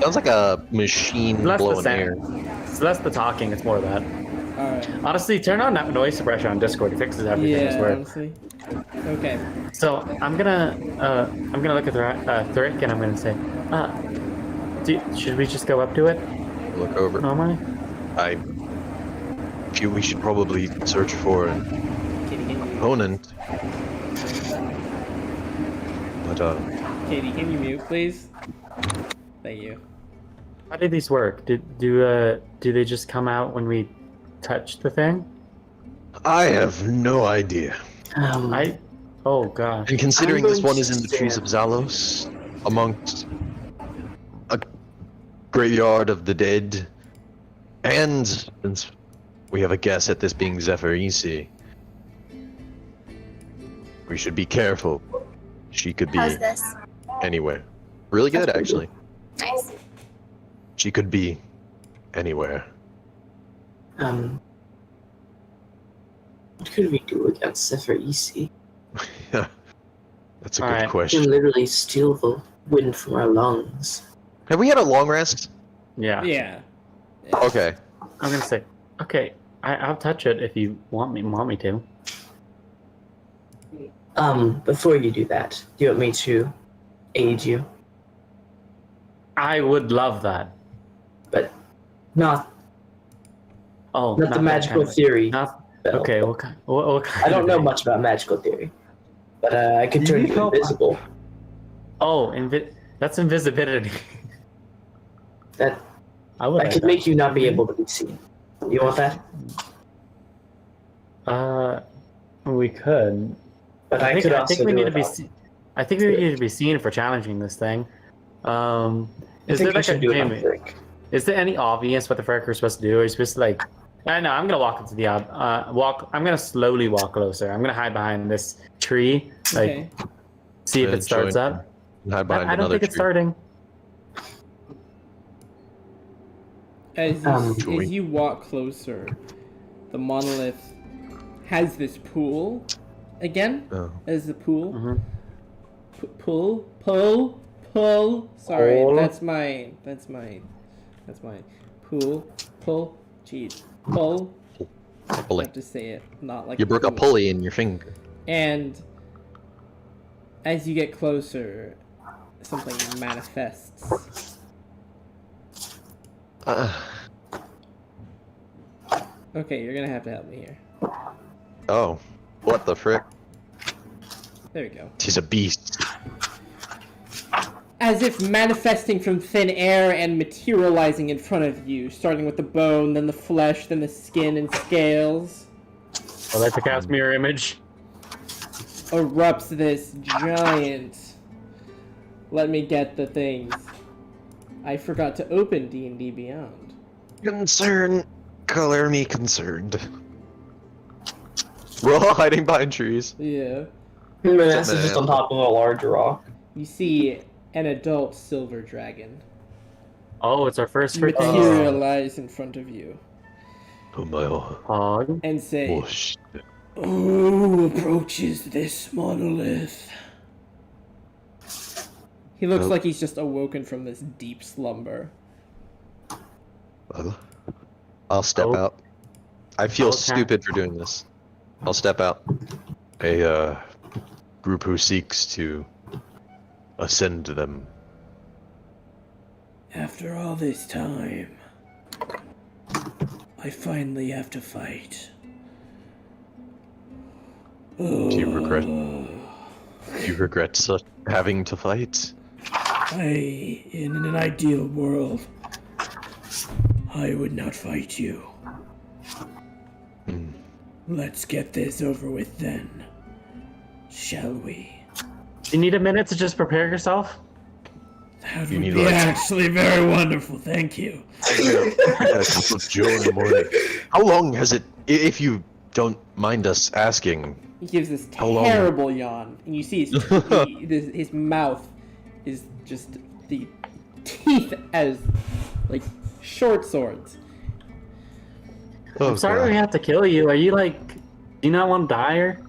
Sounds like a machine Less the blowing air. sound. It's less the talking, it's more of that. Alright. Honestly, turn on that noise suppression on Discord. It fixes everything, I Yeah, swear. honestly. Okay. So I'm gonna look at Thrick and I'm gonna say, should we just go up to it Look over. normally? I feel we should probably search for an opponent. But Katie, can you mute, please? Thank you. How do these work? Do they just come out when we touch the thing? I have no idea. Oh gosh. And considering I'm this going one is in the to trees of Zalos, amongst a graveyard of the dead, and since we have a guess at this being Zephyr-Isi, we should be careful. She could be How's this? anywhere. Really good, actually. Nice. She could be anywhere. What could we do against Zephyr-Isi? That's a All good right. You question. can literally steal the wind from our lungs. Have we had a long rest? Yeah. Yeah. Okay. I'm gonna say, okay, I'll touch it if you want me to. Before you do that, do you want me to aid you? I would love that. But not Oh, not the that magical kind of- theory. Not spell. okay. What kind? What kind? I don't of know aid? much about magical theory, but I could You turn need you help. invisible. Oh, that's invisibility. That I would. I like could that. make you not be able to be seen. You want that? We could. But I could also we do need it to be. all. I think we need to be seen for challenging this thing. I Is think there you like a should do it on Jamie? Frick. Is there any obvious what the frick we're supposed to do? Are you supposed to like? I know. I'm gonna walk into the walk. I'm gonna slowly walk closer. I'm gonna hide behind this tree. Like, Okay. see if Then it starts join- up. Hide behind I don't another think it's tree. starting. As you walk closer, the monolith has this pool again. Oh. As the pool. Mhm. Pull. Sorry, Pull. that's my pull. Jeez, pull. I Pulley. have to say it, not like You broke a pull. pulley in your finger. And as you get closer, something manifests. Okay, you're gonna have to help me here. Oh. What the frick? There we go. He's a beast. As if manifesting from thin air and materializing in front of you, starting with the bone, then the flesh, then the skin and scales, I like to cast mirror image. erupts this giant. Let me get the things. I forgot to open D&D Beyond. Concern. Color me concerned. We're all hiding behind trees. Yeah. Manasseh just on top of a large rock. You see an adult silver dragon Oh, it's our first freaking materialize in front of you Oh my hog. and say, gosh. "Who approaches this monolith?" He looks Oh. like he's just awoken from this deep slumber. I'll step Oh. out. I feel Okay. stupid for doing this. I'll step out. A group who seeks to ascend them. After all this time, I finally have to fight. Do you regret? You regret having to fight? In an ideal world, I would not fight you. Hmm. Let's get this over with then, shall we? Do you need a minute to just prepare yourself? That You would need, be like- actually very wonderful, thank you. I got a cup of Joe in the morning. How long has it? If you don't mind us asking. He gives this How long? terrible yawn, and you see his mouth is just the teeth as like short swords. Oh, I'm sorry God. we have to kill you. Are you like, do you not want to die or?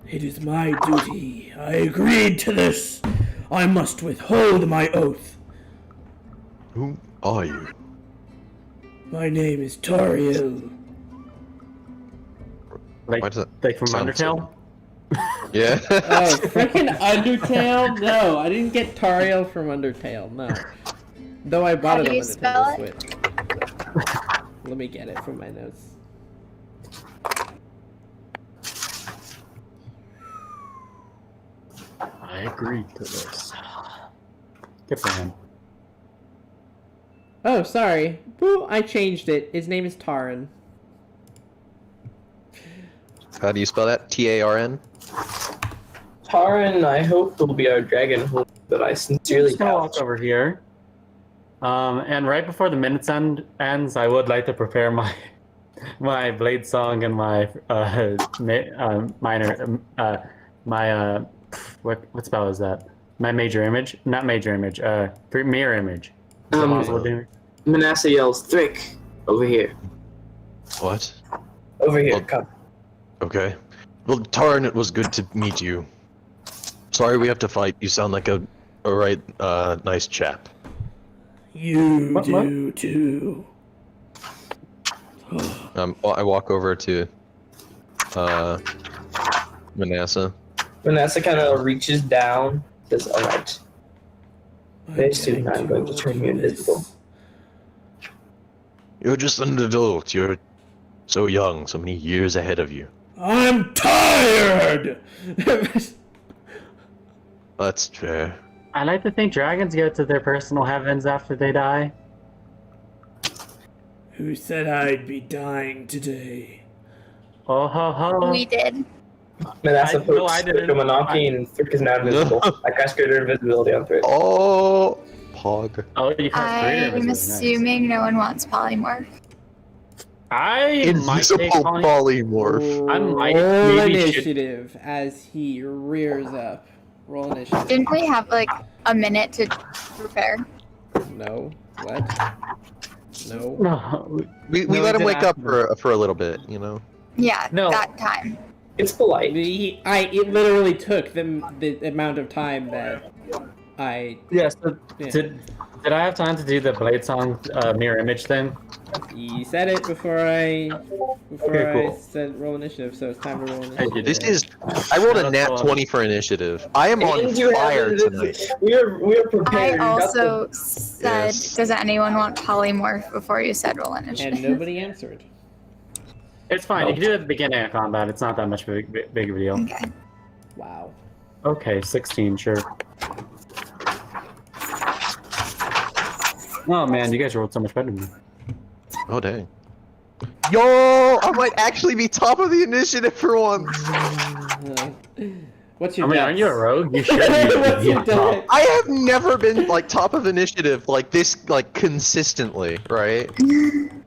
It is my duty. I agreed to this. I must withhold my oath. Who are you? My name is Tariel. Like, Why does that like from sound Undertale? Yeah. Oh, freaking Undertale? No, I didn't get Tariel from Undertale. No. Though I bought How it do on you the spell Nintendo it? Switch. Let me get it from my notes. I agreed to this. Good for him. Oh, sorry. Boo, I changed it. His name is Taran. How do you spell that? T-A-R-N? Taran, I hope will be our dragon home, but I I'm sincerely just gonna doubt. walk over here. And right before the minutes ends, I would like to prepare my my blade song and my minor what spell is that? My major image, not major image. Mirror image. Is that possible, Jamie? Manasseh yells, "Thrick, over here, What? over here, Oh. come." Okay. Well, Tarn, it was good to meet you. Sorry we have to fight. You sound like a right, nice chap. You What? do too. I walk over to, Manassa. Vanessa kind of reaches down. Says, "All right, very soon I'm going to turn you invisible." You're just an adult. You're so young, so many years ahead of you. I'm tired. That's fair. I like to think dragons go to their personal heavens after they die. Who said I'd be dying today? Oh ho ho! We did. Vanessa no, pokes I didn't. Manaki and Thrick is now invisible. I cast greater invisibility on Thrick. Oh, Pog. Oh, you cast greater I'm invisibility, assuming no one wants polymorph. Nice. I might take Invisible poly- polymorph. I might Roll maybe should- initiative as he rears up. Roll initiative. Didn't we have like a minute to prepare? No. What? No. No, We No, let it him wake up didn't for a little bit, you know. Yeah, No. that time. It's polite. It literally took the amount of time that I. yeah. So Yeah. did I have time to do the Blade Song mirror image thing? You said it before I Okay, cool. said roll initiative, so it's time to roll I initiative. did This it. is. I rolled a No, nat that's 20 for initiative. I am on And you have fire invisi- tonight. We are I prepared. You got also said, Yes. does anyone want polymorph before you said roll And initiative? nobody answered. It's fine. You can do it at the beginning of combat. It's not that much big of a deal. Okay. Wow. Okay, 16, sure. Oh man, you guys rolled so much better than me. Oh dang. Yo, I might actually be top of the initiative for once. What's I your? mean, dex? aren't you a rogue? You should What's be your on top. dex? I have never been like top of initiative like this, like consistently, right?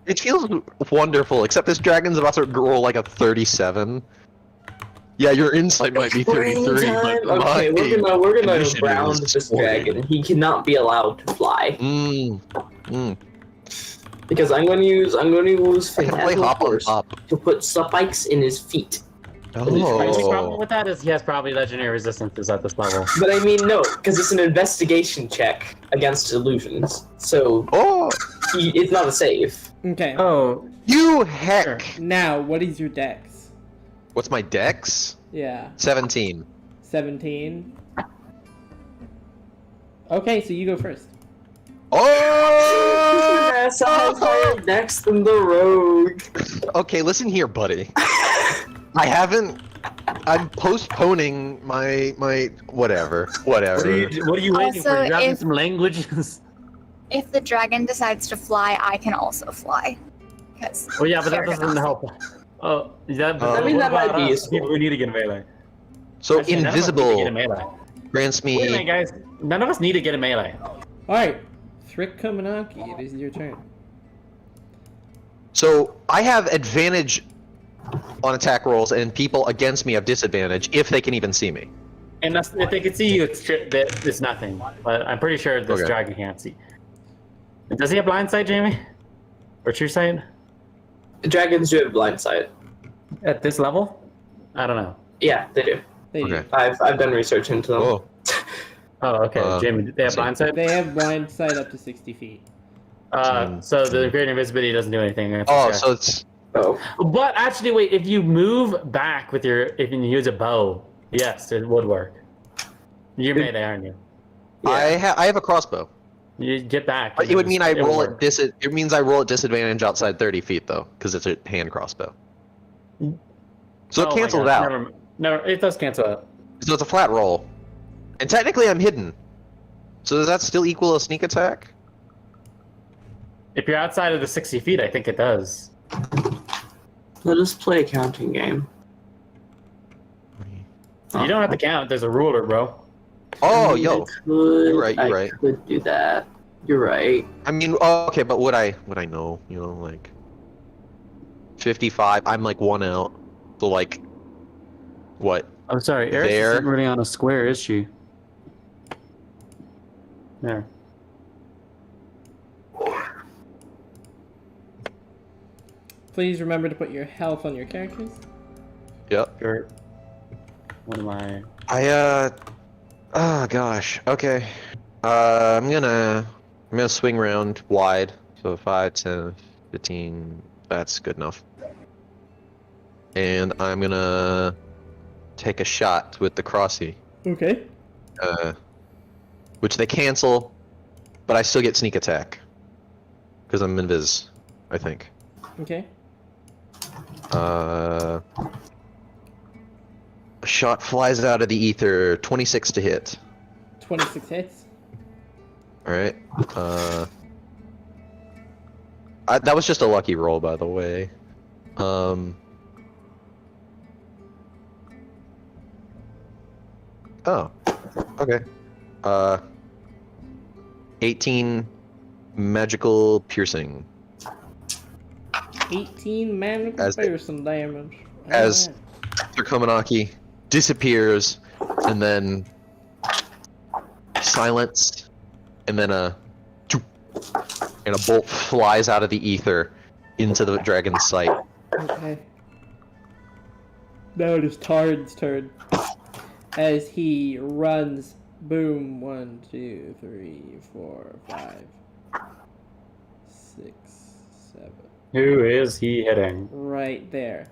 It feels wonderful, except this dragon's about to roll like a 37. Yeah, your insight might be 33, but Okay, we're gonna initiative round is this 40. dragon. He cannot be allowed to fly Mm. because I'm going to use I can play Phantasmal hop on Force top. to put spikes in his feet. The only problem Oh. with that is he has probably legendary resistances at this level. But I mean, no, because it's an investigation check against illusions, so Oh, it's not a save. Okay. Oh, you heck! Now, what is your dex? What's my dex? Yeah. 17. 17. Okay, so you go first. Oh! Vanessa has higher dex than the rogue. Okay, listen here, buddy. I haven't. I'm postponing my whatever. what are you waiting Also, for? You having if- some languages? If the dragon decides to fly, I can also fly. Because Oh yeah, but that Fair doesn't help. Oh, that. I mean, that might be us? useful. People who need to get a melee. So Actually, none of us need to get a invisible melee. grants Wait a minute, me. guys. None of us need to get a melee. Alright. Thrick Komanaki, it is your turn. So I have advantage on attack rolls, and people against me have disadvantage if they can even see me. And that's, if they could see you, it's nothing. But I'm pretty sure this Okay. dragon can't see. Does he have blind sight, Jamie? Or true sight? Dragons do have blind sight. At this level? I don't know. Yeah, they do. They Okay. I've done research into them. Oh, Oh, okay. Jamie, they have see. blind sight? They have blind sight up to 60 feet. So the greater invisibility doesn't do anything. That's oh, okay. so it's Oh, But actually, wait. If you move back with your, if you use a bow, yes, it would work. You're melee, aren't you? yeah. I have a crossbow. You get back. But it would mean I It'll roll work. at it means I roll at disadvantage outside 30 feet though, because it's a hand crossbow. So Oh it my cancels gosh, out. No, it does cancel out. So it's a flat roll, and technically I'm hidden. So does that still equal a sneak attack? If you're outside of the 60 feet, I think it does. Let us play a counting game. You don't have to count. There's a ruler, bro. Oh, yo. You're right, you're right. I could do that. You're right. I mean, oh, okay, but would I know? You know, like 55. I'm like one out. So like, what? I'm sorry, Eris There. isn't really on a square, is she? There. Please remember to put your health on your characters. Yep. Sure. What am I? Oh gosh. Okay. I'm gonna swing around wide. So 5, 10, 15. That's good enough. And I'm gonna take a shot with the crossy. Okay. Which they cancel, but I still get sneak attack. Because I'm invis, I think. Okay. A shot flies out of the ether, 26 to hit. 26 hits. Alright. That was just a lucky roll, by the way. Oh. Okay. 18 magical piercing. 18 magical As they- piercing damage. as- Alright. Sir Komanaki disappears, and then silence, and then a bolt flies out of the ether into the dragon's sight. Okay. Now it is Tard's turn. As he runs, boom, 1, 2, 3, 4, 5, 6, 7. Who is he hitting? Right there.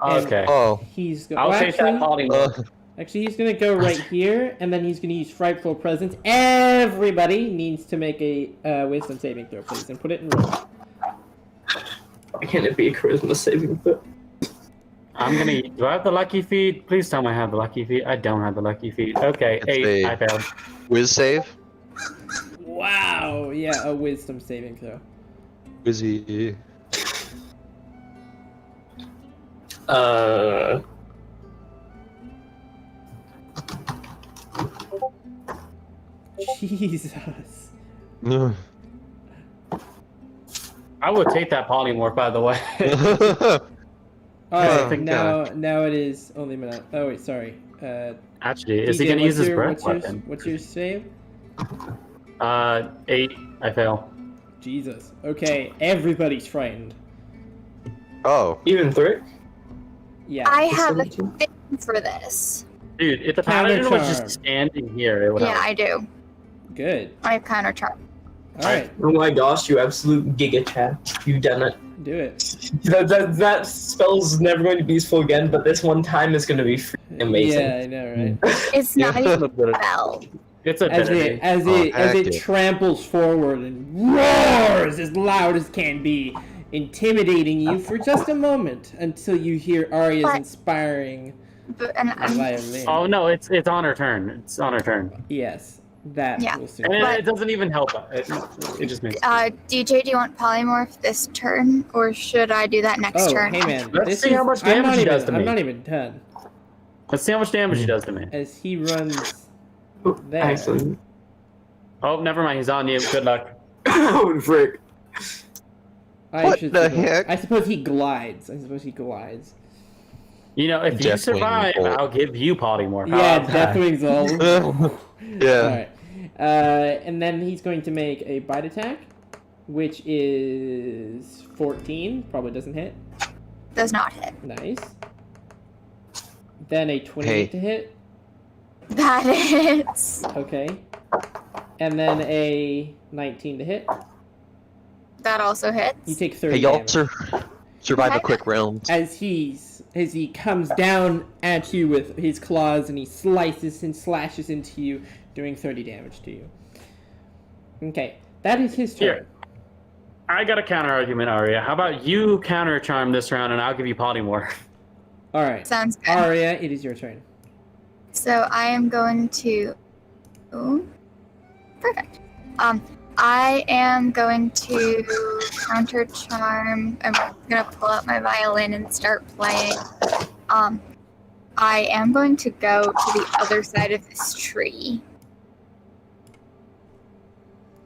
And Okay. Oh, He's I'll well, take that polymorph. actually, he's gonna go right here, and then he's gonna use Frightful Presence. Everybody needs to make a Wisdom saving throw, please, and put it in roll. Why can't it be a charisma saving throw? I'm gonna. Do I have the lucky feat? Please tell me I have the lucky feat. I don't have the lucky feat. Okay, It's 8. a- I failed. whiz save. Wow! Yeah, a Wisdom saving throw. Whizzy. Jesus. I would take that polymorph, by the way. Alright, thank now it is only minute. Oh wait, sorry. Actually, is he DJ, gonna use his breath what's weapon? what's your save? 8. I fail. Jesus. Okay, everybody's frightened. Oh, Even Thrick? Yeah. I have a thing for this. Dude, if the Counter paladin was charm. just standing here, it would Yeah, help. I do. Good. I have counter charm. Alright, Oh my gosh, you absolute giga chat. You've done it. do it. That spell's never going to be useful again, but this one time is going to be freaking amazing. Yeah, I know, right? It's Yeah. not even a spell. It's a As ability. it as Oh, it as heck it yeah. tramples forward and roars as loud as can be, intimidating you for just a moment until you hear Arya's But- inspiring But, and, violin. Oh no, it's on her turn. It's on her turn, Yes, that Yeah. will soon. and But- it doesn't even help. It just makes. DJ, do you want polymorph this turn, or should I do that next Oh, turn? hey man, Let's this see is, how much I'm damage not he even, does to I'm me. not even done. Let's see how much damage he does to me. As he runs there. Excellent. Oh, never mind. He's on you. Good luck. Oh, frick. What should the suppose- heck? I suppose he glides. You know, if you Deathwing survive, bolt. I'll give you polymorph. How Yeah, about that? Deathwing's all. yeah. Alright. And then he's going to make a bite attack, which is 14. Probably doesn't hit. Does not hit. Nice. Then a 28 Hey. to hit. That hits. Okay. And then a 19 to hit. That also hits. You take 30 Hey, y'all, damage. survive a Okay. quick round. As he comes down at you with his claws and he slices and slashes into you, doing 30 damage to you. Okay, that is his turn. Here. I got a counter argument, Arya. How about you counter charm this round, and I'll give you polymorph. All right, Sounds good. Arya, it is your turn. So I am going to. Ooh. Perfect. I am going to counter charm. I'm gonna pull out my violin and start playing. I am going to go to the other side of this tree.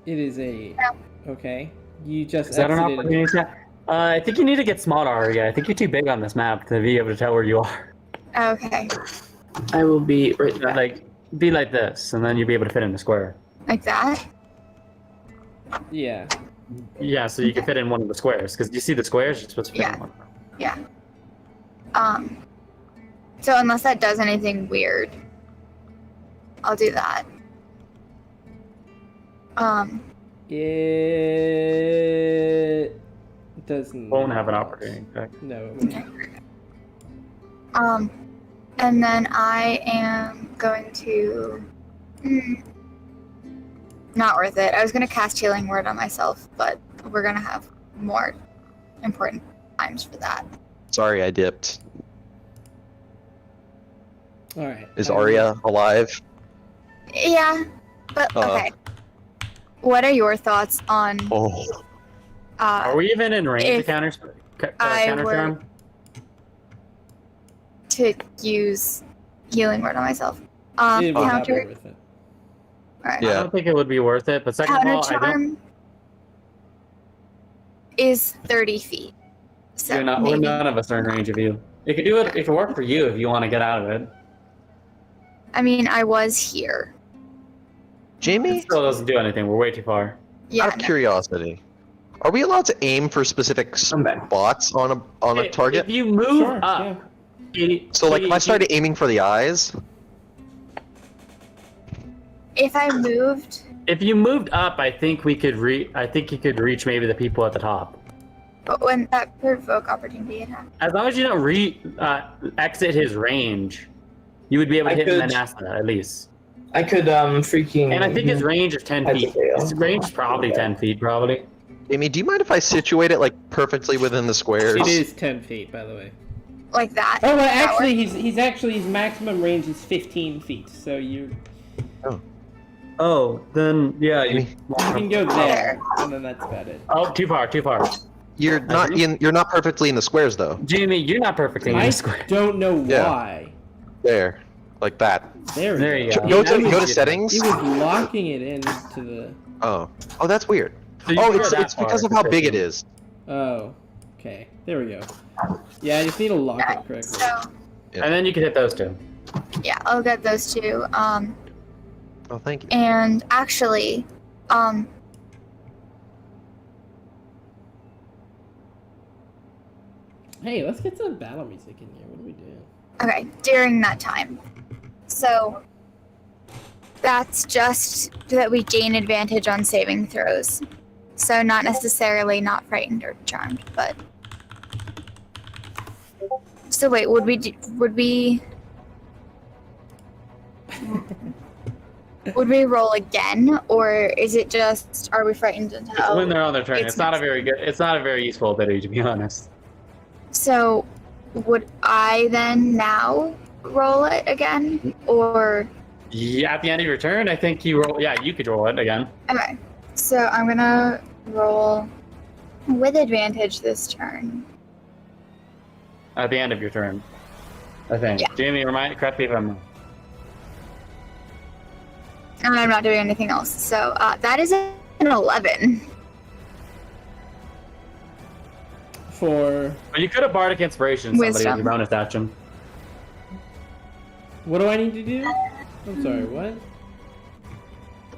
It is a okay. You just Is that an exited. opportunity attack? I think you need to get smaller, Arya. I think you're too big on this map to be able to tell where you are. Okay, I will be right back. Like, be like this, and then you'll be able to fit in the square. like that. Yeah. Yeah, so you can fit in one of the squares, because you see the squares, you're supposed to fit Yeah. in one. So unless that does anything weird, I'll do that. It doesn't. Won't have an opportunity. Okay. No. It won't. And then I am going to. Not worth it. I was gonna cast Healing Word on myself, but we're gonna have more important times for that. Sorry, I dipped. All right. Is Arya alive? Yeah, but okay. What are your thoughts on? Oh, Are we even in range to if counter I counter were- charm? To use Healing Word on myself. It would not be Counter. worth it. Alright. I Yeah. don't think it would be worth it. But second of Counter all, I don't. charm is 30 feet. So We're maybe. none of us are in range of you. It could do it. It could work for you if you want to get out of it. I mean, I was here. It Jamie? still doesn't do anything. We're way too far. Yeah. Out of no. curiosity, are we allowed to aim for specific I'm back. spots on a target? If you move Sure, up, yeah. So like, if I started aiming for the eyes, If I moved, if you moved up, I think we could I think you could reach maybe the people at the top. but when that provoke opportunity attack. As long as you don't exit his range, you would be able to I hit him could- and Nasta at least. I could freaking. And I think his range is 10 I feet. think, yeah. His range is probably 10 feet, probably. Jamie, do you mind if I situate it like perfectly within the squares? It is 10 feet, by the way. Like that. Oh, well, That actually, works? he's actually his maximum range is 15 feet. So you Oh, then yeah, you can go there, and then that's about it. Oh, too far, too far. You're not you're not perfectly in the squares though. Jimmy, you're not perfectly in I the square. don't know Yeah. why. There, like that. There, There we you go. go. Go to He settings. was locking it into the. Oh, that's weird. So you Oh, can go that it's because far of how for big it 15. is. Oh, okay. There we go. Yeah, I just need to lock it correctly. So And then you can hit those two. yeah, I'll get those two. Oh, thank you. And actually, Hey, let's get some battle music in here. What do we do? okay, during that time. So that's just that we gain advantage on saving throws. So not necessarily not frightened or charmed, but. So wait, would we would we roll again, or is it just are we frightened until? When they're on their turn, it's it's not a very good. It's not a very useful ability, to be honest. So would I then now roll it again, or? Yeah, at the end of your turn, I think you roll. Yeah, you could roll it again. Okay, so I'm gonna roll with advantage this turn. At the end of your turn, I think. Yeah. Jamie, correct me if I'm wrong. And I'm not doing anything else. So that is an 11. For But you could have Bardic Inspiration somebody with Wisdom. your bonus action. what do I need to do? I'm sorry. What?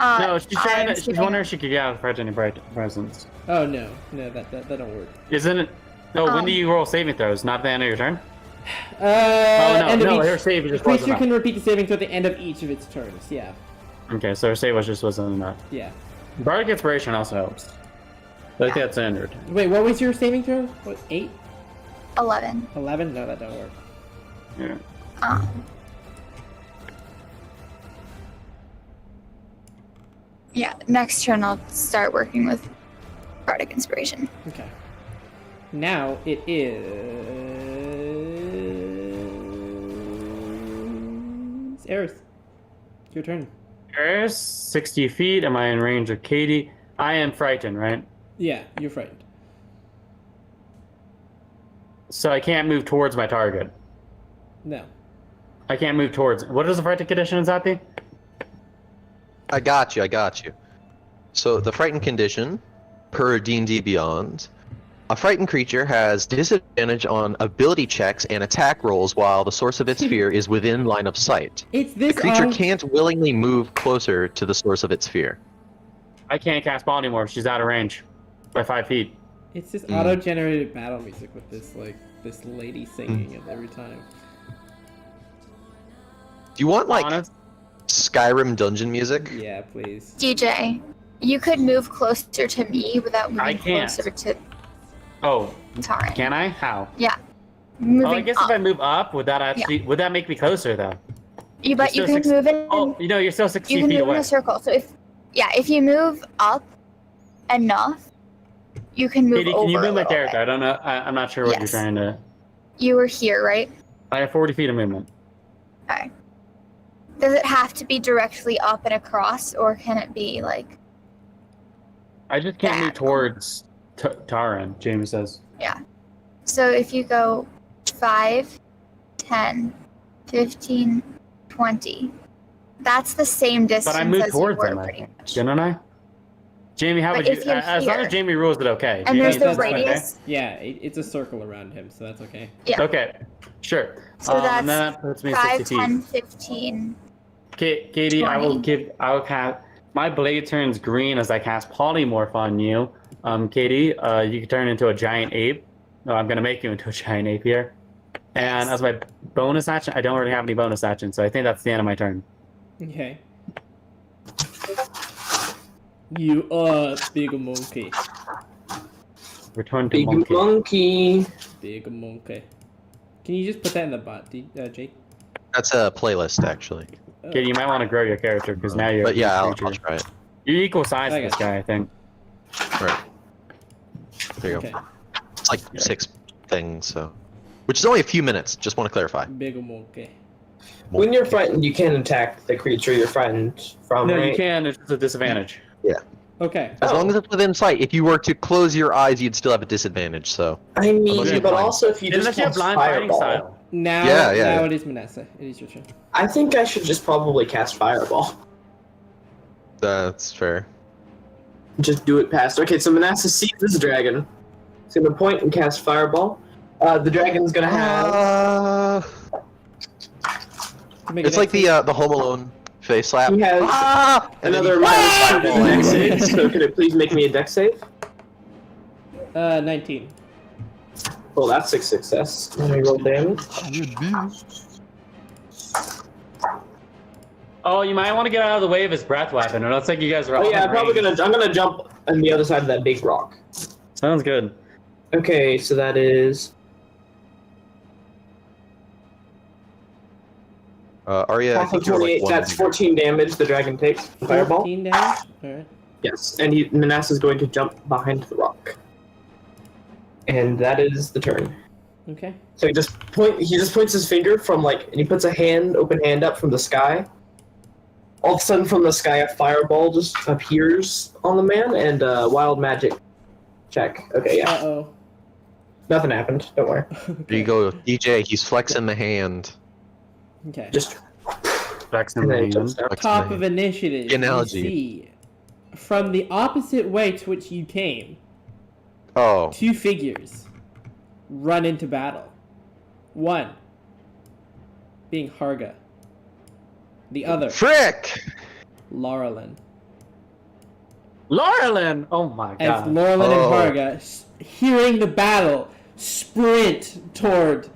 No, she's trying to, she's skipping- wondering if she could get out of Frightened Presence. Oh no, that don't work. Isn't it? No, when do you roll saving throws? Not at the end of your turn? Oh no, no, her save just The wasn't creature enough. can repeat the saving throw at the end of each of its turns. Yeah, Okay, so her save wasn't enough. yeah. Bardic Inspiration also helps. But I think that's standard. Wait, what was your saving throw? What, 8? 11. 11? No, that don't work. Yeah. Yeah, next turn I'll start working with Bardic Inspiration. Okay. Now it is Aerith. Your turn. Eris, 60 feet. Am I in range of Katie? I am frightened, right? Yeah, you're frightened. So I can't move towards my target. No. I can't move towards. What is the frightened condition exactly? I got you. So the frightened condition, per D&D Beyond, a frightened creature has disadvantage on ability checks and attack rolls while the source of its fear is within line of sight. It's The this creature auto- can't willingly move closer to the source of its fear. I can't cast ball anymore. She's out of range by 5 feet. It's this auto-generated battle music with this this lady singing it every time. Do you want like Honest? Skyrim dungeon music? Yeah, please. DJ, you could move closer to me without moving I can't. closer to Oh, Tauren. can I? How? Moving Oh, I guess up. if I move up, would that actually would that make me closer though? But you you're can still move in. Oh, you know, you're still 60 You can feet move in away. a circle. So if you move up enough, you can move Katie, over. can you a move my little character? bit. I don't know. I'm not sure what Yes. you're trying to. You were here, right? I have 40 feet of movement. Okay. Does it have to be directly up and across, or can it be like? I just can't move That. towards Taran, James says. So if you go 5, 10, 15, 20, that's the same distance But I moved as you towards were them, I pretty think. much. Didn't I? Jamie, how But would you? if you're As long here- as Jamie rules it, okay. And Jamie, there's the That's fine. radius. Yeah, it's a circle around him, so that's okay. Okay, sure. So and then that's that puts me 5, 60 feet. 10, 15. Katie, I will 20. cast. My blade turns green as I cast polymorph on you. Katie, you can turn into a giant ape. No, I'm gonna make you into a giant ape here. And as my bonus action, I don't really have any bonus actions, so I think that's the end of my turn. Okay. You are big monkey. Return to Big monkey. monkey. Big monkey. Can you just put that in the bot, Jake? That's a playlist, actually. Oh. Katie, you might want to grow your character because now you're. But yeah, I'll creature. try it. You're equal size I to this got you. guy, I think. Right. There you Okay. go. It's like 6 things, so. Which is only a few minutes, just want to clarify. Big monkey. When you're frightened, you can attack the creature you're frightened from, No, right? you can. It's just a disadvantage. Okay. As Oh. long as it's within sight, if you were to close your eyes, you'd still have a disadvantage, so. I mean, Unless you're but blind. also if you just Unless you have cast blind fighting fireball, style. Now, Yeah. now it is Manessa. It is your turn. I think I should just probably cast fireball. That's fair. Just do it past. Okay, so Manasseh sees this dragon. He's gonna point and cast fireball. The dragon's gonna have. Make It's an like the Home Alone face slap. He has And then another he- minus 2 to his dex save. So could it please make me a dex save? 19. Well, that's a success. Let me roll damage. Oh, you might want to get out of the way of his breath weapon. It looks like you guys are all Oh yeah, in I'm probably range. gonna. I'm gonna jump on the other side of that big rock. Sounds good. Okay, so that is. Arya, I Half of think you're 28. like That's 14 damage the dragon takes. from Fireball. 14 damage? Alright. Yes, and Manasseh is going to jump behind the rock. And that is the turn. Okay. So he just points his finger from and he puts a open hand up from the sky. All of a sudden from the sky a fireball just appears on the man and wild magic check. Okay, yeah. Uh-oh. Nothing happened, don't worry. There you go, DJ. He's flexing the hand. Okay. Just Flex in and the then he jumps hand. down. Flexing Top the of hand. initiative. The analogy. You see, from the opposite way to which you came, Oh, 2 figures run into battle. One being Harga. The other, frick! Laurelin. Laurelin! Oh my As god. Laurelin Oh. and Harga, hearing the battle, sprint toward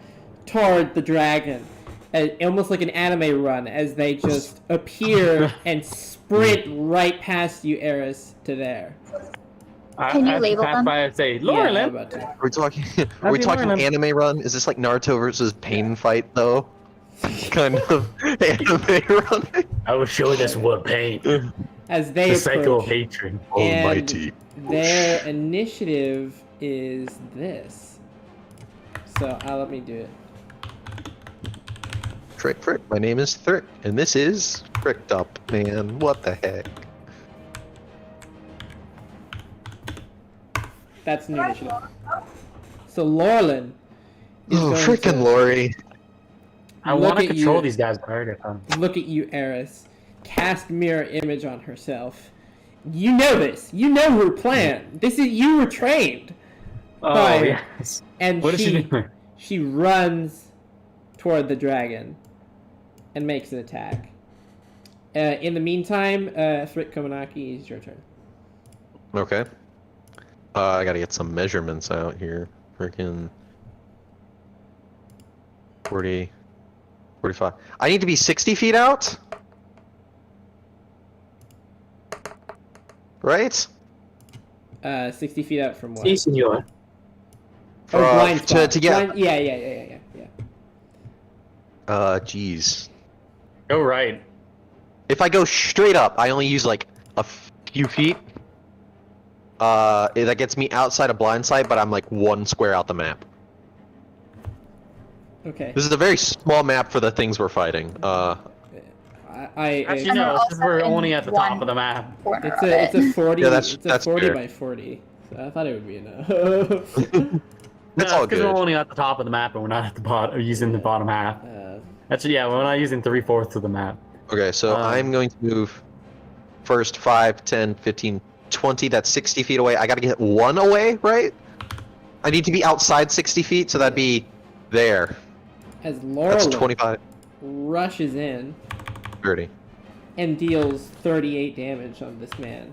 the dragon, almost like an anime run, as they just appear and sprint right past you, Eris, to there. Can you I label pass them? by and say, Yeah, I'm Laurelin! about to. Are we talking? Are How's we he talking learning? anime run? Is this like Naruto versus Pain fight though? Kind of anime run. I will show this world pain. As they The cycle of approach, hatred. Almighty. their initiative is this. So let me do it. Frick, frick. My name is Thrick, and this is Fricked Up, man. What the heck? That's new initiative. So Laurelin is Oh, going frickin' to Lori. I look want to at control you- these guys better. look at you, Eris, cast mirror image on herself. You know this. You know her plan. This is you were trained, Oh, Fire. yes. and What is she doing? she runs toward the dragon and makes an attack. In the meantime, Thrick Komanaki, is your turn. Okay. I gotta get some measurements out here. Freaking 40, 45. I need to be 60 feet out? right? 60 feet out from what? Si, senor. Oh, blind to spot. get. Blind, yeah. Jeez. Go right. If I go straight up, I only use like a few feet. That gets me outside of blind sight, but I'm like 1 square out the map. Okay. This is a very small map for the things we're fighting. I Actually, And no, we're because we're also only in at the top one of the map. corner it's of a it's it. a 40. Yeah, that's- it's a that's 40 fair. by 40. So I thought it would be enough. That's No, all because good. we're only at the top of the map and we're not at the bottom, using the bottom half. Actually, yeah, we're not using 3/4 of the map. Okay, so I'm going to move first 5, 10, 15, 20. That's 60 feet away. I gotta get 1 away, right? I need to be outside 60 feet, so that'd be there. As That's Laurel 25, rushes in 30. and deals 38 damage on this man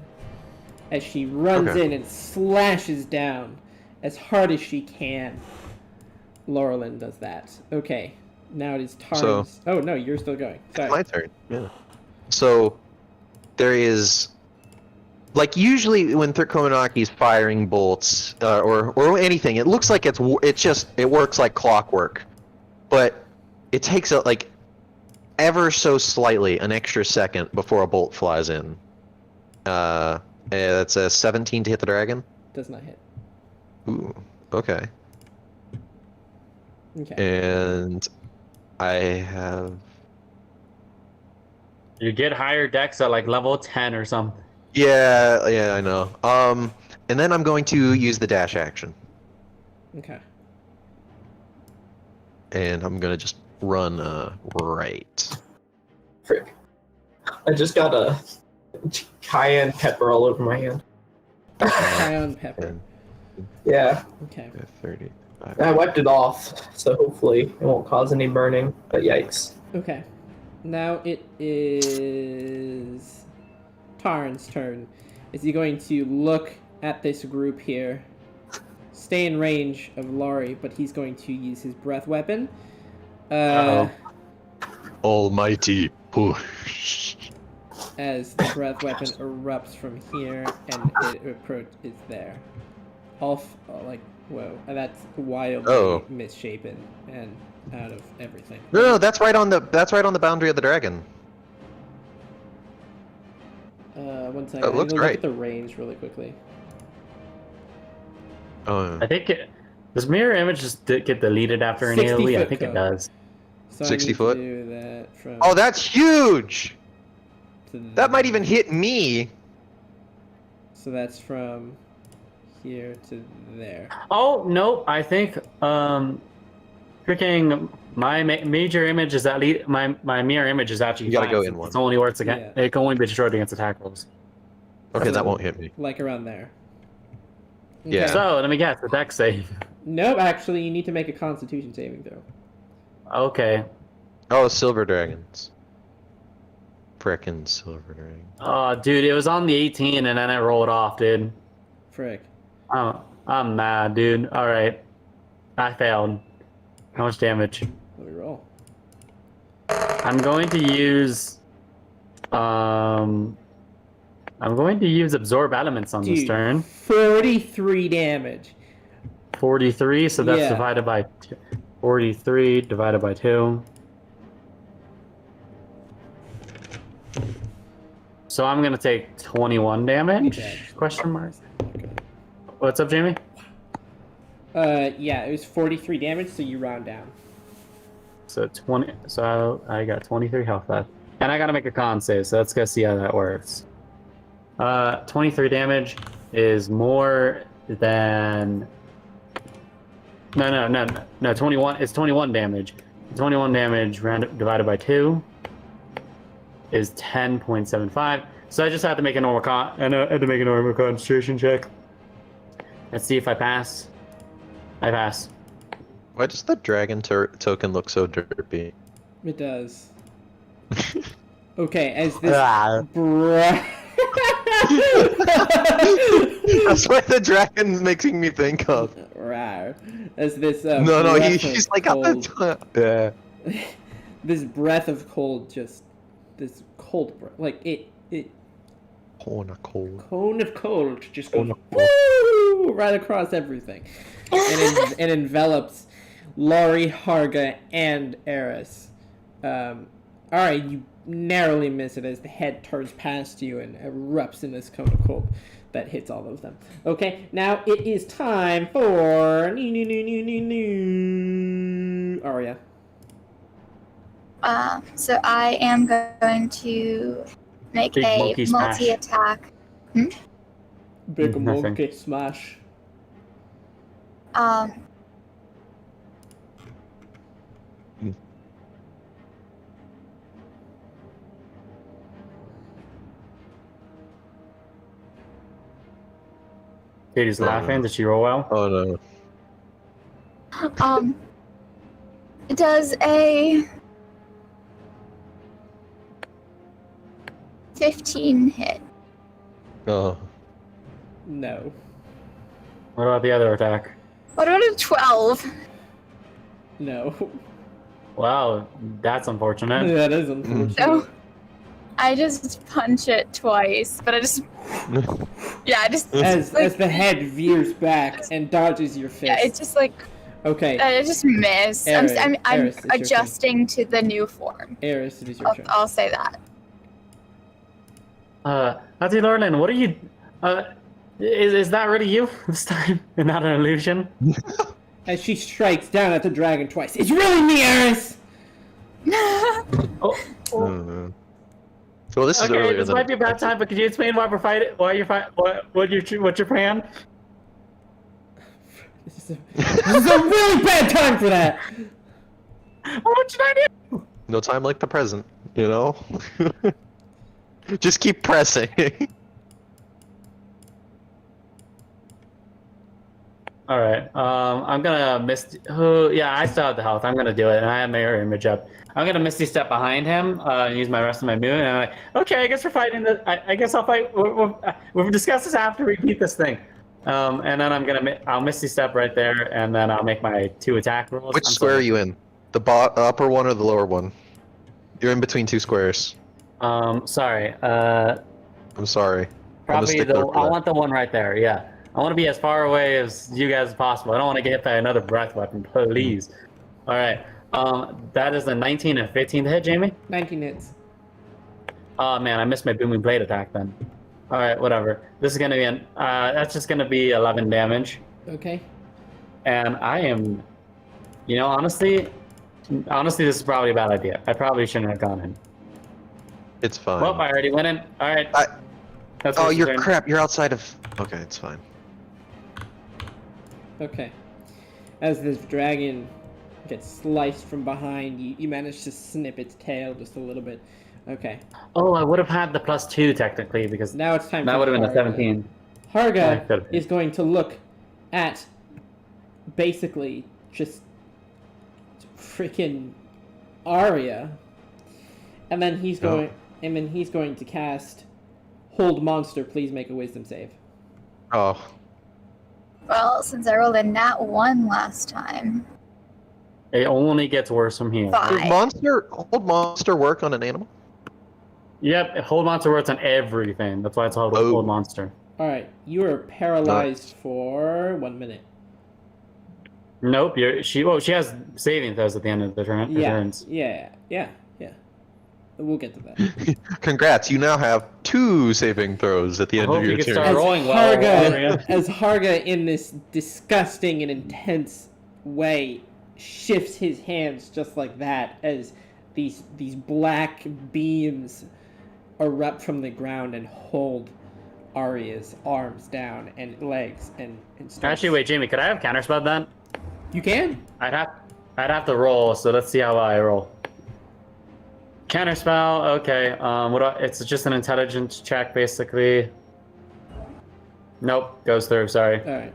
as she runs Okay. in and slashes down as hard as she can. Laurelin does that. Okay, now it is Tarn's. Oh no, you're still going. Sorry. My turn. Yeah. So there is, like, usually when Kominaki's firing bolts or anything, it looks like it works like clockwork, but it takes like ever so slightly an extra second before a bolt flies in. That's a 17 to hit the dragon. Does not hit. Ooh. Okay. Okay. And I have. You get higher decks at like level 10 or something. Yeah, I know. And then I'm going to use the dash action, Okay. and I'm gonna just run right. Frick. I just got a cayenne pepper all over my hand. Cayenne pepper. And Yeah, Okay. 30. I wiped it off, so hopefully it won't cause any burning. But yikes. Okay. Now it is Tarn's turn. Is he going to look at this group here, stay in range of Laurie, but he's going to use his breath weapon. Almighty push. As the breath weapon erupts from here and it is there. Whoa, and that's wildly misshapen and out of everything. No, that's right on the boundary of the dragon. 1 second. That I'm looks gonna look right. at the range really quickly. Oh, I think does mirror image just get deleted after an 60 AoE? I foot think cone. it does. So 60 I need foot? to do that from oh, that's huge. to That might there. even hit me. So that's from here to there. Oh nope, I think freaking my major image is my mirror image is actually. You gotta fine, go since in one. It only works against. Yeah. It can only be destroyed against attack rolls. Okay, that won't hit me. Like around there. Yeah. So let me guess, the deck save. Nope, actually, you need to make a Constitution saving throw. Okay. Oh, silver dragons. Frickin' silver dragon. Oh, dude, it was on the 18 and then I rolled off, dude. Frick. I'm mad, dude. All right, I failed. How much damage? Let me roll. I'm going to use. I'm going to use absorb elements on this Dude, turn. 43 damage. 43, so that's Yeah. divided by 43 divided by 2. So I'm gonna take 21 damage? Okay. Question mark. Okay. What's up, Jamie? Yeah, it was 43 damage, so you round down. So 20. So I got 23 health left, and I gotta make a con save. So let's go see how that works. 23 damage is more than. No. 21. It's 21 damage. 21 damage divided by 2 is 10.75. So I just have to make a normal concentration check. Let's see if I pass. I pass. Why does the dragon token look so derpy? It does. Okay, as this Ah. That's what the dragon's making me think of. Rawr. As this No, breath he's of like got cold, the yeah. this breath of cold, just this cold breath, like it Cone of cold. Cone of cold just goes Cone of cold. woo, right across everything, and envelops Laurie, Harga, and Eris. All right, you narrowly miss it as the head turns past you and erupts in this cone of cold that hits all of them. Okay, now it is time for Arya. So I am going to make Big a monkey smash. multi-attack. Big Nothing. monkey smash. Katie's laughing. Did she roll well? Oh no. It does a 15 hit. Oh. No. What about the other attack? What about a 12? No. Wow, that's unfortunate. That is unfortunate. So I just punch it twice, but I just As the head veers back and dodges your fist. yeah, it's just like Okay, I just miss. I'm Eris, it's your adjusting to the new form. Eris, it is your turn. I'll say that. Auntie Lorlin, what are you? Is that really you this time, and not an illusion? As she strikes down at the dragon twice. It's really me, Eris! Oh, So this is okay. earlier This than might be a bad time, but could you explain why we're fighting? Why you're fighting? What's your plan? This is a really bad time for that! What should I do? No time like the present, you know? Just keep pressing. All right. I'm gonna miss. Yeah, I still have the health. I'm gonna do it, and I have my mirror image up. I'm gonna Misty Step behind him and use my rest of my moon. And I'm like, okay, I guess we're fighting. I guess I'll fight. We'll discuss this after we beat this thing. And then I'll Misty Step right there, and then I'll make my 2 attack rolls. Which square are you in? The upper one or the lower one? You're in between 2 squares. Sorry. I'm sorry. Probably stickler for I that. want the one right there. Yeah. I want to be as far away as you guys as possible. I don't want to get hit by another breath weapon, please. All right. That is a 19 and 15 to hit, Jamie. 19 hits. Oh man, I missed my booming blade attack then. All right, whatever. This is gonna be that's just gonna be 11 damage, Okay. and I am, honestly, this is probably a bad idea. I probably shouldn't have gone in. It's fine. Well, I already went in. All right. That's Oh, Chris's you're turn. crap. You're outside of. Okay, it's fine. Okay. As this dragon gets sliced from behind, you manage to snip its tail just a little bit. Okay. Oh, I would have had the +2 technically because Now it's time that for would have been a Harga. 17. Harga Yeah, could've been. is going to look at basically just freaking Arya, and then he's going to cast Hold Monster. Please make a Wisdom save. Oh, Well, since I rolled a nat 1 last time, It only gets worse from here. does 5. hold monster work on an animal? Yep, hold monster works on everything. That's why it's called Oh. hold monster. All right, you are paralyzed for 1 minute. Nope, she has saving throws at the end of the turn. Yeah, Turns. yeah. We'll get to that. Congrats, you now have 2 saving throws at the I end of hope your you can turn. start rolling well. Arya. As Harga, in this disgusting and intense way, shifts his hands just like that as these black beams erupt from the ground and hold Arya's arms down and legs and starts- Actually, wait, Jamie, could I have counterspelled that? You can. I'd have to roll, so let's see how I roll. Counterspell, okay. It's just an intelligence check, basically. Nope, goes through. Sorry, All right.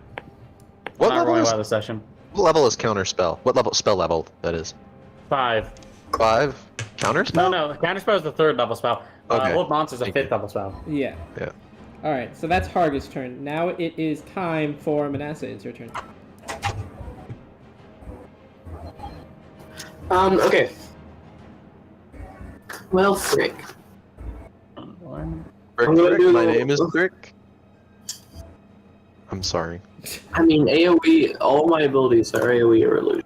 What not level rolling is, well this session. what level is counterspell? What level spell level that is? 5. 5? Counterspell? No, counterspell is the 3rd level spell. Okay. Hold monster's a Thank 5th level spell. Yeah. Yeah. All right. So that's Harga's turn. Now it is time for Manasseh. It's your turn. Okay. Well, frick. Brick, I'm gonna Brick, do my the- name is Brick. I'm sorry. I mean, AoE, all my abilities are AoE or illusion.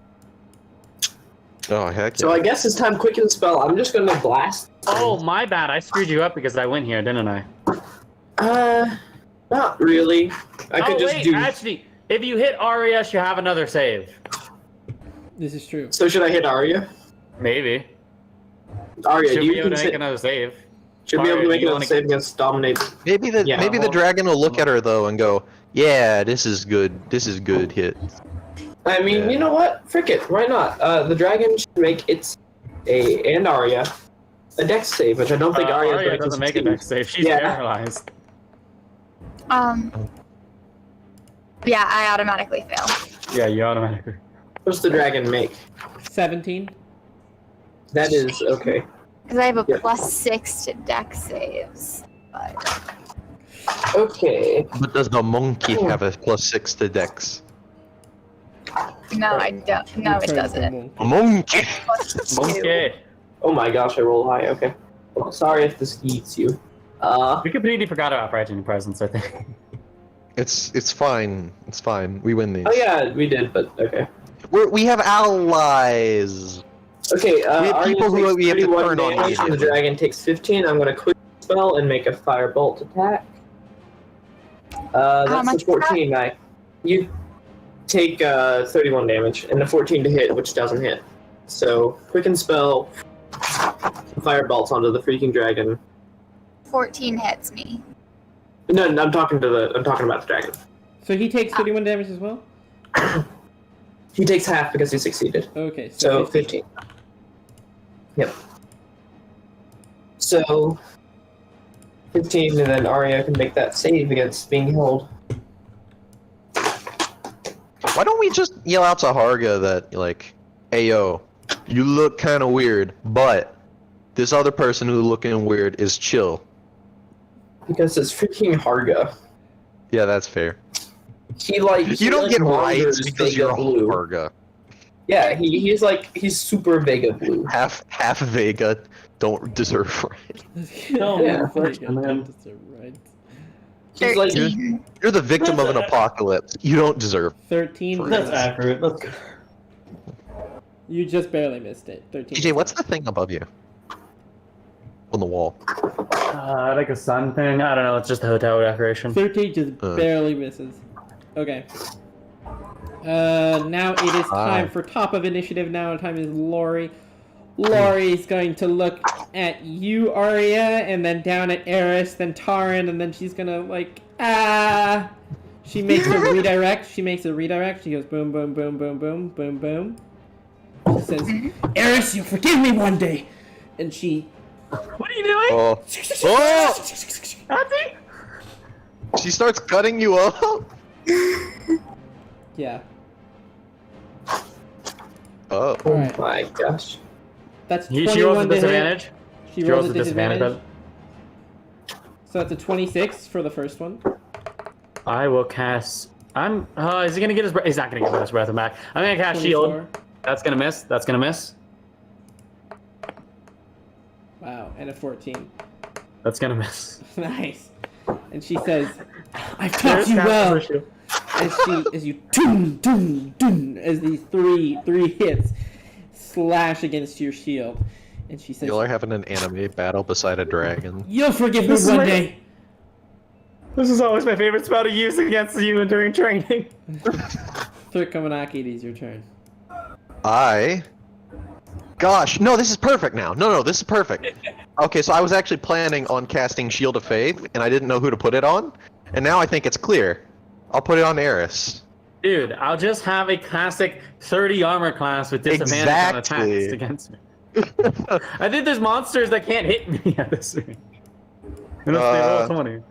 Oh, heck So yeah. I guess it's time quicken spell. I'm just gonna blast. Oh, my bad. I screwed you up because I went here, didn't I? Not really. I could just wait, do. actually, if you hit Arya, you have another save. This is true. So should I hit Arya? Maybe. Arya, Should do be you able to can make another save. should be able Arya, to make you another wanna- save against dominate. Maybe the Yeah, maybe the well- dragon will look at her though and go, "Yeah, this is good. This is good hit." I mean, Yeah. you know what? Frick it. Why not? The dragon should make and Arya a dex save, which I don't think Arya is Arya going to doesn't make a succeed. dex save. She's Yeah. paralyzed. Yeah, I automatically fail. Yeah, you automatically. What's the dragon make? 17. That is okay. Because I have a Yeah. +6 to dex saves. But Okay. But does the monkey have a +6 to Dex? no, I don't. No, it doesn't. A monkey. +2. Okay. Oh my gosh, I rolled high. Okay. Well, sorry if this eats you. We completely forgot about Brighton Presence, I think. It's fine. It's fine. We win these. Oh yeah, we did, but okay. We have allies. Okay, We have Arya people who takes we have to 31 turn on damage, and the immediately. dragon takes 15. I'm gonna quick spell and make a firebolt attack. That's much a is 14 die. You take 31 damage, and a 14 to hit, which doesn't hit. So quicken spell, firebolts onto the freaking dragon. 14 hits me. No, I'm talking about the dragon. So he takes 31 damage as well? He takes half because he succeeded. Okay, So 15. Yep. So 15, and then Arya can make that save against being held. Why don't we just yell out to Harga that, like, "Ayo, you look kind of weird, but this other person who's looking weird is chill." Because it's freaking Harga. Yeah, that's fair. He like You don't get rights wanders because Vega you're a blue. Harga. Yeah, he's super Vega blue. Half Vega don't deserve rights. No, Yeah. right. He's like 13. You're the victim of an apocalypse. You don't deserve. 13. That's accurate. Let's go. You just barely missed it. 13. TJ, what's the thing above you? On the wall. Like a sun thing? I don't know. It's just a hotel decoration. 13 just barely misses. Okay. Now it is time for top of initiative. Now time is Lori. Lori is going to look at you, Arya, and then down at Eris, then Taran, and then she's gonna She makes a redirect. She goes boom, boom, boom, boom, boom, boom, boom. She says, "Eris, you'll forgive me one day." And she. What are you doing? Oh. Oh! She starts cutting you up. Yeah. Oh. oh Alright. my gosh. That's She 21 rolls a to hit. disadvantage. She She rolls a disadvantage. but So that's a 26 for the first one. I will cast. Is he gonna get his? He's not gonna get his breath back. I'm gonna cast shield. 24. That's gonna miss. That's gonna miss. Wow, and a 14. That's gonna miss. Nice. And she says, "I've taught you well." As you doom, doom, doom, as these three hits slash against your shield, and she says, Y'all are having an anime battle beside a dragon. "You'll forgive me This is one my- day." This is always my favorite spell to use against you during training. Third Kamanaki, it is your turn. Gosh, no, this is perfect now. No, this is perfect. Okay, so I was actually planning on casting Shield of Faith, and I didn't know who to put it on, and now I think it's clear. I'll put it on Eris. Dude, I'll just have a classic 30 armor class with disadvantage on Exactly. attacks against me. I think there's monsters that can't hit me at this rate. Unless they roll 20.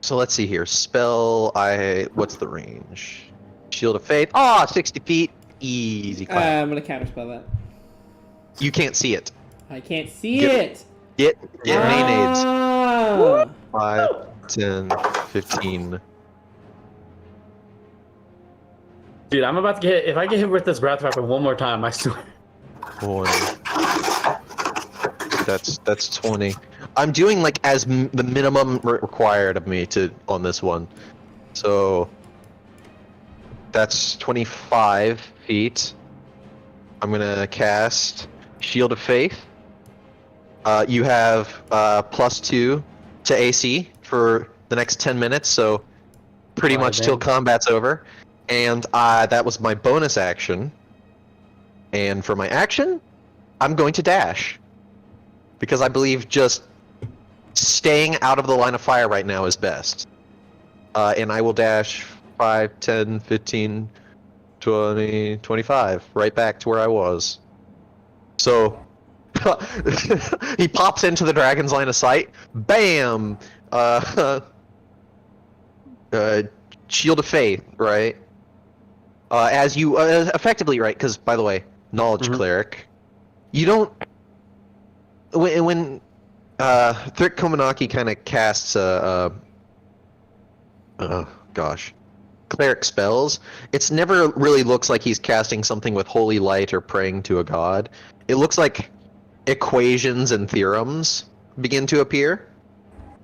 So let's see here. What's the range? Shield of Faith. 60 feet. Easy clap. I'm gonna counterspell that. You can't see it. I can't see Get- it. Get mayonnaise. Ah! 5, 10, 15. Dude, I'm about to get hit. If I get hit with this breath weapon one more time, I swear. 1. That's 20. I'm doing like as the minimum required of me to on this one. So that's 25 feet. I'm gonna cast Shield of Faith. You have +2 to AC for the next 10 minutes, so pretty Alright, much till then. combat's over. And that was my bonus action. And for my action, I'm going to dash. Because I believe just staying out of the line of fire right now is best. And I will dash 5, 10, 15, 20, 25, right back to where I was. So, he pops into the dragon's line of sight. Bam! Shield of Faith, right? As you, effectively, right, because, by the way, Knowledge Mhm. Cleric, you don't... When Thrick Komanaki kind of casts cleric spells, it's never really looks like he's casting something with holy light or praying to a god. It looks like equations and theorems begin to appear,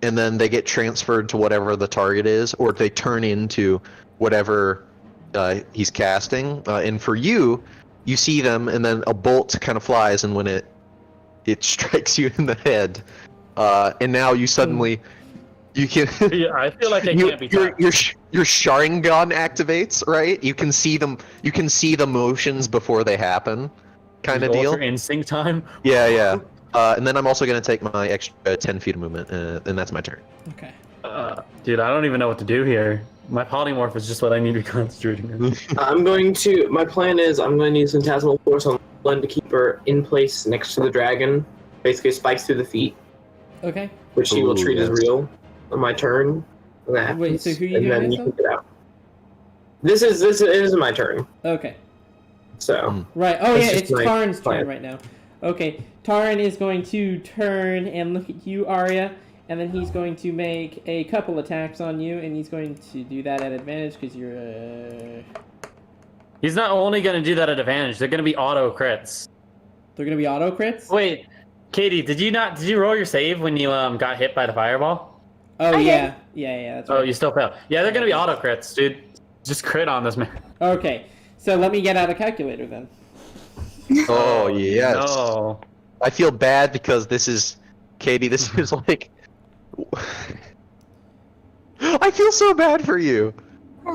and then they get transferred to whatever the target is, or they turn into whatever he's casting. And for you, you see them, and then a bolt kind of flies, and when it strikes you in the head, and now you suddenly you can Yeah, I feel like I can't be touched. your Sharingan activates, right? You can see them. You can see the motions before they happen, kind of deal. Ultra instinct time. Yeah, yeah. And then I'm also gonna take my extra 10 feet of movement, and that's my turn. Okay. Dude, I don't even know what to do here. My polymorph is just what I need to be concentrating on. My plan is I'm going to use Phantasmal Force on Glenn to keep her in place next to the dragon. Basically spikes through the feet, Okay. which she will Ooh, treat as yes. real on my turn. And that Wait, happens, so who you and doing then this you on? can get out. This is my turn. Okay. So Mm. Right. Oh That's yeah, just it's my Tarn's plan. turn right now. Okay. Tarn is going to turn and look at you, Arya, and then he's going to make a couple attacks on you, and he's going to do that at advantage because you're. He's not only going to do that at advantage, they're going to be auto crits. They're gonna be auto crits. Wait, Katie, did you roll your save when you got hit by the fireball? Oh I yeah, yeah. That's Oh, right. you still failed. Yeah, they're going to be auto crits, dude. Just crit on this man. Okay. So let me get out a calculator then. Oh yes. No. I feel bad because this is, Katie. This is like, I feel so bad for you.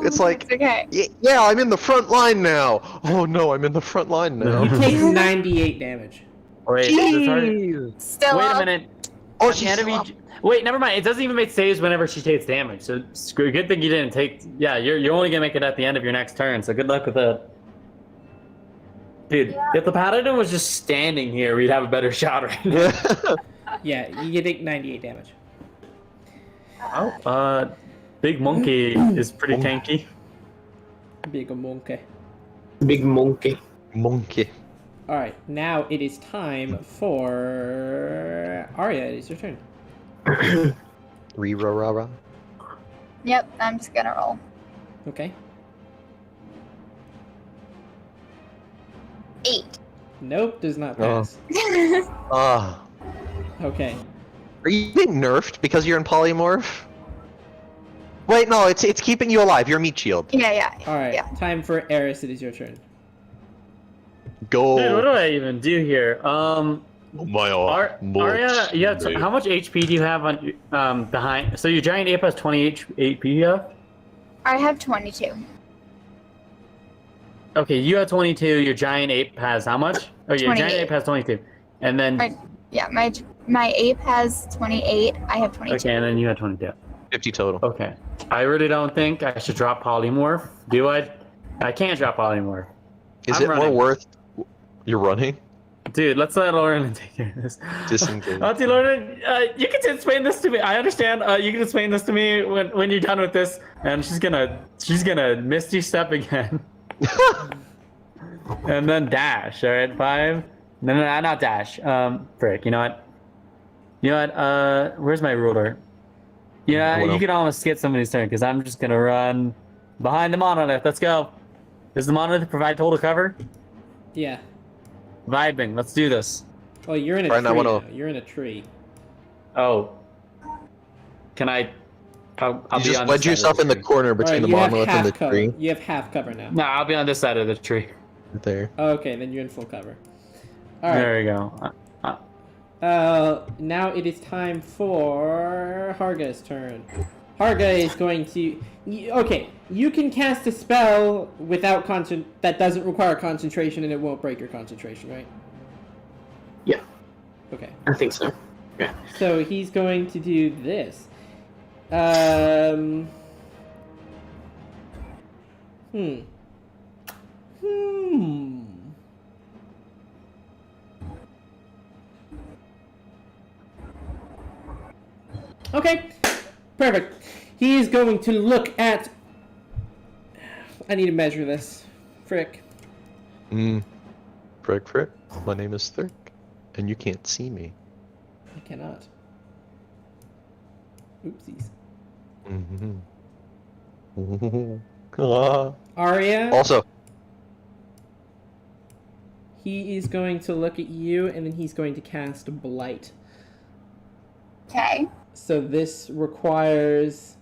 It's like, It's okay. yeah, I'm in the front line now. Oh no, I'm in the front line now. You take 98 damage. Wait, the target- Jeez. Still wait a up. minute. Oh, At the she's end of still each- Wait, never mind. It doesn't even make saves whenever she takes damage. So good thing you didn't take. Yeah, you're only gonna make it at the end of your next turn. So good luck with that. Dude, if the paladin was just standing here, we'd have a better shot right now. Yeah, you take 98 damage. Oh, Big Monkey is pretty tanky. Big monkey. big monkey. Monkey. All right, now it is time for Arya. It is your turn. Re-ra-ra-ra. Yep, I'm just gonna roll. Okay. 8. Nope, does not Oh. pass. Ah. Okay. Are you being nerfed because you're in polymorph? Wait, no, it's keeping you alive. You're a meat shield. yeah. All right. Yeah. Time for Eris. It is your turn. Go. Dude, what do I even do here? My Arya, how much HP do you have on behind? So your giant ape has 20 HP. Yeah. I have 22. Okay, you have 22. Your giant ape has how much? Oh, your giant 28. ape has 22, and then Right. Yeah, my ape has 28. I have 22. okay, and then you have 22. 50 total. Okay, I really don't think I should drop polymorph. Do I? I can't drop polymorph. Is I'm it running. more worth? You're running? Dude, let's let Lauren take care of this. Disengage. Auntie Lauren, you can explain this to me. I understand. You can explain this to me when you're done with this. And she's gonna misty step again, and then dash. All right, 5. No, not dash. Frick. You know what? Where's my ruler? Yeah, Hold you on. can almost skip somebody's turn because I'm just gonna run behind the monolith. Let's go. Does the monolith provide total cover? Yeah. Vibing. Let's do this. Oh, you're in a Right, tree. I wanna- Now. You're in a tree. Oh. Can I? I'll You be just on wedge this side of yourself in the tree. corner between Alright, the you have monolith and the half cover. tree. You have half cover now. No, I'll be on this side of the tree. Right there. Okay, then you're in full cover. Alright. There we go. Now it is time for Harga's turn. Harga is going to. Okay, you can cast a spell without that doesn't require concentration, and it won't break your concentration, right? Yeah. Okay. I think so. So he's going to do this. Okay, perfect. He is going to look at. I need to measure this. Frick. Frick. My name is Thirk, and you can't see me. I cannot. Oopsies. Arya. Also, He is going to look at you, and then he's going to cast Blight. Okay. So this requires.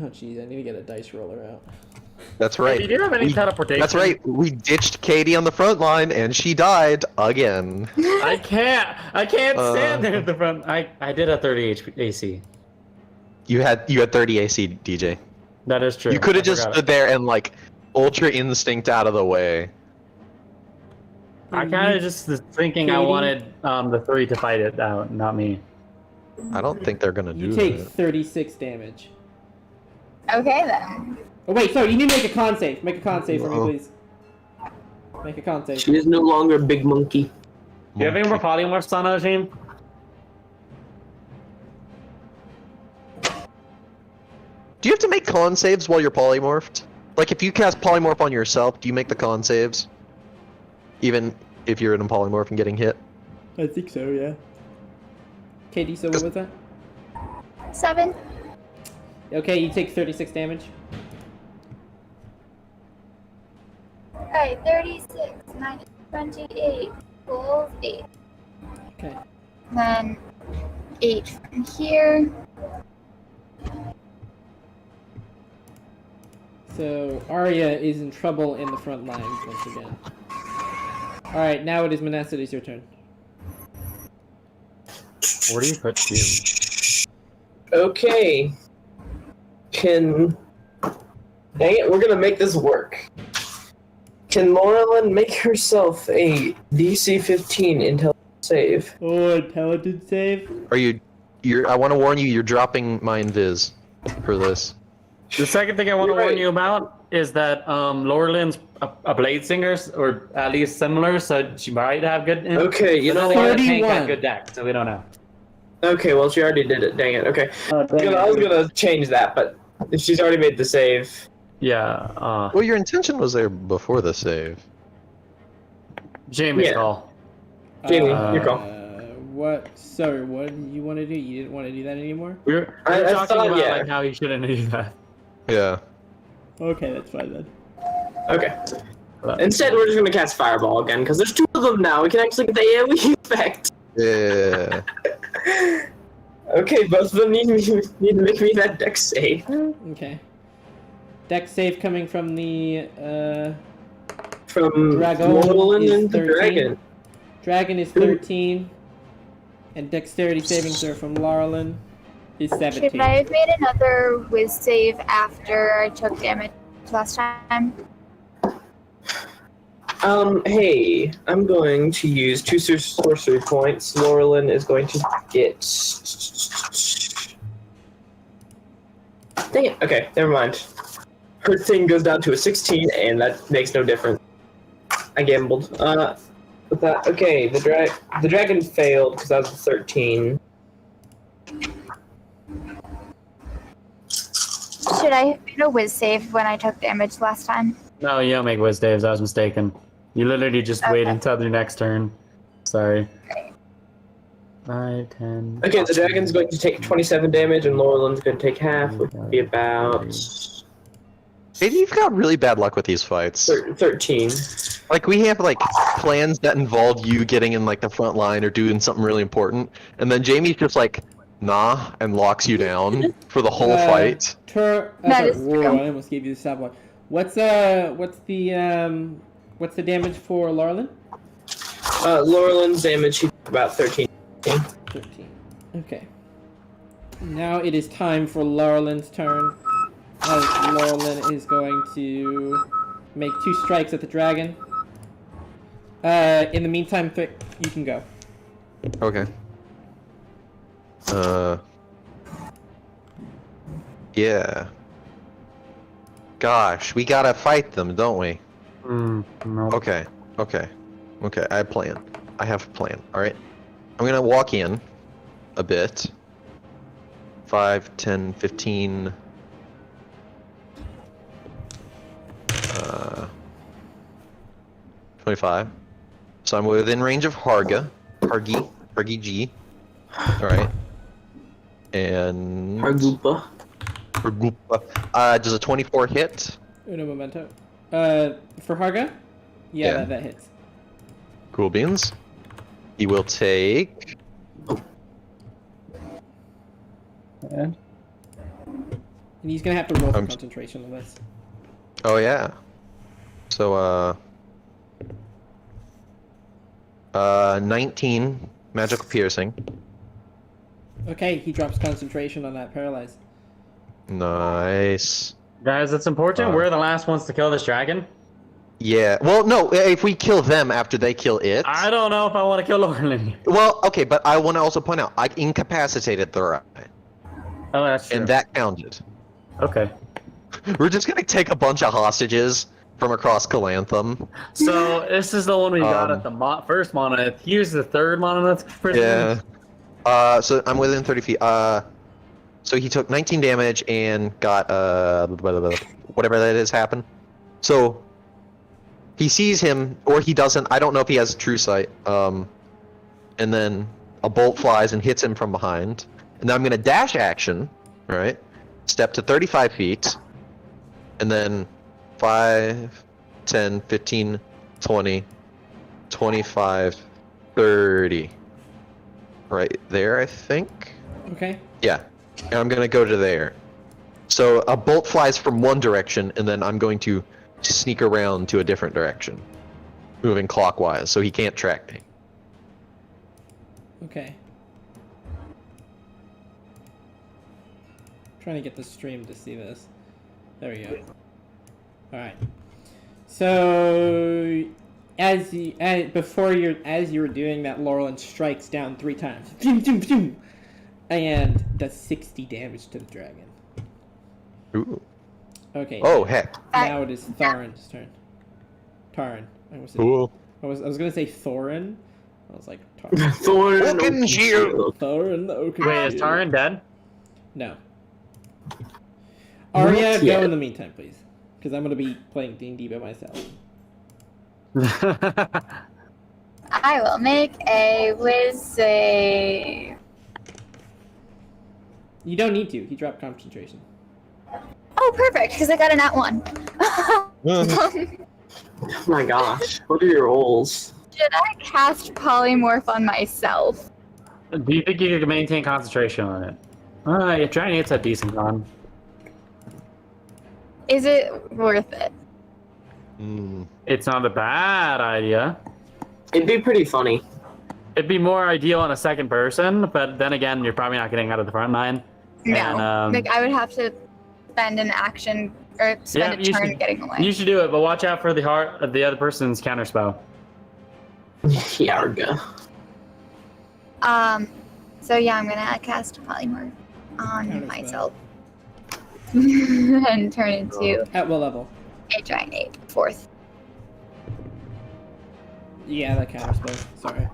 Oh, jeez, I need to get a dice roller out. that's right. If you do have any teleportation. That's right. We ditched Katie on the front line, and she died again. I can't stand there at the front. I did a 30 HP AC. You had 30 AC, DJ. That is true. You could have I just forgot stood there and like Ultra Instinct out of the way. I kind of just was thinking I Katie? wanted the 3 to fight it out, not me. I don't think they're gonna do You take that. 36 damage. Okay then. Oh wait, sorry, you need to make a con save. Make a con save for me, Uh-oh. please. Make a con save. She is no longer a big monkey. Do you have any more polymorphs on our team? Do you have to make con saves while you're polymorphed? Like if you cast polymorph on yourself, do you make the con saves? Even if you're in a polymorph and getting hit? I think so, yeah. Katie, so what was that? 7. Okay, you take 36 damage. Alright, 36 minus 28 equals 8. Okay. Then 8 from here. So Arya is in trouble in the front lines once again. Alright, now it is Manessa, it is your turn. Where do you put you? Okay. Dang it, we're gonna make this work. Can Laurelyn make herself a DC 15 intelligence save? Oh, intelligence save? Are you're I wanna warn you, you're dropping my invis for this. The second thing I want to Right. warn you about is that Laurelyn's a blade singer, or at least similar, so she might have good. Okay, you know what? what? Tank 31. got good deck, so we don't know. Okay, well, she already did it. Dang it. Okay. I was gonna change that, but she's already made the save. Yeah. Well, your intention was there before the save. Jamie's Yeah. call. Jamie, your call. What? Sorry, what did you want to do? You didn't want to do that anymore? We were I talking thought, about yeah. like how you shouldn't do that. Yeah. Okay, that's fine then. Okay. Instead, we're just gonna cast Fireball again, because there's 2 of them now. We can actually get the AoE effect. Yeah. Okay, both of them need to make me that dex save. Okay. Dex save coming from the From Dragon Laurelyn is and the 13. Dragon. Dragon is 13, and dexterity savings are from Laurelyn is 17. Should I have made another whiz save after I took damage last time? Hey, I'm going to use 2 sorcery points. Laurelyn is going to get. Dang it. Okay, never mind. Her thing goes down to a 16, and that makes no difference. I gambled. With that, okay, the dragon failed because that was a 13. Should I have made a whiz save when I took damage last time? No, you don't make whiz saves. I was mistaken. You literally just wait Okay. until your next turn. Sorry. 5, 10. Okay, the dragon's going to take 27 damage, and Laurelyn's going to take half, which would be about Katie, you've got really bad luck with these fights. 13. Like we have like plans that involve you getting in like the front line or doing something really important, and then Jamie's just like, nah, and locks you down for the whole fight. That is whoa, true. I almost gave you the stop one. What's the damage for Laurelin? Laurelin's damage, she took about 13. 13. Okay. Now it is time for Laurelin's turn. As Laurelin is going to make 2 strikes at the dragon. In the meantime, you can go. Okay. Yeah. Gosh, we gotta fight them, don't we? No. Okay. Okay. Okay, I have a plan. I have a plan, alright? I'm gonna walk in a bit. 5, 10, 15... 25. So I'm within range of Hargi G. Alright. And... Hargoopa. Does a 24 hit? Uno momento. For Harga? Yeah, Yeah. that hits. Cool beans. He will take... And he's gonna have to roll for I'm- concentration on this. Oh yeah. So 19 magical piercing. Okay, he drops concentration on that paralyze. Nice. Guys, it's important. We're the last ones to kill this dragon. Yeah. Well, no. If we kill them after they kill it. I don't know if I want to kill Laurelin. Well, okay, but I want to also point out I incapacitated Thurai, Oh, that's true. and that counted. Okay. We're just gonna take a bunch of hostages from across Calanthum. So this is the one we got Um, at the first monolith. Here's the third monolith. Yeah. So I'm within 30 feet. So he took 19 damage and got whatever that is happen. So he sees him, or he doesn't. I don't know if he has true sight. And then a bolt flies and hits him from behind. And then I'm gonna dash action, right? Step to 35 feet, and then 5, 10, 15, 20, 25, 30. Right there, I think. Okay. Yeah, and I'm gonna go to there. So a bolt flies from one direction, and then I'm going to sneak around to a different direction, moving clockwise, so he can't track me. Okay. Trying to get the stream to see this. There we go. Alright. So as you were doing that, Laurelin strikes down 3 times. And does 60 damage to the dragon. Ooh. Okay. Oh heck. Now it is Thorin's turn. Taran. I was gonna say Thorin. I was like Taran. Thorn. Oakenshield. Thorin the Oaken Wait, is Shield. Taran dead? No. Arya, Not go yet. in the meantime, please. Because I'm going to be playing D&D by myself. I will make a whiz save. You don't need to. He dropped concentration. Oh, perfect, because I got a nat 1. Oh my gosh. What are your rolls? Should I cast polymorph on myself? Do you think you could maintain concentration on it? Yeah, Giant 8's a decent con. Is it worth it? It's not a bad idea. It'd be pretty funny. It'd be more ideal on a second person, but then again, you're probably not getting out of the front line. No. And, Like, I would have to spend an action or spend a you turn should- getting away. You should do it, but watch out for the heart of the other person's counter spell. Yarga. So yeah, I'm gonna cast polymorph on Counterspell. myself. And turn into At what level? a giant ape. 4th. Yeah, that counterspell. Sorry.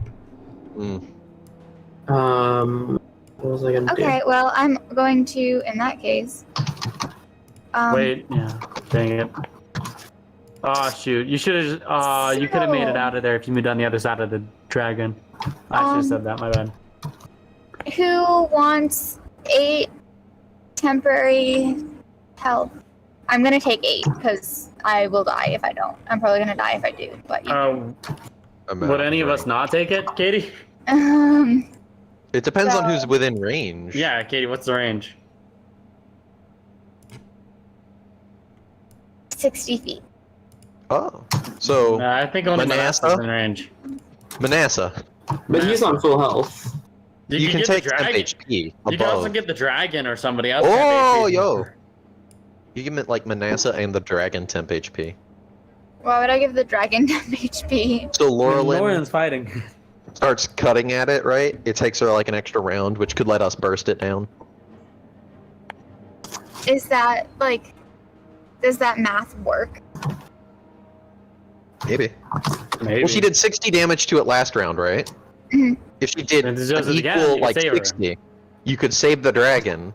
What was I gonna do? Okay, well, I'm going to, in that case. Wait, yeah. Dang it. Oh shoot! You should have. You could have made it out of there if you moved on the other side of the dragon. I should have said that. My bad. Who wants 8 temporary health? I'm gonna take 8 because I will die if I don't. I'm probably gonna die if I do. But you know. Would any of us not take it, Katie? It depends on So- who's within range. Yeah, Katie, what's the range? 60 feet. Oh. So, I think only Manasseh? Manasseh's in range. Manasseh, But he's on full health. you can get take the 10 dragon. HP You can also above. get the dragon or somebody else. Oh, 10 HP. yo. You can get like Manasseh and the dragon temp HP. Why would I give the dragon 10 HP? So Laurelin Lauren's fighting. starts cutting at it, right? It takes her like an extra round, which could let us burst it down. Is that like? Does that math work? Maybe. Maybe. Well, she did 60 damage to it last round, right? Mhm. If she did And an it does it again, you equal can like save her. 60, you could save the dragon,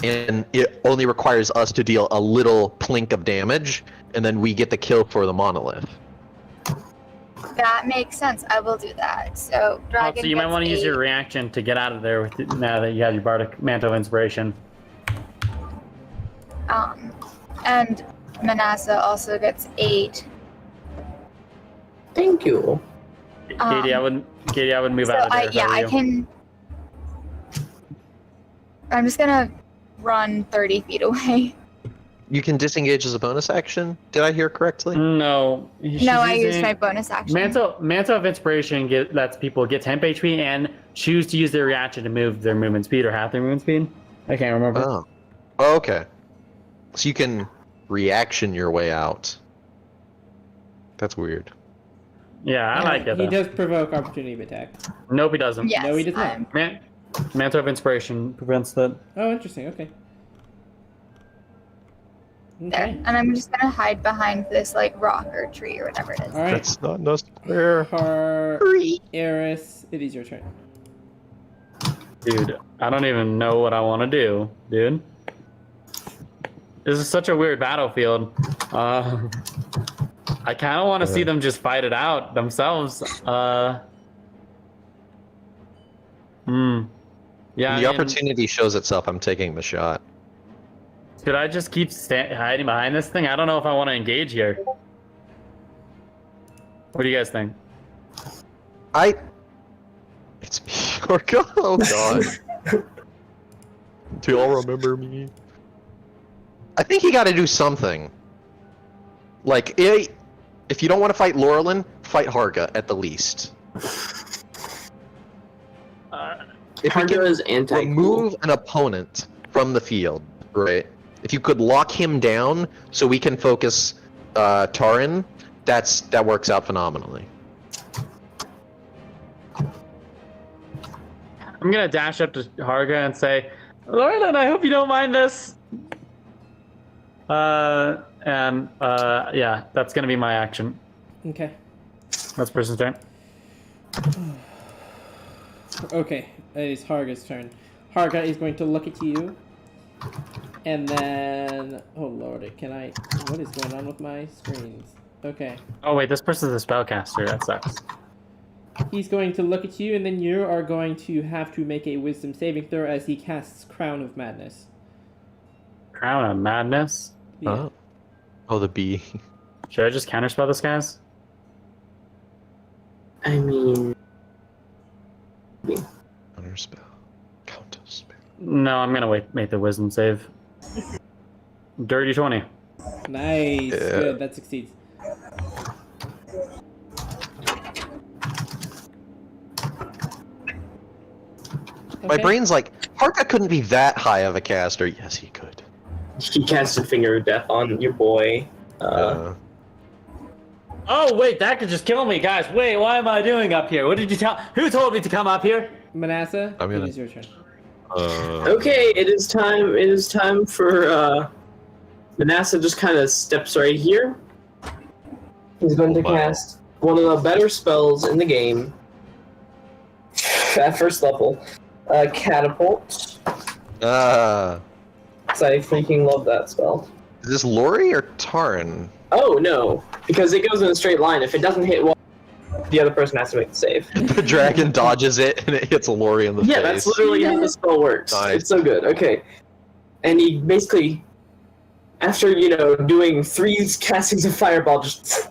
and it only requires us to deal a little plink of damage, and then we get the kill for the monolith. That makes sense. I will do that. So dragon. So you might gets want to use 8. your reaction to get out of there with now that you have your bardic mantle of inspiration. And Manasseh also gets 8. Thank you. Katie, I would move So out of there. I if I were I you. can. I'm just gonna run 30 feet away. You can disengage as a bonus action. Did I hear correctly? No. she's No, I used using- my bonus action. Mantle of Inspiration lets people get temp HP and choose to use their reaction to move their movement speed or half their movement speed. I can't remember. Oh. Oh, okay. So you can reaction your way out. That's weird. Yeah, I like it. He Though. does provoke opportunity of attack. Nope, he doesn't. Yes, No, he does not. Mantle of Inspiration prevents that. Oh, interesting. Okay. there. Okay. And I'm just gonna hide behind this like rock or tree or whatever it is. All right. That's not no square. Eris, it is your turn. Dude, I don't even know what I want to do, dude. This is such a weird battlefield. I kind of want to see them just fight it out themselves. Yeah. When the I mean, opportunity shows itself, I'm taking the shot. Should I just keep hiding behind this thing? I don't know if I want to engage here. What do you guys think? It's me, Orca. Oh god. Do y'all remember me? I think you gotta do something. Like, if you don't want to fight Laurelin, fight Harga at the least. If we Harga can is anti-cool. remove an opponent from the field, right? If you could lock him down so we can focus Tarin, that works out phenomenally. I'm gonna dash up to Harga and say, Laurelin, I hope you don't mind this. Yeah, that's gonna be my action. Okay. That's person's turn. Okay. It is Harga's turn. Harga is going to look at you. And then... Oh, lordy. Can I... What is going on with my screens? Okay. Oh wait, this person's a spellcaster. That sucks. He's going to look at you, and then you are going to have to make a wisdom saving throw as he casts Crown of Madness. Crown of Madness. Yeah. Oh, the bee. Should I just counterspell this, guys? I mean, Counterspell. Counterspell. No, I'm gonna make the wisdom save. Dirty 20. Nice. Yeah. Good. That succeeds. My Okay. brain's like, Harga couldn't be that high of a caster. Yes, he could. he casted Finger of Death on your boy. Oh wait, that could just kill me, guys. Wait, what am I doing up here? What did you tell? Who told me to come up here? Manasseh, I'm gonna- it is your turn. Okay, it is time. It is time for Manasseh. Just kind of steps right here. He's going to Wow. cast one of the better spells in the game at first level, Catapult. Ah. So I freaking love that spell. Is this Lori or Tarin? Oh no, because it goes in a straight line. If it doesn't hit one, the other person has to make the save. The dragon dodges it and it hits Lori in the Yeah, face. that's literally how the spell works. Nice. It's so good. Okay, and he basically after doing 3 castings of fireball, just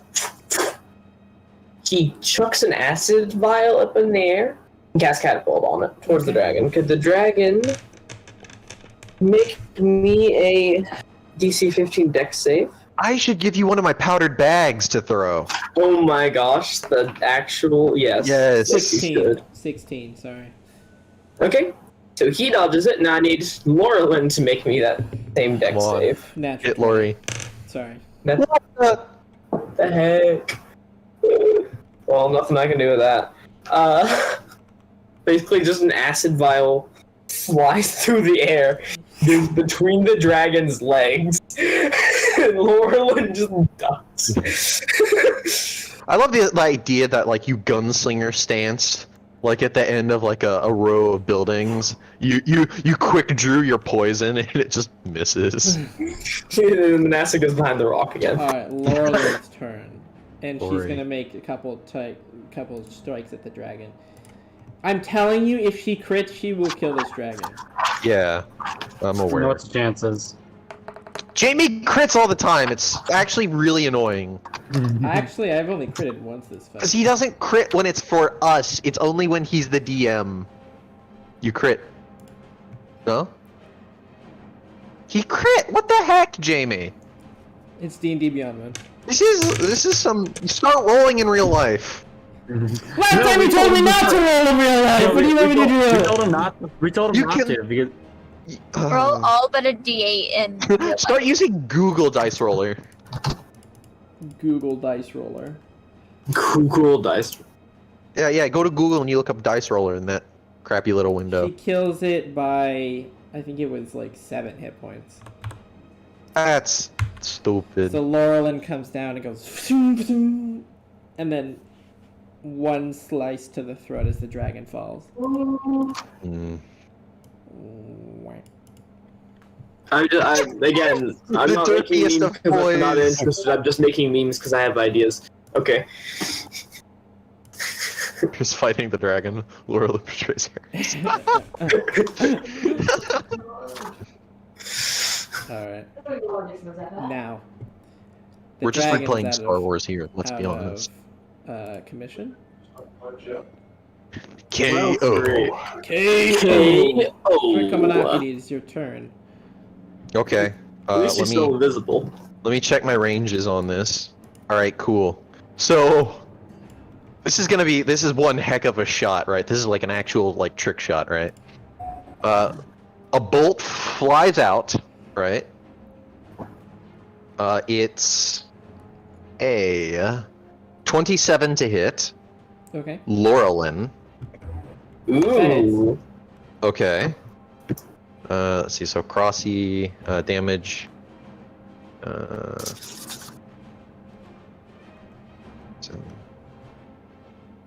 he chucks an acid vial up in the air and casts catapult on it towards the dragon. Could the dragon make me a DC 15 dex save? I should give you one of my powdered bags to throw. Oh my gosh, the actual yes. Yes. 16. 16, sorry. Okay, so he dodges it, and I need Laurelin to make me that same dex Come on. save. Natural. Hit Lori. Sorry. That's what the heck. Well, nothing I can do with that. Basically, just an acid vial flies through the air, goes between the dragon's legs, and Laurelin just ducks. I love the idea that like you gunslinger stance, like at the end of like a row of buildings, you quick drew your poison and it just misses. And then Manasseh goes behind the rock again. Alright, Laurelin's turn. And she's Lori. gonna make a couple strikes at the dragon. I'm telling you, if she crits, she will kill this dragon. Yeah, I'm aware. What's the chances? Jamie crits all the time. It's actually really annoying. Actually, I've only critted once this fight. Because he doesn't crit when it's for us. It's only when he's the DM. You crit. No? He crit! What the heck, Jamie? It's D&D Beyond, man. This is some... Start rolling in real life. Last time you told me not to roll in real life! What do you want me to We do? told him not. We told him You not can- to because Roll all but a D8 in real life. Start using Google Dice Roller. Google Dice Roller. Cool dice. Yeah, go to Google and you look up Dice Roller in that crappy little She window. kills it by, I think it was like 7 hit points. That's stupid. So Laurelin comes down and goes, and then one slice to the throat as the dragon falls. Mm. I'm The not making dirtiest memes of because I'm not boys. interested. I'm just making memes because I have ideas. Okay. Just fighting the dragon. Laura betrays her. Alright. Now. the We're just dragon is replaying out Star of- Wars here. Let's be out honest. of, commission? KO. Quick, Kamanaki, it's your turn. Okay. At least Let he's still me invisible. check my ranges on this. All right, cool. So this is one heck of a shot, right? This is like an actual like trick shot, right? A bolt flies out, right? It's a 27 to hit. Okay. Laurelin. Ooh. Okay. Let's see. So crossy damage.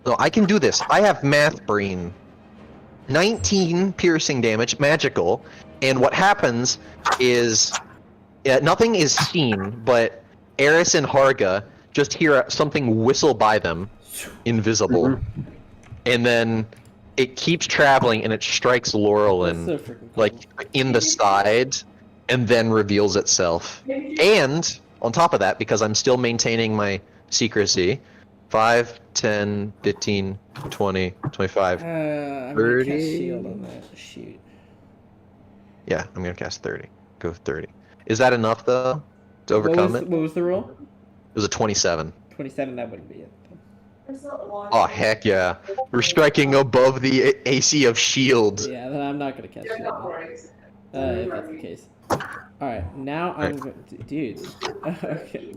No, I can do this. I have math brain. 19 piercing damage, magical, and what happens is nothing is seen, but Eris and Harga just hear something whistle by them, invisible, and then it keeps traveling and it strikes Laurelin That's so freaking cool. like in the side and then reveals itself. And on top of that, because I'm still maintaining my secrecy, 5, 10, 15, 20, 25. I'm gonna 30. cast shield on that. Shoot. Yeah, I'm gonna cast 30. Go with 30. Is that enough though to overcome it? What was the roll? It was a 27. 27, that wouldn't be it. Oh heck yeah! We're striking above the AC of shields. Yeah, then I'm not gonna cast shield. If that's the case. Alright, now I'm going to... Dude. Okay.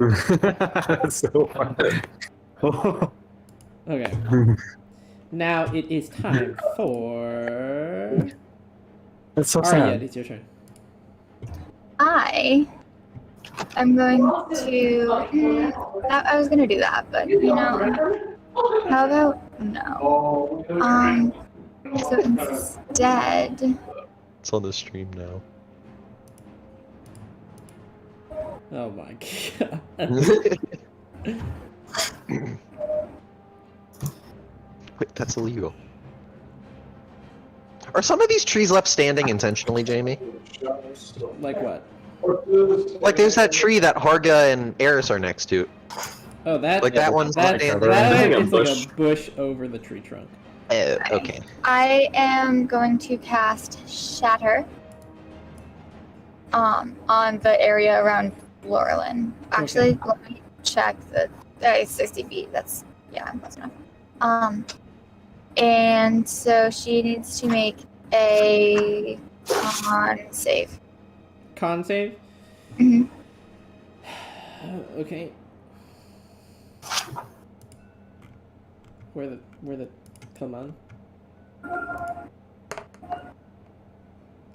That's so funny. Okay. Now it is time for... That's so Arya, sad. it's your turn. I'm going to. I was gonna do that, but how about no? So instead, It's on the stream now. Oh my god. Wait, that's illegal. Are some of these trees left standing intentionally, Jamie? Like what? Like there's that tree that Harga and Eris are next to. Oh, that. Like that one's That, not standing. that It's is like a like a bush over the tree trunk. Okay. I am going to cast Shatter on the area around Laurelin. Actually, let me check the it's 60 feet. That's enough. And so she needs to make a con save. Con save? Mhm. Okay. Where the come on.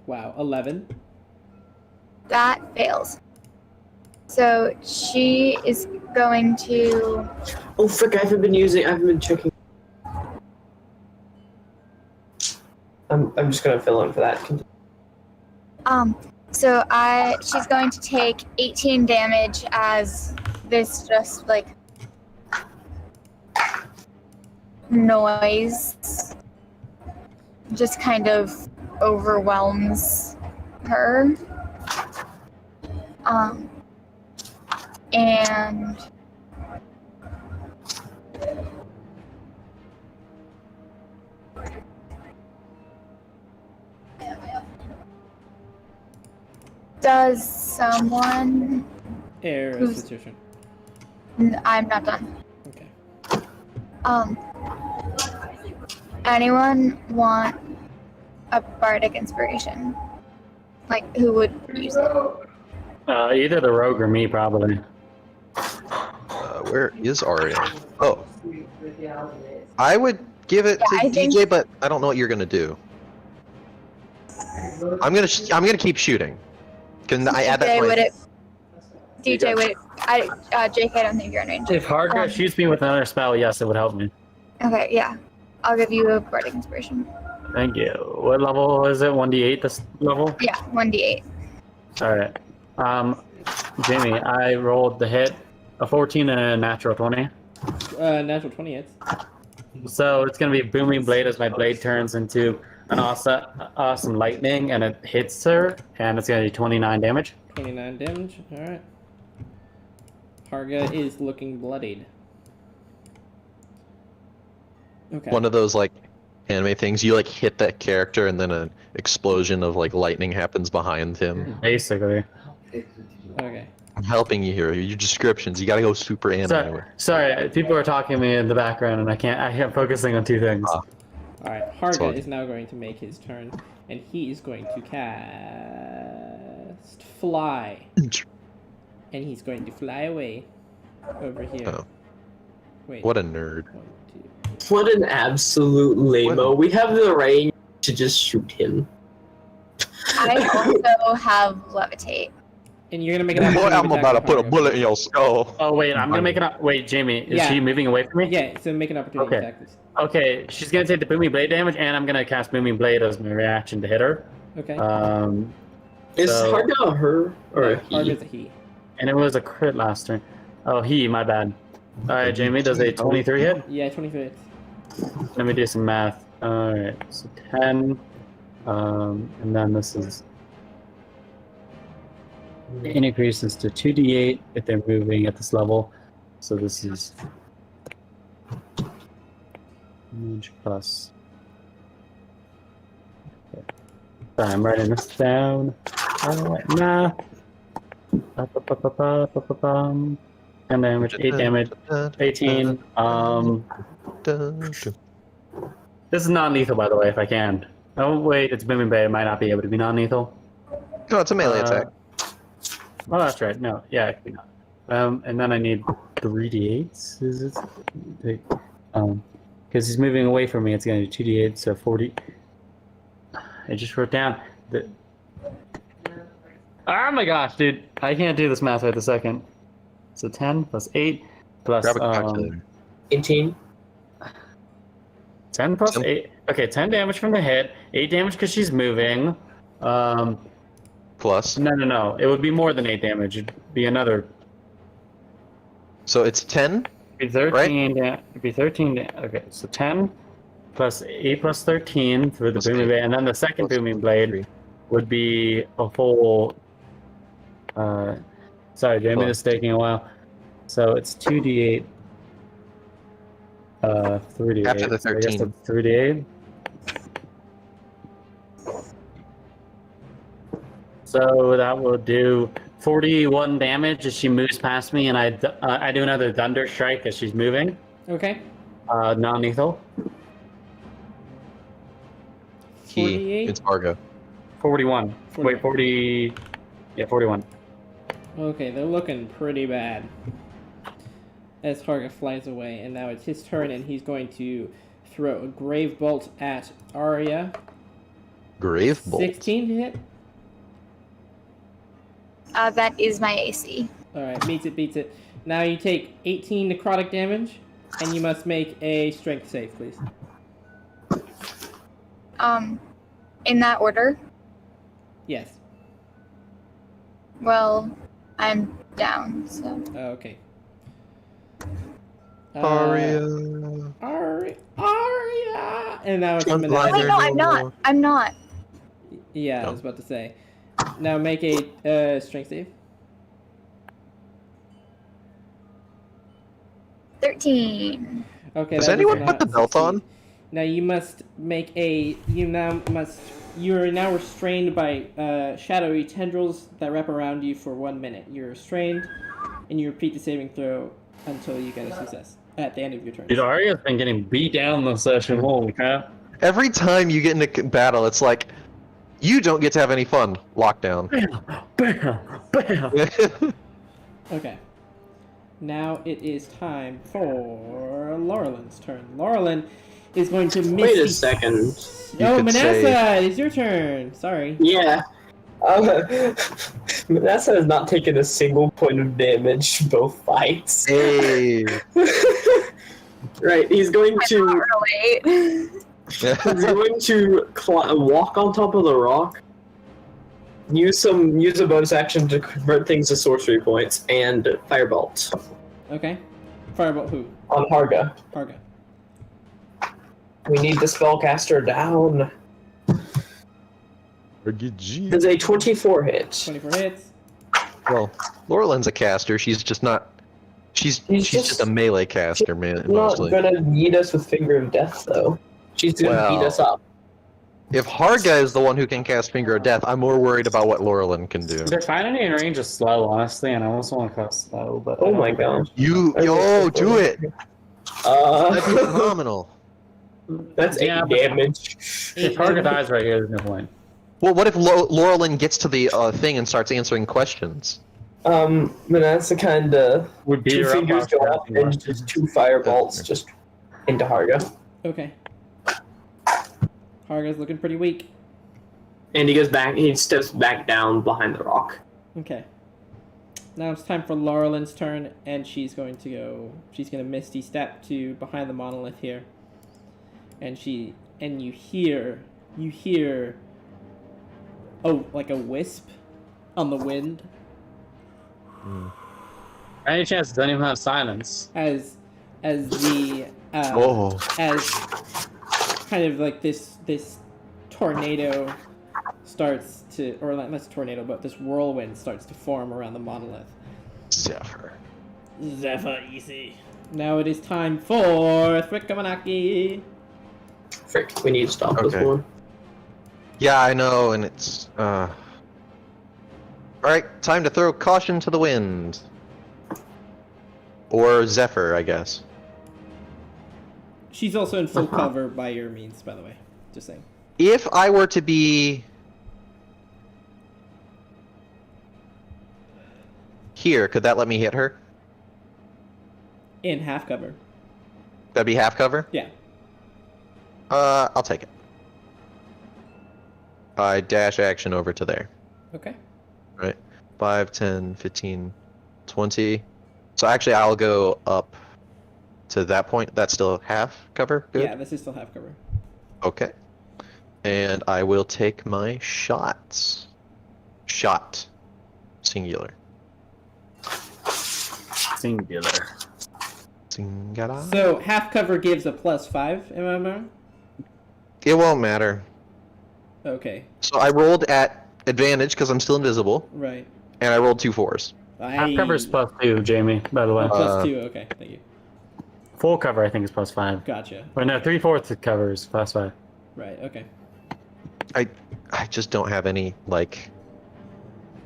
Wow, 11. That fails. So she is going to. Oh frick! I haven't been checking. I'm just gonna fill in for that. So she's going to take 18 damage as this just like noise just kind of overwhelms her. And does someone? Eris, it's your turn. I'm not done. Okay. Anyone want a bardic inspiration? Like, who would use it? Either the rogue or me, probably. Where is Arya? Oh. I would give it to I DJ, think- but I don't know what you're gonna do. I'm gonna keep shooting. Can I add that? DJ, to my- would it? DJ, would it? Jake, I don't think you're in range. If Harga Um, shoots me with another spell, yes, it would help me. Okay, yeah. I'll give you a bardic inspiration. Thank you. What level is it? 1d8 this level? Yeah, 1d8. Alright. Jamie, I rolled the hit, a 14 and a natural 20. Natural 20 hits. So it's gonna be Booming Blade as my blade turns into an awesome lightning and it hits her, and it's gonna do 29 damage. 29 damage. Alright. Harga is looking bloodied. Okay. One of those like anime things. You like hit that character, and then an explosion of like lightning happens behind him. Basically. Okay. I'm helping you here. Your descriptions. You gotta go super anime. Sorry, people are talking to me in the background and I am focusing on two things. Alright, Sorry. Harga is now going to make his turn, and he is going to cast Fly. And he's going to fly away over here. Oh. Wait. What a nerd. 1, 2. What an absolute lame-o. We have the range to just shoot him. I also have levitate. And you're gonna make an Boy, opportunity I'm attack about to on put a Harga. bullet in your skull. Oh wait, I'm gonna make it up. Wait, Jamie, is Yeah. she moving away from me? Yeah, so make an opportunity Okay. attack this. Okay, she's gonna take the Booming Blade damage, and I'm gonna cast Booming Blade as my reaction to hit her. Okay. Is So- Harga a her or a he? Harga's a he. And it was a crit last turn. Oh, my bad. Alright, Jamie, does a 23 hit? Yeah, 25 hits. Let me do some math. Alright, so 10. And then this is. It increases to 2d8 if they're moving at this level. So this is. Damage plus. Okay. Sorry, I'm writing this down. Alright, math. 10 damage, 8 damage, 18. This is non-lethal, by the way, if I can. Oh wait, it's Booming Blade. It might not be able to be non-lethal. No, it's a melee attack. Oh, that's right. No, yeah, it could be not. And then I need 3d8s. Is it? Because he's moving away from me, it's gonna do 2d8, so 40. I just wrote down the. Oh my gosh, dude! I can't do this math right this second. So 10 plus 8 plus Grab a calculator. 18. 10 plus 10. 8. Okay, 10 damage from the hit, 8 damage because she's moving. Plus. No. It would be more than 8 damage. It'd be another. So it's 10. It'd be 13. It'd be 13. Okay, so 10 plus 8 plus 13 for the booming blade, and then the second booming blade would be a full. Sorry, Jamie, this is taking a while. So it's 2d8. 3d8. After the So I guess 13. it's 3d8. So that will do 41 damage as she moves past me, and I do another thunder strike as she's moving. Okay. Non-lethal. Key. 48? It's Argo. 41. 40. Wait, 40. Yeah, 41. Okay, they're looking pretty bad. As Harga flies away, and now it's his turn, and he's going to throw a Grave Bolt at Arya. Grave Bolt. 16 to hit. That is my AC. Alright, beats it. Now you take 18 necrotic damage, and you must make a strength save, please. In that order. Yes. Well, I'm down, so. Okay. Aria. Arya! And now it's Front Oh, Manasa. wait, no, I'm not. I'm not. Yeah, I No. was about to say. Now make a strength save. 13. Okay. Does that anyone does put the not belt on? succeed. Now you must make a. You are now restrained by shadowy tendrils that wrap around you for 1 minute. You're restrained, and you repeat the saving throw until you get a success at the end of your turn. Dude, Arya's been getting beat down this session. Holy crap. Every time you get into battle, it's like, you don't get to have any fun. Lockdown. Bam! Bam! Okay. Now it is time for Laurelyn's turn. Laurelyn is going to miss. Wait a second. You Oh, could Manasa, say- it's your turn. Sorry. Yeah. Manasa has not taken a single point of damage both fights. Hey. Right, he's going Not to relate. he's going to walk on top of the rock, use a bonus action to convert things to sorcery points, and firebolt Okay. Firebolt who? on Harga. Harga. We need the spellcaster down. Does a 24 hit? 24 hits. Well, Laurelyn's a caster. She's just not. She's just a melee caster, man. Not Mostly. gonna beat us with Finger of Death, though. She's gonna Well. beat us up. If Harga is the one who can cast Finger of Death, I'm more worried about what Laurelyn can do. They're finding me in range of slow, honestly, and I also want to cast slow, but. Oh my gosh. You, do it. That'd be phenomenal. That's Yeah, 8 but- damage. If Harga dies right here, there's no point. Well, what if Laurelyn gets to the thing and starts answering questions? Manasa kinda Would beat two her up fingers while go up casting and just 2 firebolts just into Harga. Okay. Harga's looking pretty weak. And he goes back, he steps back down behind the rock. Okay. Now it's time for Laurelyn's turn, and she's going to Misty step to behind the monolith here. And you hear, oh, like a wisp on the wind Any chance it doesn't even have silence? as the, Oh. as kind of like this tornado starts to, or not this tornado, but this whirlwind starts to form around the monolith. Zephyr. Zephyr easy. Now it is time for Thrikamanaki. Frick, we need to stop this Okay. one. Yeah, I know, and it's Alright, time to throw caution to the wind. Or Zephyr, I guess. She's also in full cover by your means, by the way. Just saying. If I were to be here, could that let me hit her? In half cover. That'd be half cover? Yeah. I'll take it. I dash action over to there. Okay. Right? 5, 10, 15, 20. So actually, I'll go up to that point. That's still half cover? Good? Yeah, this is still half cover. Okay. And I will take my shots. Shot. Singular. Singular. Singular. So half cover gives a +5, am I wrong? It won't matter. Okay, So I rolled at advantage because I'm still invisible, right. and I rolled 2 4s. Half cover is +2, Jamie, by the way. Oh, plus Uh, 2, okay, thank you. Full cover, I think, is +5. Gotcha. Or no, 3/4 cover is +5. Right, okay. I just don't have any like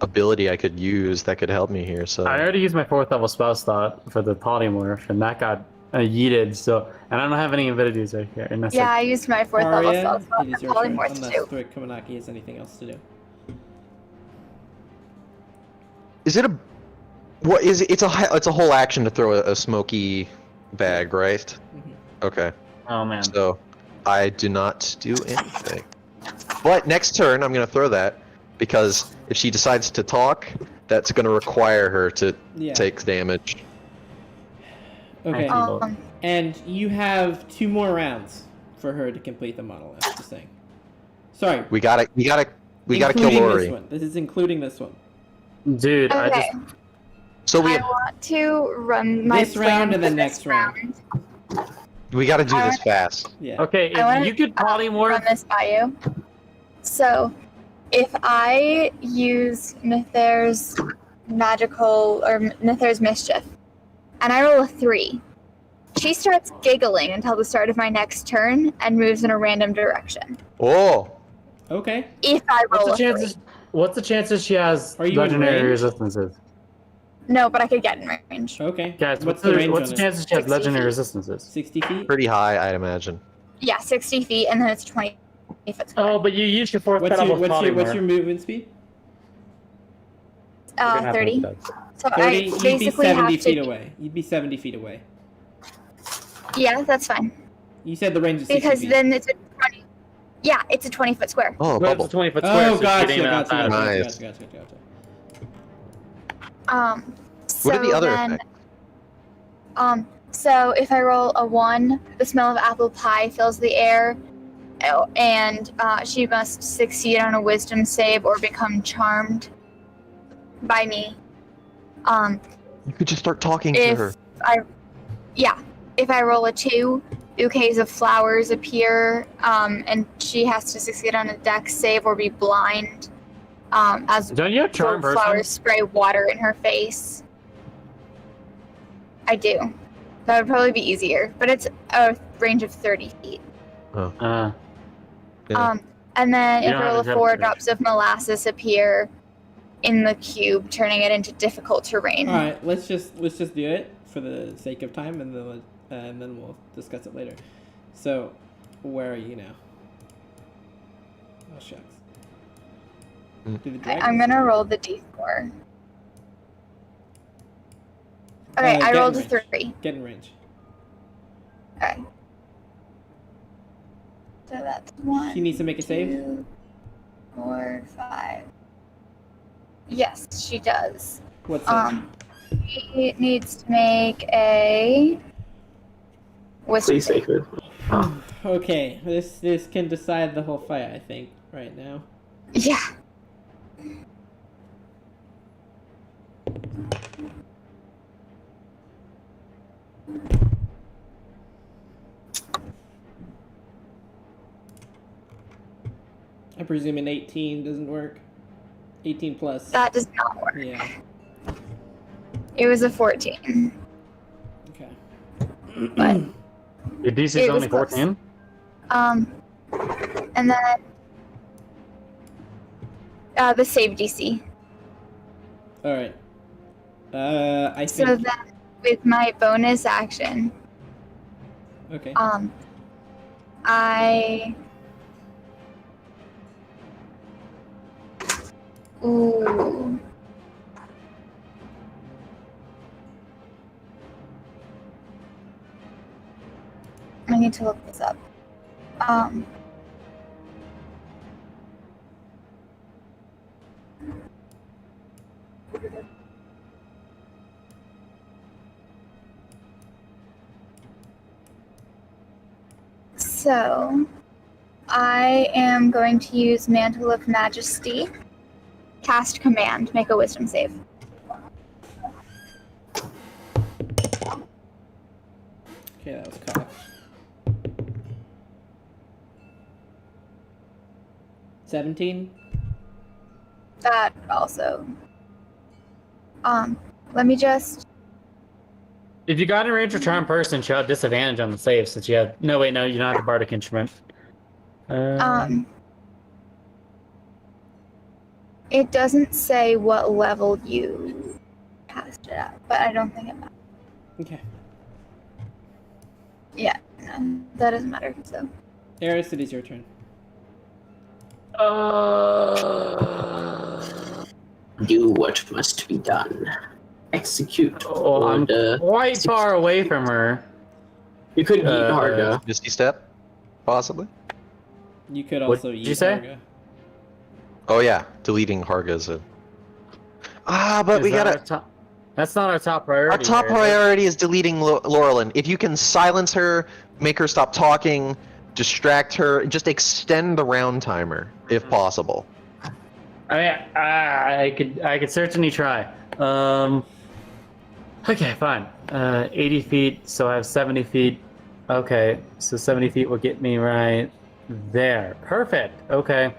ability I could use that could help me here. So I already used my 4th level spell slot for the polymorph, and that got yeeted. So, and I don't have any abilities right here. And that's Yeah, like, I used my 4th level spell Arya, slot it for is your turn, polymorph unless too. Thrick Kamanaki has anything else to do. is it a what is it? It's a whole action to throw a smoky bag, right? Mhm. Okay. oh man. So I do not do anything. But next turn I'm gonna throw that because if she decides to talk, that's gonna require her to Yeah. take damage. Okay. Um, And you have 2 more rounds for her to complete the monolith, just saying. Sorry. We gotta kill including Lori. This one. This is including this one. Dude, I okay, just So I want to run my This round plan and the for next this round. we gotta do I this fast. Yeah. okay. I wanna If you could run polymorph, this by you. So, if I use Nither's magical or Nither's mischief, and I roll a 3, she starts giggling until the start of my next turn and moves in a random direction. Oh, Okay. If I roll what's the a 3. chances? What's the chances she has Are you in legendary range? resistances? No, but I could get in range. Okay. Guys, what's the range what's on the it? chances she has 60 legendary feet. resistances? 60 feet? pretty high, I'd imagine. Yeah, 60 feet, and then it's 20 foot square. Oh, but you used your 4th What's level what's your movement speed? 30. So 30. I You'd be basically 70 have feet to. away. You'd be 70 feet away. Yeah, that's fine. You said the range is 60 Because feet. then it's a 20. Yeah, it's a 20-foot square. Oh, But bubble. it's a 20-foot square. Oh, so gotcha, getting gotcha, that gotcha, Nice. gotcha. So What are the other then, effects? so if I roll a 1, the smell of apple pie fills the air, and she must succeed on a wisdom save or become charmed by me. You could just start talking to If her. if I roll a 2, bouquets of flowers appear, and she has to succeed on a dex save or be blind. As Don't you have charm person? flowers spray water in her face. I do. That would probably be easier, but it's a range of 30 feet. Yeah. And then You if don't I roll a have to 4, have drops of molasses appear in the cube, turning it into difficult terrain. All right, let's just do it for the sake of time, and then we'll discuss it later. So, where are you now? Oh shucks. Do the I'm dragons- gonna roll the d4. Okay, I get rolled a in range. 3. Get in range. Okay. So that's 1. She needs to make a save. 2, 4, 5. Yes, she does. What's that? She needs to make a wisdom Please save. sacred. Okay, this can decide the whole fight, I think, right now. Yeah. I presume an 18 doesn't work. 18 plus. That does not work. Yeah. It was a 14. Okay. But Your DC It is was only close. 14? and then the save DC. All right. I So think. then with my bonus action, Okay. I ooh. I need to look this up. So, I am going to use Mantle of Majesty. Cast Command. Make a Wisdom save. Okay, that was cocked. 17? That also. Let me just. If you got in range of charm person, she'll have disadvantage on the save since you have. No, wait, no, you don't have the bardic instrument. It doesn't say what level you cast it at, but I don't think it matters. Okay. Yeah, no, that doesn't matter. So. Eris, it is your turn. Do what must be done. Execute. Oh, I'm order. quite far away from her. You couldn't eat Harga. Misty Step, possibly. You could What also did eat you say? Harga. Oh yeah, deleting Harga's a. But we Is that gotta. our top- That's not our top priority. Our top here, is it? priority is deleting Laurelin. If you can silence her, make her stop talking, distract her, just extend the round timer if possible. I mean, I could certainly try. Okay, fine. 80 feet, so I have 70 feet. Okay, so 70 feet will get me right there. Perfect. Okay.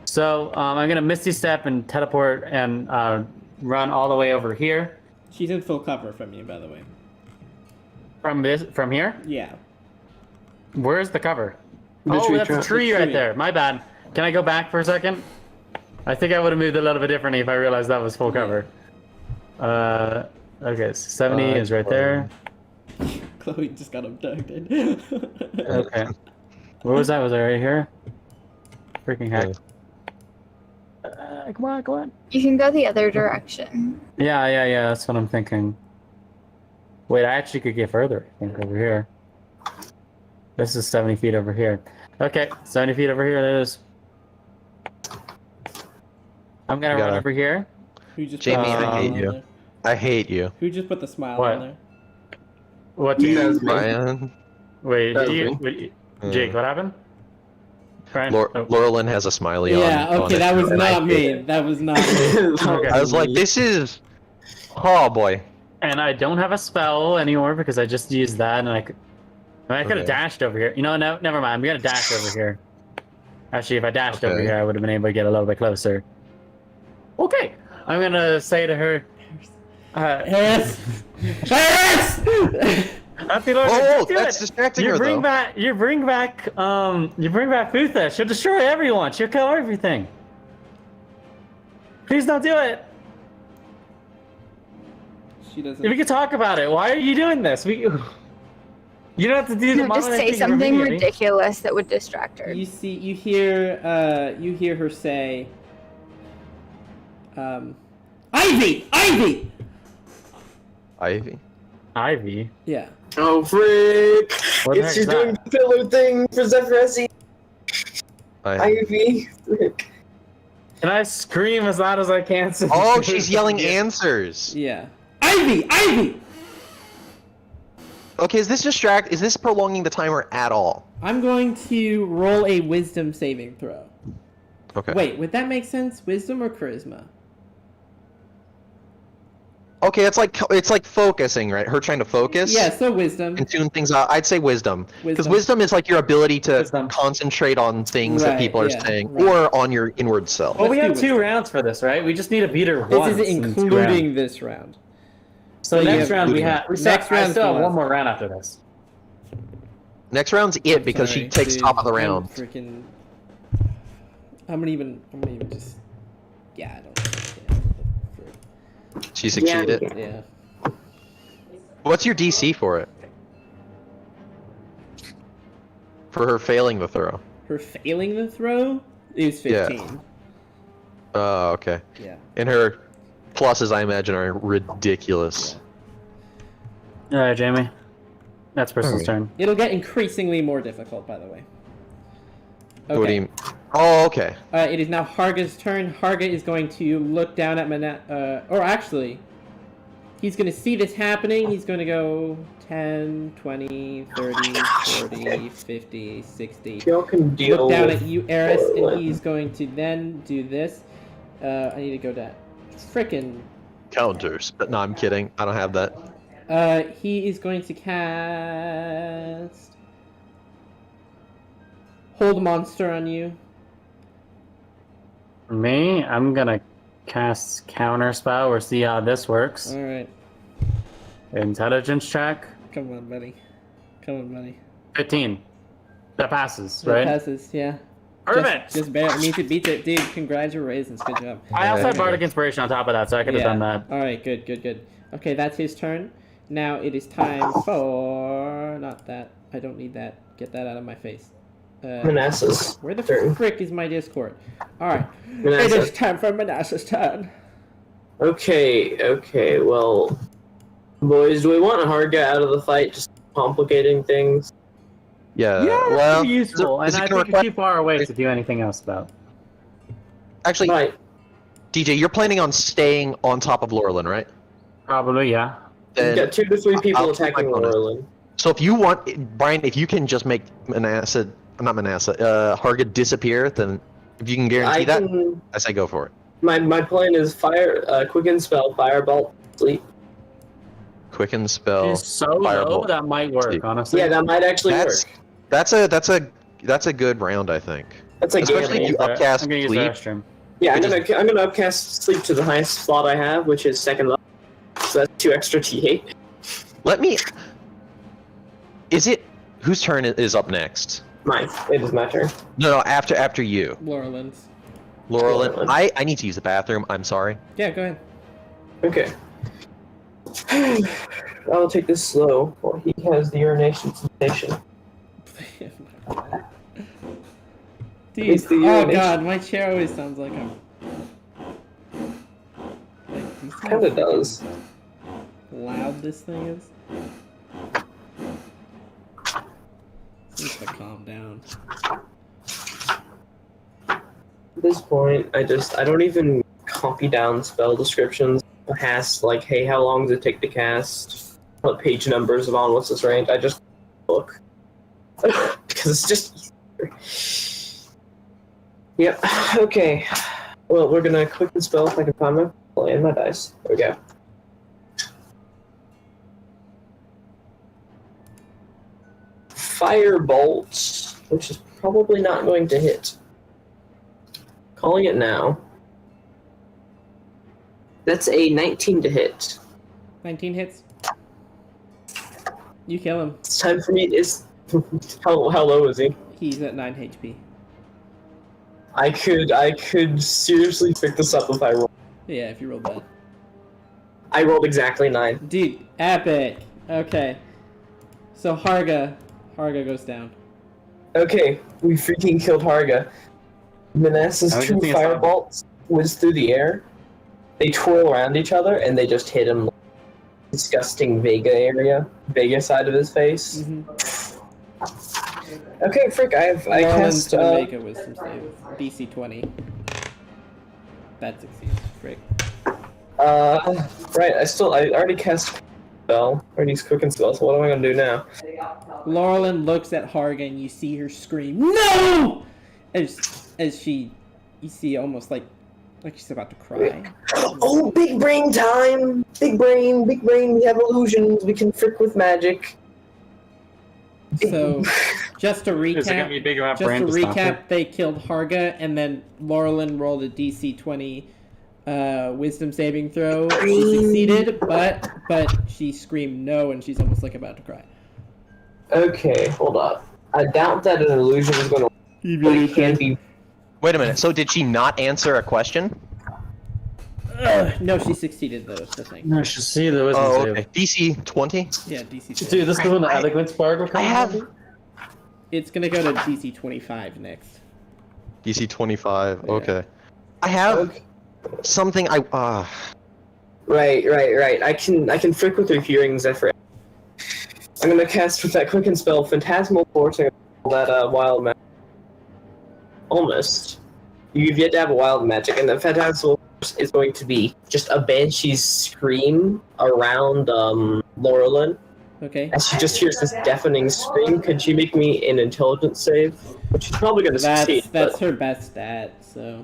So I'm gonna Misty Step and teleport and run all the way over here. She's in full cover from you, by the way. From here? Yeah. Where's the cover? The Oh, tree that's a trunk. tree The right tree. there. My bad. Can I go back for a second? I think I would have moved a little bit differently if I realized that was full cover. Okay, so 70 is right there. Chloe just got abducted. Okay. Where was that? Was I right here? Freaking heck. Come on, come on. You can go the other direction. Yeah, that's what I'm thinking. Wait, I actually could get further, I think, over here. This is 70 feet over here. Okay, 70 feet over here it is. I'm gonna run gotta- over here. Who just Jamie, put the I smile hate on you. there? I hate you. Who just put the smile What? on there? What do That you... was me. Brian. Wait, That did was you... Jake, what happened? Brian? Oh. Laurelin has a smiley on. Yeah, on okay, it, that was and I not hate me. it. That was not me. Okay. I was like, this is. Oh boy. And I don't have a spell anymore because I just used that, and I could have Okay. dashed over here. You know, no, never mind. I'm gonna dash over here. Actually, if I dashed over Okay. here, I would have been able to get a little bit closer. Okay, I'm gonna say to her, Eris! Eris! Auntie Laura, Oh, do that's it. distracting You her bring though. back, you bring back Futha. She'll destroy everyone. She'll kill everything. Please don't do it. She doesn't. If we could talk about it, why are you doing this? You don't have to do the No, just monolith say thing something immediately. ridiculous that would distract her. You see, you hear her say, Ivy! Ivy! Ivy. Ivy. Yeah. Oh, frick! What the It's heck you is doing that? the pillow thing for Zephyr. Ivy. Ivy. Frick. Can I scream as loud as I can? So Oh, she's yelling answers. Yeah. Ivy! Ivy! Okay, is this prolonging the timer at all? I'm going to roll a wisdom saving throw. Okay. Wait, would that make sense? Wisdom or charisma? Okay, it's like focusing, right? Her trying to focus. Yeah, so wisdom. And tune things out. I'd say wisdom. Because Wisdom. wisdom is like your ability to Wisdom. concentrate on things that Right, people are yeah, saying, right. or on your inward self. Well, we Let's have do 2 wisdom. rounds for this, right? We just need to beat her This once. is in 2 rounds. including this round. So you next have- round we have. Next I round's still the have one last. more round after this. Next round's it because Sorry, she takes dude, top of the I'm round. Freaking. I'm gonna even just. Yeah, I don't. She succeeded. Yeah. What's your DC for it? For her failing the throw. Her failing the throw is Yeah. 15. Oh, okay. Yeah. And her pluses, I imagine, are ridiculous. All right, Jamie. That's person's Okay. turn. It'll get increasingly more difficult, by the way. Okay. What do you? Oh, okay. It is now Harga's turn. Harga is going to look down at or actually, he's going to see this happening. He's going to go 10, 20, 30, 40, 50, 60. Y'all can deal Look down with at you, Eris, and Portland. he's going to then do this. I need to go down. Frickin'. Counters. But no, I'm kidding. I don't have that. He is going to cast Hold Monster on you. Me, I'm gonna cast counter spell or see how this works. All right. Intelligence check. Come on, buddy. Come on, buddy. 15. That passes, It right? passes, yeah. Perfect. Just barely means it beats it, dude. Congratulations, good job. I also had Yeah. Bardic Inspiration on top of that, so I could have done that. All right, good. Okay, that's his turn. Now it is time for not that. I don't need that. Get that out of my face. Manassas. Where the turn. frick is my Discord? All right, it Manassas. is time for Manassas' turn. Okay, well, boys, do we want Harga out of the fight, just complicating things? Yeah. Yeah, well, that'd be useful, is and it I gonna think you're too far away to do anything else about. actually, Right. DJ, you're planning on staying on top of Laurelin, right? Probably, yeah. We've Then- got 2 to 3 people I'll keep my attacking bonus. Laurelin. So if you want, Brian, if you can just make not Manasseh, Harga disappear, then if you can guarantee I that, can. I say go for it. My plan is quicken spell, firebolt, sleep. Quicken spell. She's so low Firebolt. that might work, Sleep. honestly. Yeah, that might actually That's work. that's a good round, I think. That's a especially game. if you upcast I'm gonna use the sleep. restroom. Yeah, I'm It gonna upcast sleep to the highest slot I have, which is second level. So that's 2 extra T8. Let me. Is it whose turn is up next? Mine. It is my turn. No, after you, Laurelins. Laurelin. Laurelin. I need to use the bathroom. I'm sorry. Yeah, go ahead. Okay. I'll take this slow while he has the urination sensation. Dude, It's the oh urination. god, my chair always sounds like I'm. Like, do you see Kinda how does. loud this thing is? Needs to calm down. At this point, I don't even copy down spell descriptions. Has like, hey, how long does it take to cast? What page numbers of on what's this range? I just look because it's just easier. Yep. Okay. Well, we're gonna quicken spell if I can find my play and my dice. There we go. Firebolt, which is probably not going to hit. Calling it now. That's a 19 to hit. 19 hits. You kill him. It's time for me. Is how low is he? He's at 9 HP. I could seriously pick this up if I roll. Yeah, if you roll bad. I rolled exactly 9. Dude, epic. Okay. So Harga goes down. Okay, we freaking killed Harga. Manassas I was 2 just thinking something. firebolts whiz through the air. They twirl around each other and they just hit him. Disgusting Vega side of his face. Mm-hmm. Okay, frick, I Laurelins cast. gonna make a wisdom save. DC 20. That succeeds. Frick. Right, I already cast spell. I already used quicken spell, so what am I gonna do now? Laurelin looks at Harga and you see her scream, "No!" As you see almost like she's about to cry. Oh, big brain time! Big brain, we have illusions, we can frick with magic. So, just to Is it gonna be recap, big enough just brain to to stop recap, it? they killed Harga, and then Laurelin rolled a DC 20 wisdom saving throw. She succeeded, but she screamed no, and she's almost like about to cry. Okay, hold up. I doubt that an illusion is gonna work, but it can be. Wait a minute. So did she not answer a question? No, she succeeded though. The thing. No, should see the wisdom Oh, save. okay. DC 20. Yeah, DC. 20. Dude, this is when the eloquent spark will come. I have It's gonna go to DC 25 next. DC 25. Yeah. Okay. I have Okay. something I Right. I can frick with her hearings. I'm gonna cast with that quicken spell, Phantasmal Force, and that wild magic. Almost. You've yet to have a wild magic, and the Phantasmal Force is going to be just a banshee's scream around Laurelin. Okay. As she just hears this deafening scream, could she make me an intelligence save? Which she's probably gonna succeed. That's her best stat. So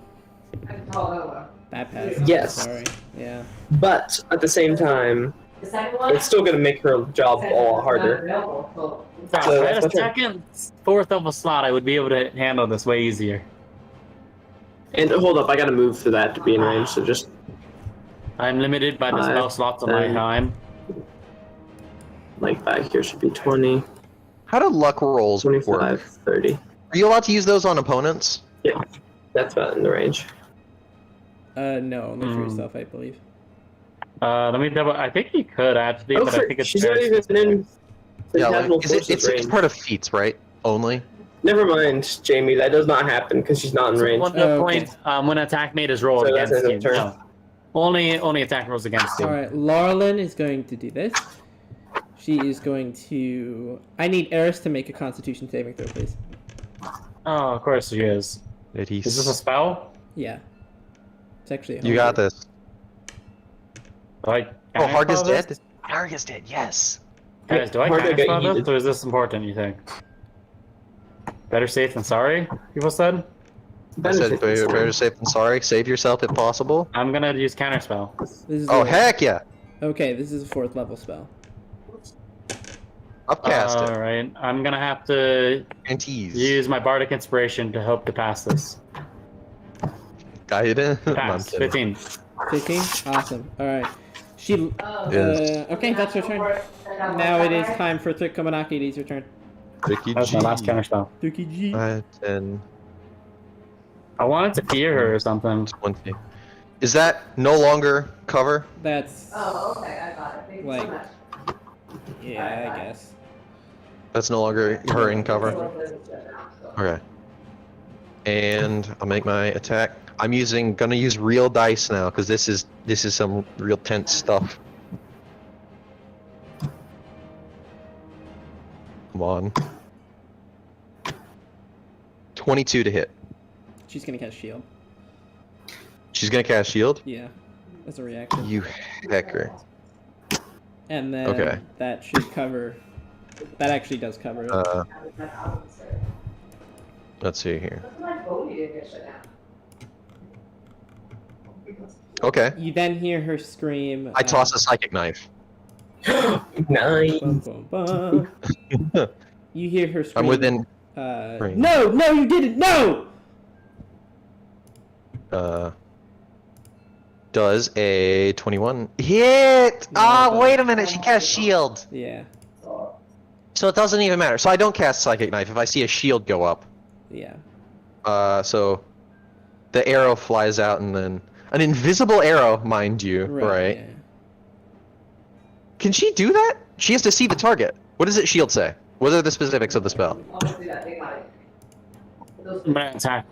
that passes. Yes. Sorry. Yeah. But at the same time, it's still gonna make her job a lot harder. If I So, had a second, fourth level slot, I would be able to handle this way easier. And hold up, I gotta move for that to be in range, so just I'm limited by the 5, spell slots on my 10. time. like back here should be 20, How do luck rolls 25, work? 30. Are you allowed to use those on opponents? Yeah, that's about in the range. No, only for Hmm. yourself, I believe. Let me double. I think he could actually, Oh, but I think it's she's not very even in Yeah, Phantasmal like, Forces it's range. part of feats, right? Only. Never mind, Jamie. That does not happen because she's not in range. One Oh, point when attack made is rolled So that's against in you. the turn. No. Only attack rolls against you. Alright, Laurelin is going to do this. She is going to... I need Eris to make a constitution saving throw, please. Oh, of course she is. Did he? Is this a spell? Yeah. It's actually a You got homebrew. this. Like, Oh, can I Hargus spell this? dead. Hargus dead. Yes. Guys, do I Hargus cast got spell this, yeeted. or is this important? You think? Better safe than sorry. People said. I said better safe than sorry. Save yourself if possible. I'm gonna use counterspell. This is Oh a- heck yeah! Okay, this is a 4th level spell. Upcast it. Alright, I'm gonna have to And tease. use my bardic inspiration to hope to pass this. Guide it. No, I'm Pass. kidding. 15. 15? Awesome. Alright. She... Yes. okay, that's her turn. Now it is time for Komanaki. It is your turn. Ricky That's G. my last counterspell. Tuki G. 5, 10, I wanted to fear her or something. 20. Is that no longer cover? That's... Oh, okay, I got it. Thank you Like- so much. Yeah, I guess. That's no longer her in cover. Okay. And I'll make my attack. I'm gonna use real dice now because this is some real tense stuff. Come on. 22 to hit. She's gonna cast shield. She's gonna cast shield. Yeah. As a reaction. You hecker. And then Okay. that should cover... That actually does cover it. Let's see here. That's my phone you didn't get shut down. Okay. You then hear her scream... I toss a psychic knife. 9. Bum, bum, bum. You hear her scream... I'm within. range. No! No, you didn't! No! Does a 21 hit? Ah, wait a minute. She cast shield. Yeah. So it doesn't even matter. So I don't cast psychic knife if I see a shield go up. Yeah. So the arrow flies out and then an invisible arrow, mind you, right? Yeah. Can she do that? She has to see the target. What does it shield say? What are the specifics of the spell? Honestly, that thing like I'm gonna attack.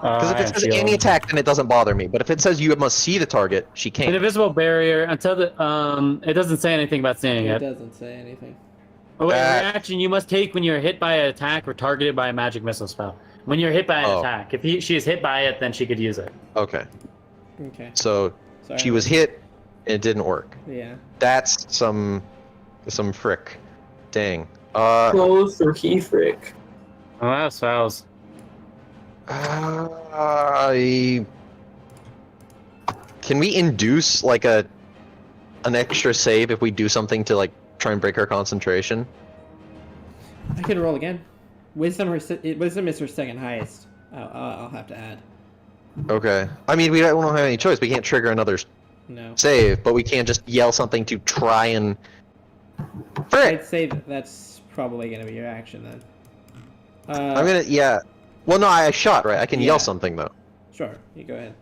Because if it says any attack, then it doesn't bother me. But if it says you must see the target, she An can't. invisible barrier until the it doesn't say anything about seeing It it. doesn't say anything. Oh, wait, Uh, reaction you must take when you're hit by an attack or targeted by a magic missile spell. When you're hit by an Oh. attack, if she is hit by it, then she could use it. Okay. Okay. So Sorry. she was hit, and it didn't work. Yeah. That's some frick. Dang. Close or key frick. Oh, that spells. Can we induce like an extra save if we do something to like try and break her concentration? I can roll again. Wisdom is her second highest. I'll have to add. Okay. I mean, we don't have any choice. We can't trigger another No. save, but we can't just yell something to try and. Frick! I'd say that's probably gonna be your action then. I'm gonna. Yeah. Well, no, I shot right. I can Yeah. yell something though. Sure. You go ahead.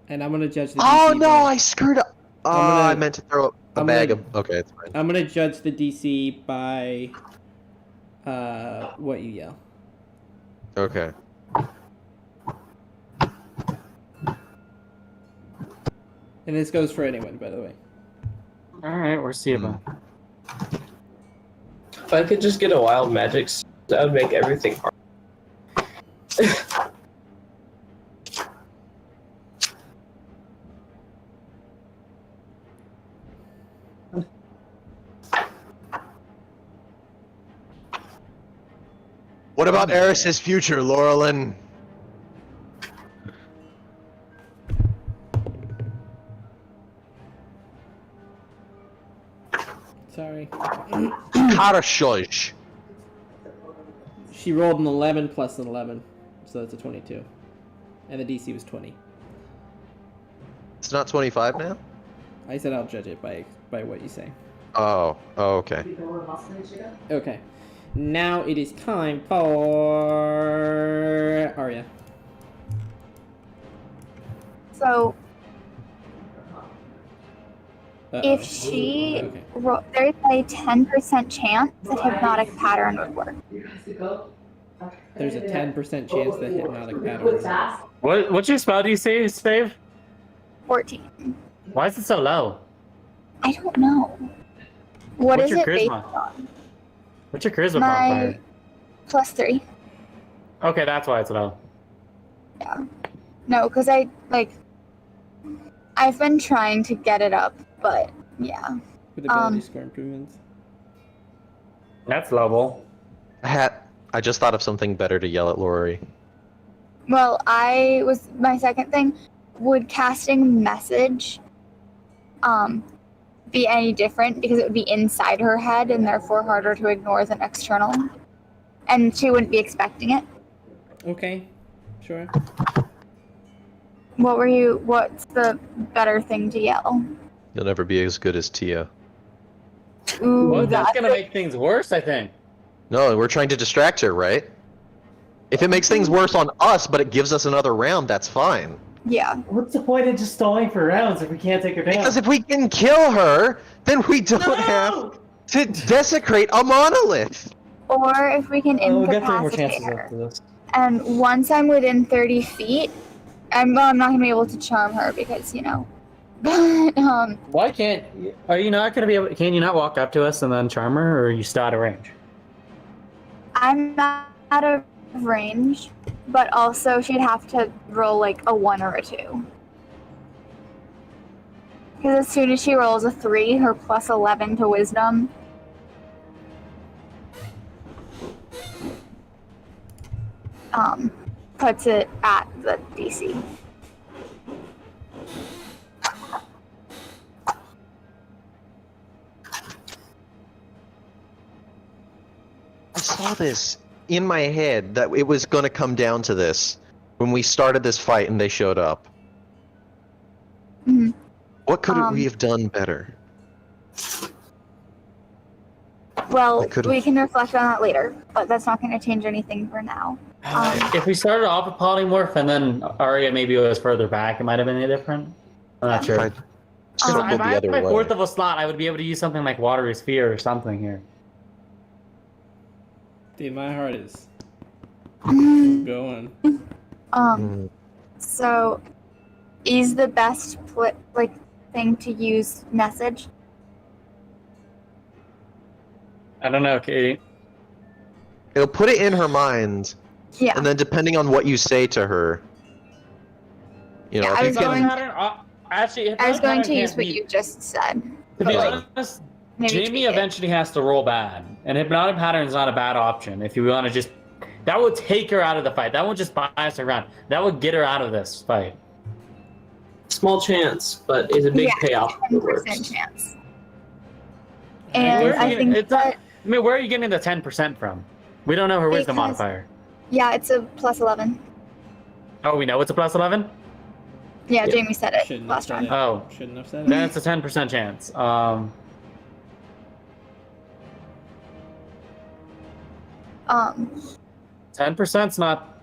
And I'm gonna judge the. Oh DC no! by- I screwed up. Oh, I'm gonna- I meant to throw a I'm bag gonna- of. Okay, it's fine. I'm gonna judge the DC by what you yell. Okay. And this goes for anyone, by the way. Alright, we're seeable. If I could just get a wild magic, that would make everything hard. What about Eris's future, Laurelin? Sorry. Karashosh. She rolled an 11 plus an 11, so that's a 22. And the DC was 20. It's not 25 now? I said I'll judge it by what you say. Oh, okay. Okay. Now it is time for Arya. So Uh-oh. if she, Okay. there's a 10% chance that hypnotic pattern would work. There's a 10% chance that hypnotic pattern would work. What's your spell DC, Stave? 14. Why is it so low? I don't know. What What's is your it based charisma? on? What's your charisma My modifier? +3. Okay, that's why it's low. Yeah. No, because I've been trying to get it up, but yeah. With ability score improvements. That's level. I just thought of something better to yell at Lori. Well, my second thing, would casting message be any different because it would be inside her head and therefore harder to ignore than external? And she wouldn't be expecting it. Okay. Sure. What's the better thing to yell? You'll never be as good as Tia. Ooh, Well, that's gonna a- make things worse, I think. No, we're trying to distract her, right? If it makes things worse on us, but it gives us another round, that's fine. Yeah. What's the point of just stalling for rounds if we can't take her down? Because if we can kill her, then we don't have to desecrate a monolith. Or if we can We'll get 3 more incapacitate chances her. after this. And once I'm within 30 feet, I'm not going to be able to charm her because, But, Why can't? Are you not gonna be able? Can you not walk up to us and then charm her, or are you still out of range? I'm not out of range, but also she'd have to roll like a 1 or a 2. Because as soon as she rolls a 3, her plus 11 to wisdom. Puts it at the DC. I saw this in my head that it was going to come down to this when we started this fight and they showed up. Mhm. What could Um, we have done better? Well, I could've- we can reflect on that later, but that's not going to change anything for now. If we started off with polymorph and then Arya maybe was further back, it might have been any different. I'm not sure. I Because circled if the I had other my way. fourth of a slot, I would be able to use something like watery sphere or something here. Dude, my heart is Mm, going. Mm. So, is the best thing to use message? I don't know, Katie. It'll put it in her mind, Yeah. and then depending on what you say to her, Yeah, if I you was can- going- Actually, I was going to Hypnotic use can't what be- you just said. To be Uh-oh. honest, Maybe Jamie tweak it. eventually has to roll bad, and hypnotic pattern is not a bad option. If you want to just, that would take her out of the fight. That won't just buy us around. That would get her out of this fight. Small chance, but it's a big Yeah, payoff. if it 10% works. chance. Where And are you I getting- think it's not- that, I mean, where are you getting the 10% from? We don't know her wisdom Because- modifier. yeah, it's a plus 11. Oh, we know it's a plus 11? Yeah, Yeah. Jamie said it Shouldn't have last said round. it. Oh, Shouldn't have said it. then it's a 10% chance. 10%'s not.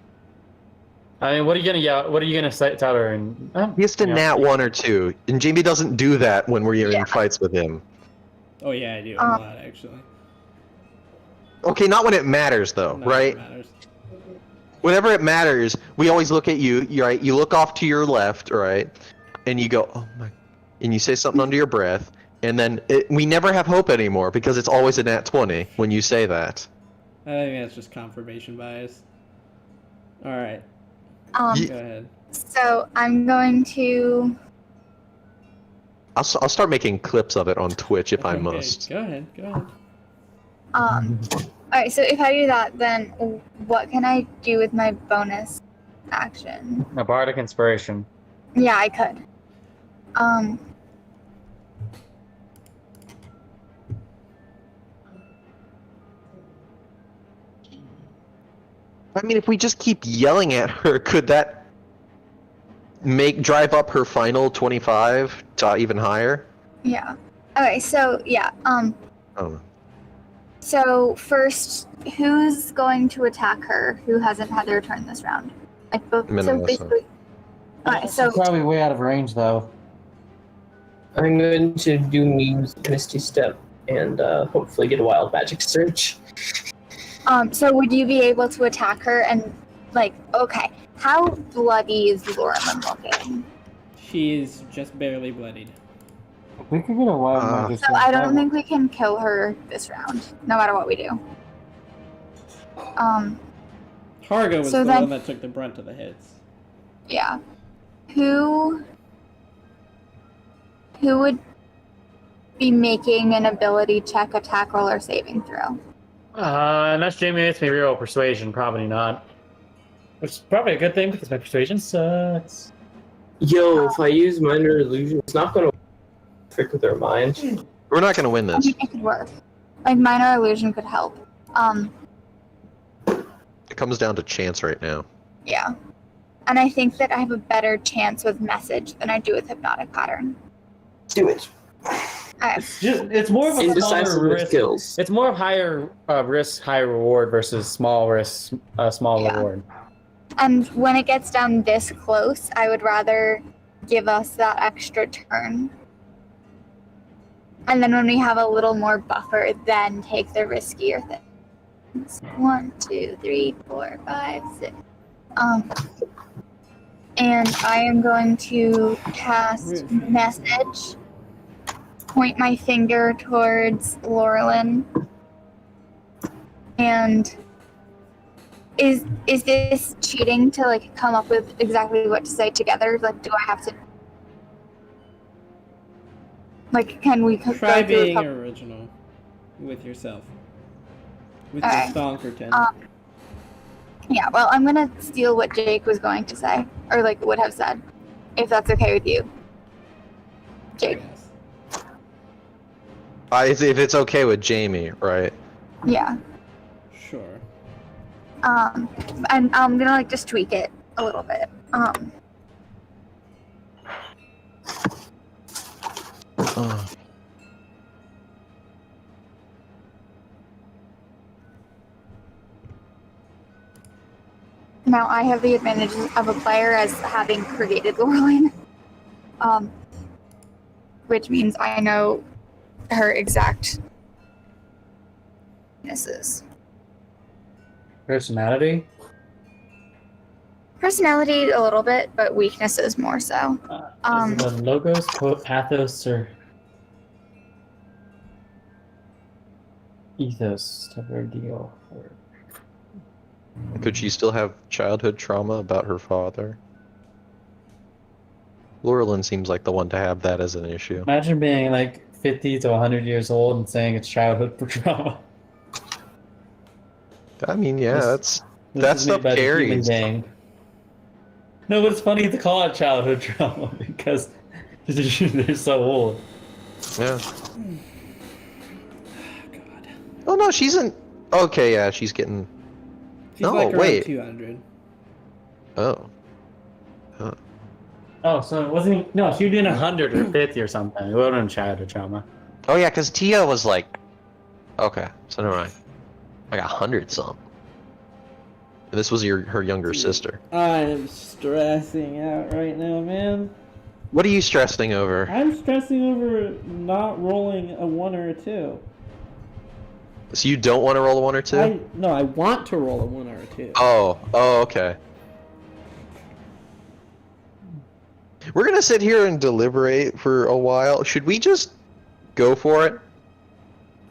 I mean, what are you gonna yell? What are you gonna say, tell her? And He has to yeah. nat 1 or 2, and Jamie doesn't do that when we're Yeah. in fights with him. Oh yeah, I do a Um, lot actually. Okay, not when it matters though, Not right? that it matters. Whenever it matters, we always look at you. You right? You look off to your left, right? And you go, "Oh my," and you say something under your breath, and then we never have hope anymore because it's always a nat 20 when you say that. I think that's just confirmation bias. All right, Ye- go ahead. So I'm going to. I'll start making clips of it on Twitch if I Okay, must. Go ahead. Go ahead. Alright, so if I do that, then what can I do with my bonus action? A bardic inspiration. Yeah, I could. I mean, if we just keep yelling at her, could that drive up her final 25 to even higher? Yeah. Okay, so yeah. Oh. So first, who's going to attack her? Who hasn't had their turn this round? Like both. So Minnesota. basically. Alright, so Probably way out of range though. I'm going to do Misty Step and hopefully get a Wild Magic Search. so would you be able to attack her and like okay? How bloody is Lorelyn looking? She's just barely bloodied. We could get a wild magic. So I don't think we can kill her this round, no matter what we do. Hargo was So the then- one that took the brunt of the hits. Yeah. Who would be making an ability check, attack roll, or saving throw? Unless Jamie makes me real persuasion, probably not. Which is probably a good thing because my persuasion sucks. Yo, if I use Minor Illusion, it's not going to trick with their mind. We're not gonna win I this. mean, it could work. Like minor illusion could help. It comes down to chance right now. Yeah. And I think that I have a better chance with message than I do with hypnotic pattern. Do it. Okay. It's more of a smaller Indecisive risk. skills. It's more of higher risk, high reward versus small risk, small Yeah. reward. And when it gets down this close, I would rather give us that extra turn. And then when we have a little more buffer, then take the riskier things. 1, 2, 3, 4, 5, 6. And I am going to cast message. Point my finger towards Lorelyn. And is this cheating to like come up with exactly what to say together? Like, do I have to? Like, can we go Try through a being couple? original with yourself. With Alright. your stonkerton. Yeah. Well, I'm gonna steal what Jake was going to say, or like would have said, if that's okay with you, Jake. If it's okay with Jamie, right? Yeah. Sure. And I'm gonna like just tweak it a little bit. Now I have the advantage of a player as having created Lorelyn, which means I know her exact weaknesses. Personality? Personality a little bit, but weaknesses more so. Is it the logos, pathos, or ethos type of deal? Or... Could she still have childhood trauma about her father? Lorelyn seems like the one to have that as an issue. Imagine being like 50 to 100 years old and saying it's childhood trauma. I mean, yeah, This that is stuff made by the human carries. being. No, but it's funny to call it childhood trauma because they're so old. Yeah. God. Oh no, she's in. Okay, yeah, she's getting. She's No, like around wait. 200. Oh. Oh, so it wasn't. No, she was doing 100 or 50 or something. It wasn't childhood trauma. Oh yeah, because Tia was like. Okay, so never mind. I got 100 some. And this was her younger sister. I am stressing out right now, man. What are you stressing over? I'm stressing over not rolling a 1 or a 2. So you don't want to roll a 1 or 2? I want to roll a 1 or a 2. Oh, okay. We're gonna sit here and deliberate for a while. Should we just go for it?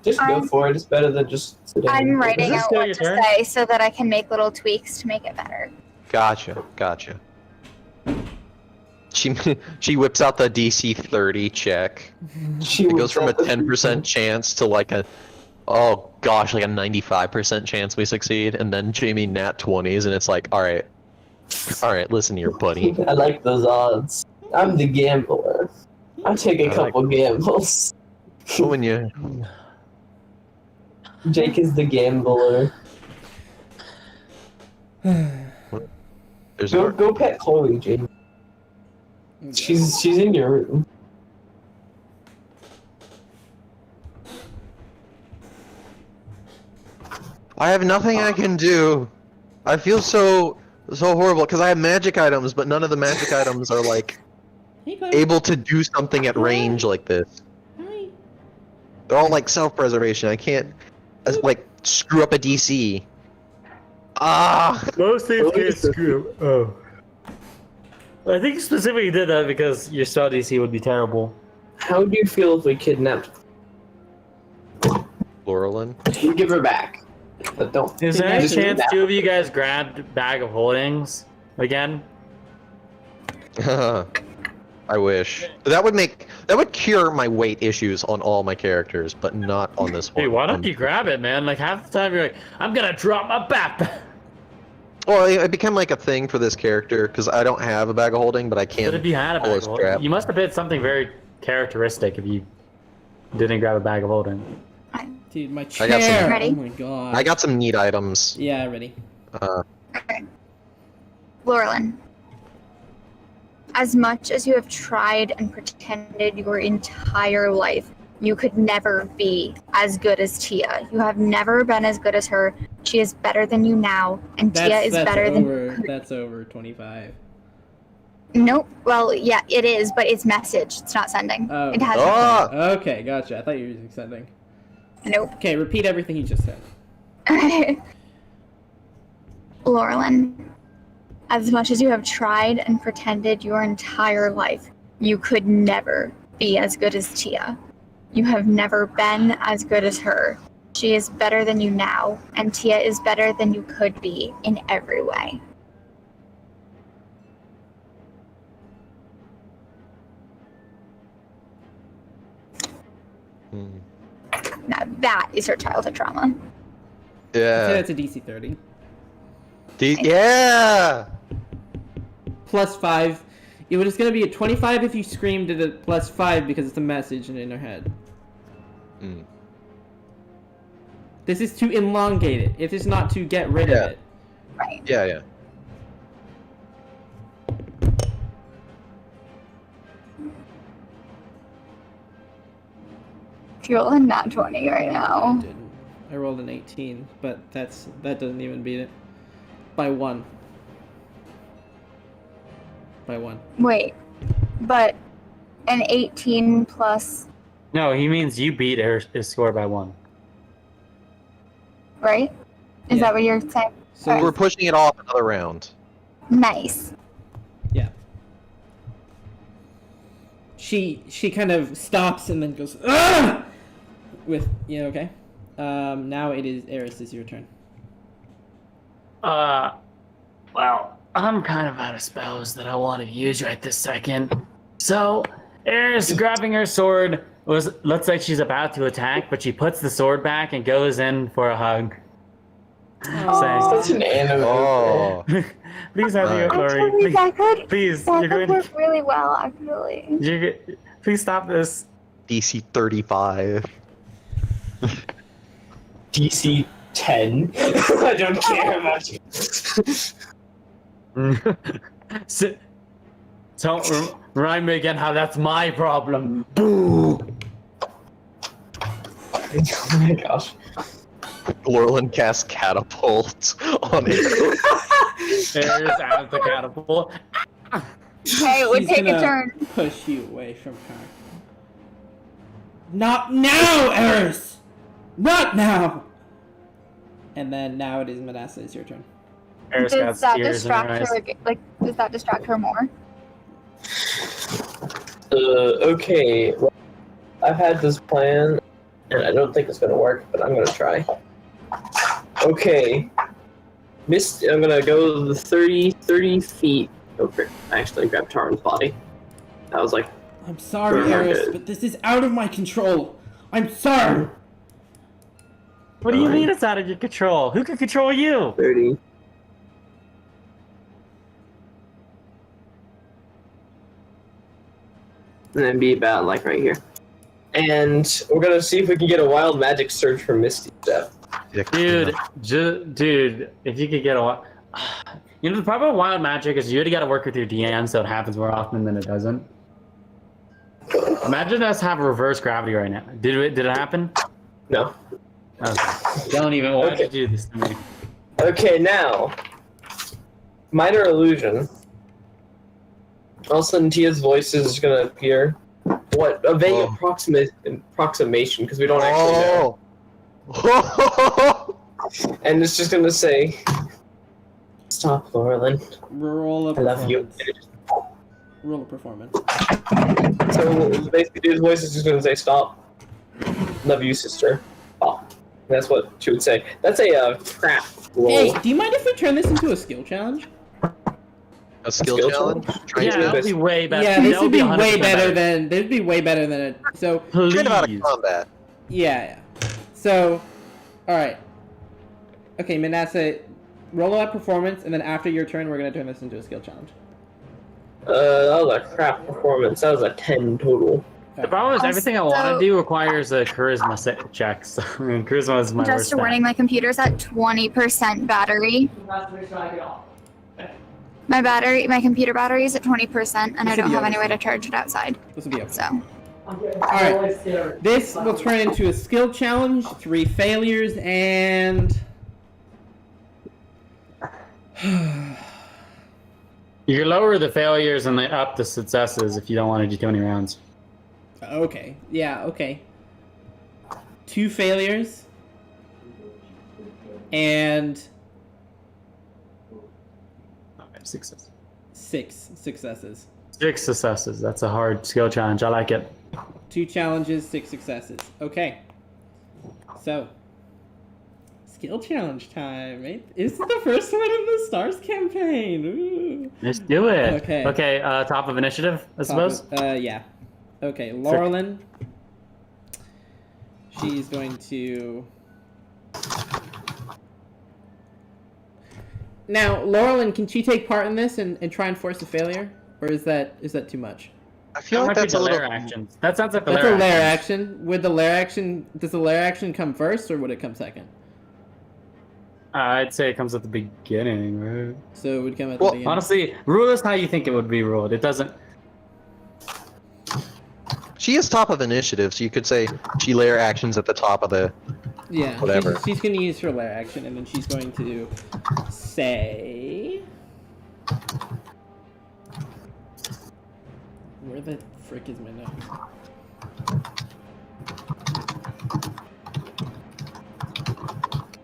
Just go for it. It's better than just sitting. I'm writing this out still what your to turn? say so that I can make little tweaks to make it better. Gotcha. She whips out the DC 30 check. It goes from a 10% chance to like a, oh gosh, like a 95% chance we succeed, and then Jamie nat 20s, and it's like, all right, listen here, buddy. I like those odds. I'm the gambler. I take a I like couple gambles. When you, Jake is the gambler. There's Go pet Chloe, Jane. She's in your room. I have nothing I can do. I feel so horrible because I have magic items, but none of the magic items are like Hey, Chloe. able to do something at range like this. Hi. They're all like self-preservation. I can't like screw up a DC. Ah! Most things get screwed. Oh. I think specifically did that because your spell DC would be terrible. How do you feel if we kidnapped? Laurelin? You give her back, but don't. Is there any Just chance kidnap two her. of you guys grabbed Bag of Holdings again? I wish. That would cure my weight issues on all my characters, but not on this one. Hey, why don't you grab it, man? Like half the time you're like, I'm gonna drop my backpack. Well, it became like a thing for this character because I don't have a bag of holding, but I can. But if you had a pull bag a of strap. holding, you must have been something very characteristic if you didn't grab a bag of holding. Dude, my I chair. got some- Ready? Oh my god. I got some neat items. Yeah, ready. Laurelin, as much as you have tried and pretended your entire life, you could never be as good as Tia. You have never been as good as her. She is better than you now, and Tia is better than you. That's over 25. Nope. Well, yeah, it is, but it's message. It's not sending. Oh. It has. Ah! Okay, gotcha. I thought you were using sending. Nope. Okay, repeat everything you just said. Laurelin, as much as you have tried and pretended your entire life, you could never be as good as Tia. You have never been as good as her. She is better than you now, and Tia is better than you could be in every way. Hmm. Now that is her childhood trauma. So Yeah. that's a DC 30. Yeah. Plus 5. It was going to be a 25 if you screamed at a plus 5 because it's a message and in her head. Hmm. This is to elongate it. If it's not to get rid Yeah. of it. Right. Yeah. You're rolling nat 20 right I now. didn't. I rolled an 18, but that doesn't even beat it. By 1. By 1. Wait, but an 18 plus, No, he means you beat his score by 1. right? Is Yeah. that what you're saying? So We're pushing it off another round. Nice. yeah. She kind of stops and then goes, "Ugh!" With, yeah, okay. Now it is Eris, your turn. Well, I'm kind of out of spells that I want to use right this second. So, Eris grabbing her sword looks like she's about to attack, but she puts the sword back and goes in for a hug. Such an anime. Oh. Please have me, Nice. Glory. Actually, that could, Please, that you're could going work really well, actually. please stop this. DC 35. DC 10. I don't care about you. Don't remind me again how that's my problem. Boo! Oh my gosh. Laurelin casts catapult on it. There's out of the catapult. Okay, it would She's take a gonna turn. Push you away from her. Not now, Eris! Not now! And then now it is Manasseh, it's your turn. Eris got Does that tears in her distract eyes. her? Like, does that distract her more? Okay. Well, I've had this plan, and I don't think it's gonna work, but I'm gonna try. Okay. I'm gonna go the 30 feet. Okay. Actually, grab Tarn's body. I was like, I'm sorry, Sure, Eris, good. but this is out of my control. I'm sorry! What do you Fine. mean it's out of your control? Who can control you? 30. And then be about like right here. And we're gonna see if we can get a wild magic surge from Misty Step. Dude, if you could get You know, the problem with wild magic is you really got to work with your DM, so it happens more often than it doesn't. Imagine us have reverse gravity right now. Did it happen? No. Okay. Don't even. Why Okay. did you do this to me? Okay, now. Minor illusion. All of a sudden, Tia's voice is gonna appear. What? A vague Oh. approximation, because we don't actually know. Oh! And it's just gonna say, "Stop, Laurelin. Roll a I love you." performance. Roll a performance. So basically, Tia's voice is just gonna say, "Stop. Love you, sister." Oh, that's what she would say. That's a crap roll. Hey, do you mind if we turn this into a skill challenge? A skill skill challenge? Try Yeah, to that'll be way better. Yeah, this That'll would be way 100% better than. This would be way better than it. So Please. kind of out of combat. yeah. So, all right. Okay, Manasa, roll that performance, and then after your turn, we're gonna turn this into a skill challenge. That was a crap performance. That was a 10 total. The problem is everything I want to Also- do requires a charisma check. So charisma is my Just worst. a warning, my computer's at 20% battery. That's what I get off. My computer battery is at 20%, and I Should don't be have okay. any way to charge it outside. This will be okay. So, I'm getting right. always scared. This will turn into a skill challenge. 3 failures and. You can lower the failures and then up the successes if you don't want to do too many rounds. Okay. Yeah. Okay. 2 failures. And 6 6 successes. 6 successes. That's a hard skill challenge. I like it. 2 challenges, 6 successes. Okay. So, skill challenge time, right? This is the first one in the Stars campaign. Ooh. Let's do it. Okay. Okay. Top of initiative, I suppose. Yeah. Okay, Laurelin. She's going to. Now, Laurelin, can she take part in this and try and force a failure, or is that too much? I feel That like might that's be a the little. lair action. That sounds like the That's a lair lair action. action. Would the lair action? Does the lair action come first, or would it come second? I'd say it comes at the beginning, right? So it would come at Well, the beginning. Honestly, rule is how you think it would be ruled. It doesn't. She is top of initiative, so you could say she layer actions at the top of the. Yeah, Whatever. She's going to use her lair action, and then she's going to say... Where the frick is my note?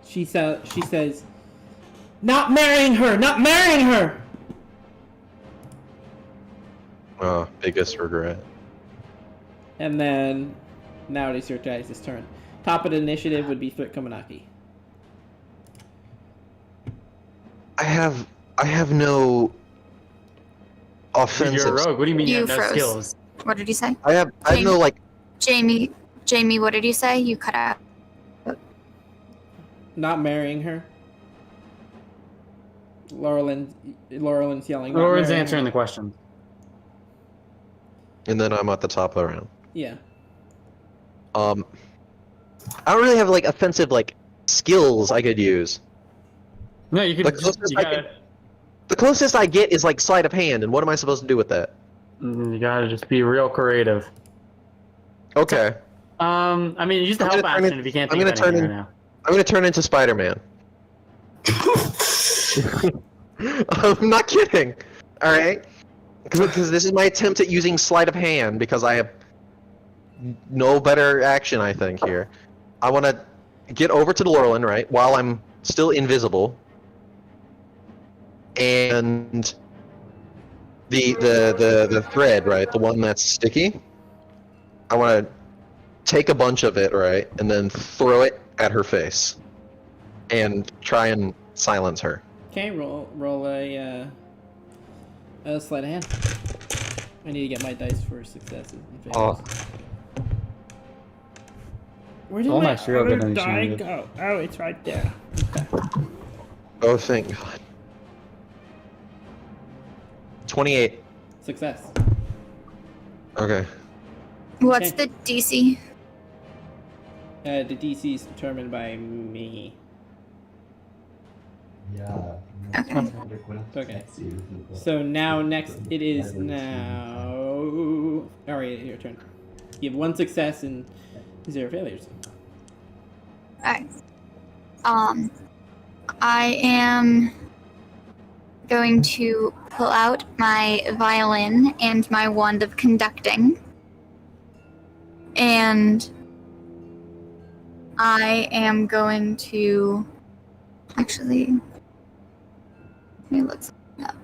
She says, "Not marrying her! Not marrying her!" Oh, biggest regret. And then, now it is your guys' turn. Top of the initiative would be Thrick Komanaki. I have no offensive. You're a rogue. What do you mean you You have no froze. skills? what did you say? I have no like. Jamie, what did you say? You cut out. Not marrying her. Laurelyn's yelling. "Not Lauren's marrying answering her." the question. And then I'm at the top of the round. Yeah. I don't really have like offensive like skills I could use. No, you could. The Just, closest you I gotta. The closest I get is like sleight of hand, and what am I supposed to do with that? You gotta just be real creative. Okay, I mean, use the I'm help gonna turn action it- if you can't I'm think of gonna turn anything right in- now. I'm gonna turn into Spider-Man. I'm not kidding. All right, because this is my attempt at using sleight of hand because I have no better action. I think here, I want to get over to the Laurelin right while I'm still invisible, and the thread right, the one that's sticky. I want to take a bunch of it right, and then throw it at her face, and try and silence her. Okay, roll a sleight of hand. I need to get my dice for successes and failures. Oh. Where did Oh, my my serial other good die initiative. go? Oh, it's right there. Okay. Oh, thank God. 28. Success. Okay. What's Okay. the DC? The DC is determined by me. Okay. So now next it is now. Alright, your turn. You have 1 success and 0 failures. Alright. I am going to pull out my violin and my wand of conducting. And I am going to actually let me look something up.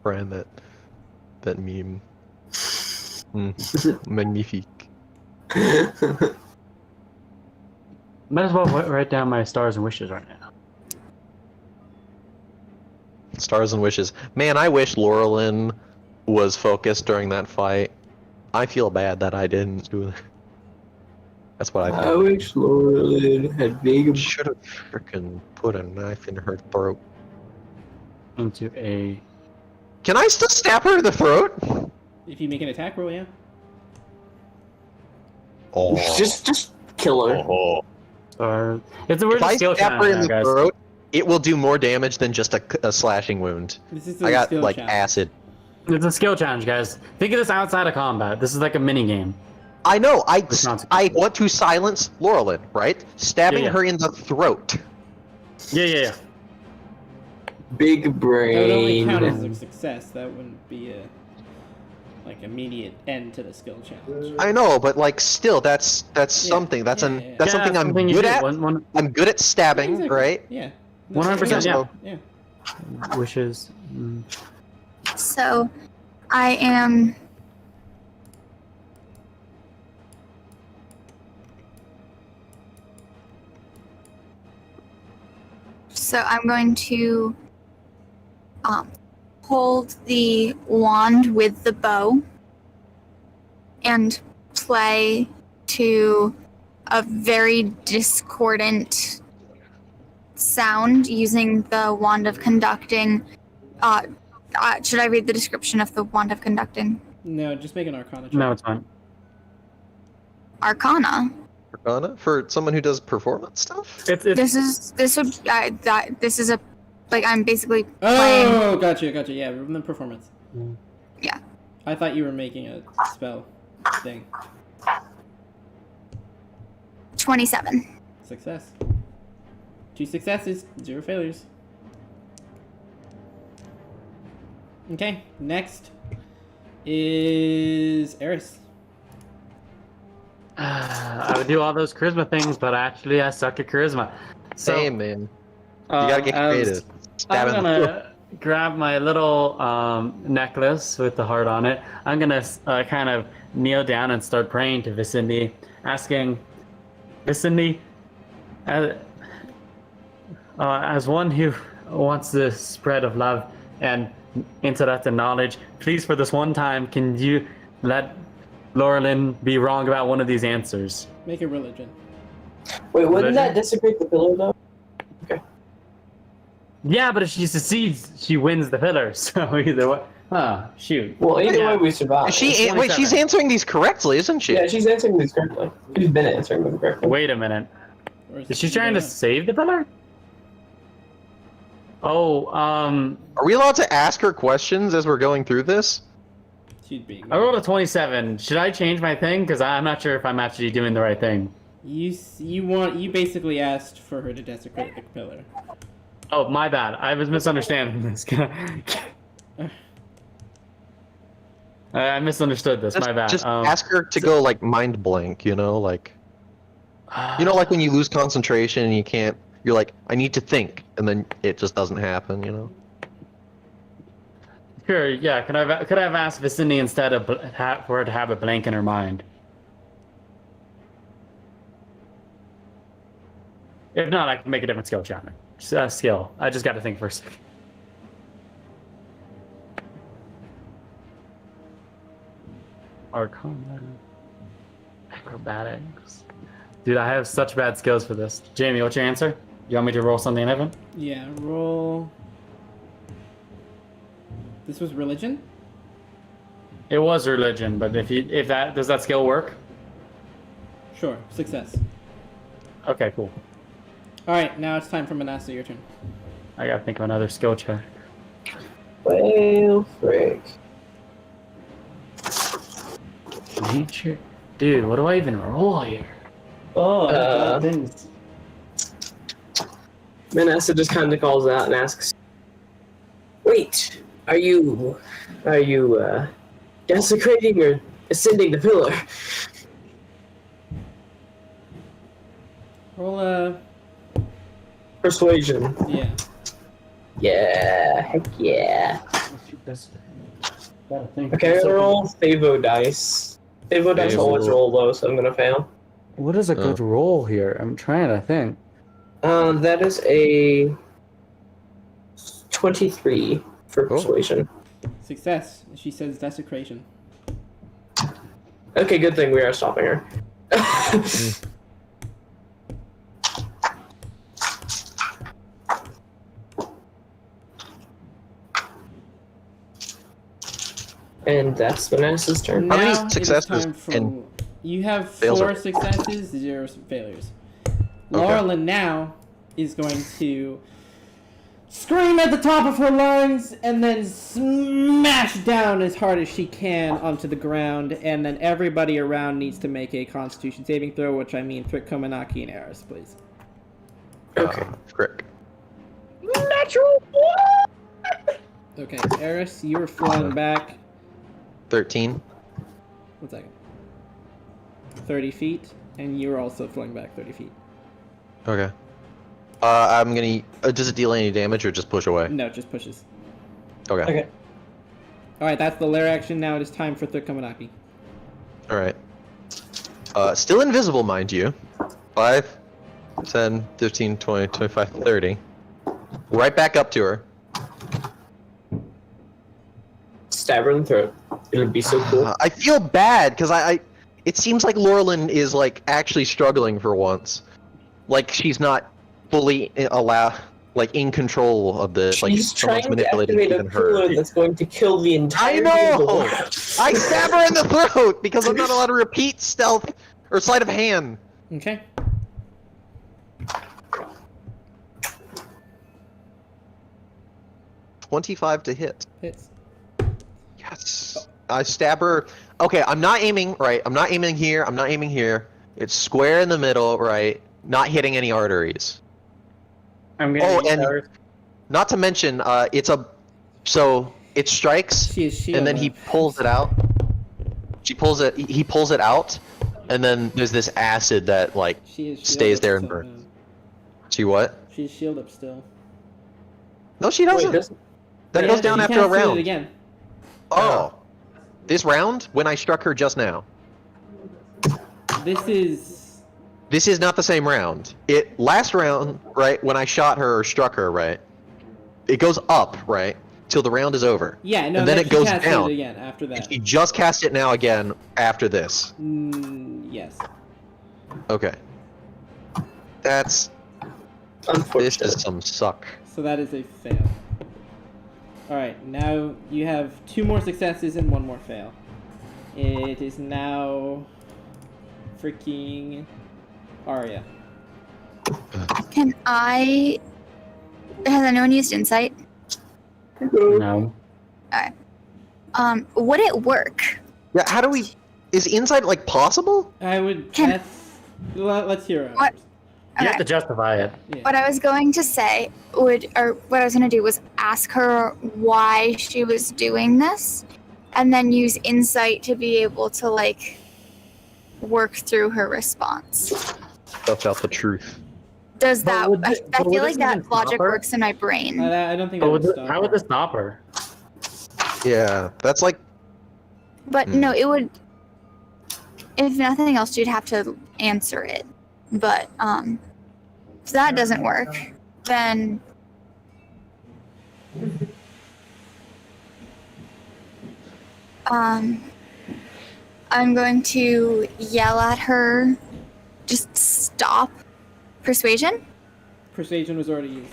Brian, that meme. Magnifique. Might as well write down my stars and wishes right now. Stars and wishes. Man, I wish Laurelin was focused during that fight. I feel bad that I didn't do it. That's what I I thought. wish Laurelin had big. Should have freaking put a knife in her throat. Into a. Can I still stab her in the throat? If you make an attack roll, yeah. Oh. Just kill her. Oh. It's a weird If I skill stab her challenge in now, the guys. throat, it will do more damage than just a slashing wound. This is I a got skill like challenge. acid. It's a skill challenge, guys. Think of this outside of combat. This is like a mini game. I know. I consequences. want to silence Laurelin, right? Stabbing Yeah. her in the throat. Yeah. Big That would only brain. count as a success. That wouldn't be a immediate end to the skill challenge. I know, but like still, that's something. That's yeah, an yeah. that's Yeah, something I'm something you good do. at. One I'm good at stabbing, Exactly. right? Yeah. 100%, yeah. Yeah. wishes. So I am I'm going to hold the wand with the bow and play to a very discordant sound using the wand of conducting. Should I read the description of the wand of conducting? No, just make an Arcana check. No, it's fine. Arcana. Arcana for someone who does performance stuff. It's This is a like I'm basically playing. Oh, gotcha. Yeah, from the performance. Yeah. I thought you were making a spell thing. 27. Success. 2 successes, 0 failures. Okay, next is Eris. I would do all those charisma things, but actually I suck at charisma. So, Same, man. You gotta get creative. Stab I'm in the throat. gonna grab my little necklace with the heart on it. I'm gonna kind of kneel down and start praying to Vicindi, asking, Vicindi, as one who wants the spread of love and intellect and knowledge, please for this one time, can you let Laurelin be wrong about one of these answers? Make a religion. Wait, wouldn't Religion? that desecrate the pillar though? Yeah, but if she succeeds, she wins the pillar. So either way, shoot. Well, either Yeah. way we survive. Wait, 27. she's answering these correctly, isn't she? Yeah, she's answering these correctly. She's been answering them correctly. Wait a minute. Or Is she trying to save the pillar? Oh, Are we allowed to ask her questions as we're going through this? She'd be. I rolled a 27. Should I change my thing? Because I'm not sure if I'm actually doing the right thing. You basically asked for her to desecrate the pillar. Oh, my bad. I was misunderstanding this. I misunderstood this. My bad. Just ask her to go like mind blank, you know, like like when you lose concentration and you can't. You're like, I need to think, and then it just doesn't happen, you know. Sure. Yeah. Could I have asked Vicindi instead of for her to have a blank in her mind? If not, I can make a different skill challenge. Skill. I just got to think for a second. Arcana. Acrobatics. Dude, I have such bad skills for this. Jamie, what's your answer? You want me to roll something, Evan? Yeah, roll. This was religion? It was religion, but if that does that skill work? Sure, success. Okay, cool. All right, now it's time for Manasseh. Your turn. I gotta think of another skill check. Well, frick. Nature? Dude, what do I even roll here? Oh, Uh, things. Manasseh just kind of calls out and asks, "Wait, are you desecrating or ascending the pillar?" Roll Persuasion. yeah. Yeah, heck yeah. That's, gotta think. Okay, I'm gonna roll Thavo dice. Thavo dice always roll low, so I'm gonna fail. What is a good roll here? I'm trying to think. That is a 23 for persuasion. Success. She says desecration. Okay, good thing we are stopping her. And that's Manasseh's turn. How many Now it is successes time for- and you have fails 4 are- successes, 0 failures. Laurelyn now is going to scream at the top of her lungs and then smash down as hard as she can onto the ground, and then everybody around needs to make a Constitution saving throw, which I mean Thrick, Komanaki, and Eris, please. Okay. Frick. Natural one! Okay, Eris, you are flung back. 13. 1 second. 30 feet, and you're also flung back 30 feet. Okay. I'm gonna. Does it deal any damage or just push away? No, it just pushes. Okay. Okay. Alright, that's the lair action. Now it is time for Thrick, Komanaki. All right. Still invisible, mind you. 5, 10, 15, 20, 25, 30. Right back up to her. Stab her in the throat. It would be so cool. I feel bad because it seems like Laurelyn is like actually struggling for once. Like she's not fully in control of this. Like She's trying someone's to manipulating activate a even her. pillar that's going to kill the entire I know! world. I stab her in the throat because I'm not allowed to repeat stealth or sleight of hand. Okay. $25 to hit. Hits. Yes. I stab her. Okay, I'm not aiming, right? I'm not aiming here. I'm not aiming here. It's square in the middle, right? Not hitting any arteries. I'm gonna Oh, use and ours. not to mention, so it strikes, She is shield and then he up. pulls it out. He pulls it out, and then there's this acid that like She is shield stays up there and still, burns. man. See what? She's shield up still. No, she Wait, doesn't. doesn't- That Yeah, goes down she after a casts it round. again. Oh, this round when I struck her just now. This This is not the same round. Last round, right, when I shot her or struck her, right, it goes up, right, till the round is over. yeah, no, and then that it she goes casts down. it again after that. He just cast it now again after this. Yes. Okay. This Unfortunate. is some suck. So that is a fail. Alright, now you have 2 more successes and 1 more fail. It is now freaking Arya. Can I? Has anyone used insight? No. Would it work? Yeah, how do we... Is insight, like, possible? I would. Can- Let's hear it. What? You have Okay. to justify it. Yeah. What I was going to say what I was going to do was ask her why she was doing this, and then use insight to be able to like work through her response. Stuff out the truth. Does But that? would I it- but feel would like this that even logic stop her? works in my brain. I don't think But that would would stop. how would this stop her? Yeah, that's like... But no, it would. If nothing else, you'd have to answer it. But if that doesn't work, then I'm going to yell at her. Just stop. Persuasion? Persuasion was already used.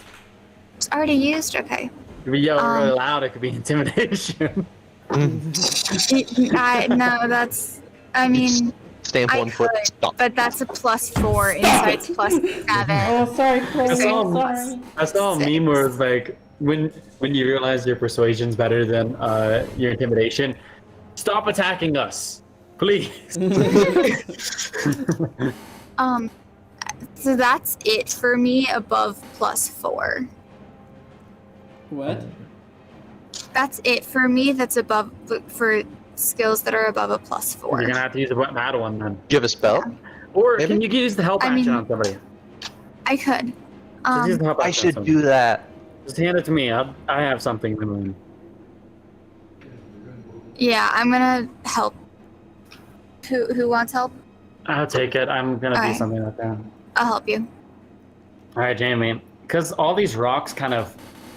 It's already used. Okay. If we yell really loud, it could be intimidation. No, that's. I mean, Stamp I one foot. could, Stop. but that's a +4. Insight's +7. Oh, sorry, Chloe. That's all- Sorry. I saw a meme where it's like when you realize your persuasion's better than your intimidation, stop attacking us, please. So that's it for me above +4. What? That's it for me. That's above for skills that are above a +4. You're gonna have to use a bad one then, Do you have a spell? or Maybe? can you use the help I action mean- on somebody? I could. Just use the help I action on should somebody. do that. Just hand it to me. I have something in mind. Yeah, I'm gonna help. Who wants help? I'll take it. I'm gonna do Alright. something like that. I'll help you. All right, Jamie. Because all these rocks kind of,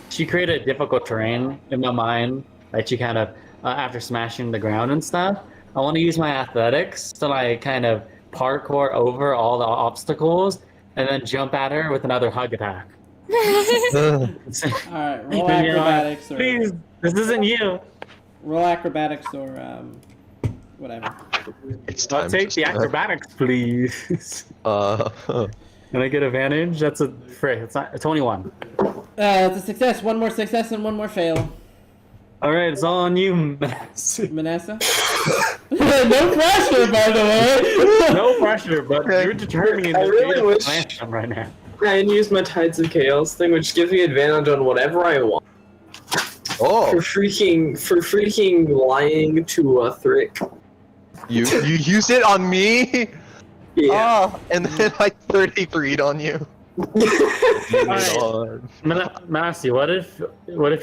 she created difficult terrain in my mind. Like she kind of, after smashing the ground and stuff, I want to use my athletics to like kind of parkour over all the obstacles and then jump at her with another hug attack. All right, roll acrobatics or Please, this isn't you. roll acrobatics or whatever. It's time. I'll take to the start. acrobatics, please. Can I get advantage? That's a frick. It's not. It's only one. It's a success. One more success and one more fail. All right, it's all on you, Mass. Vanessa? No pressure, by the way. No pressure, but Okay. you're determining I the really fate of wish- the plan right now. I can use my Tides of Chaos thing, which gives me advantage on whatever I want. Oh, For freaking lying to Thrick. you use it on me? Yeah. Oh, and then I 33'd on you. Alright. Massey, what if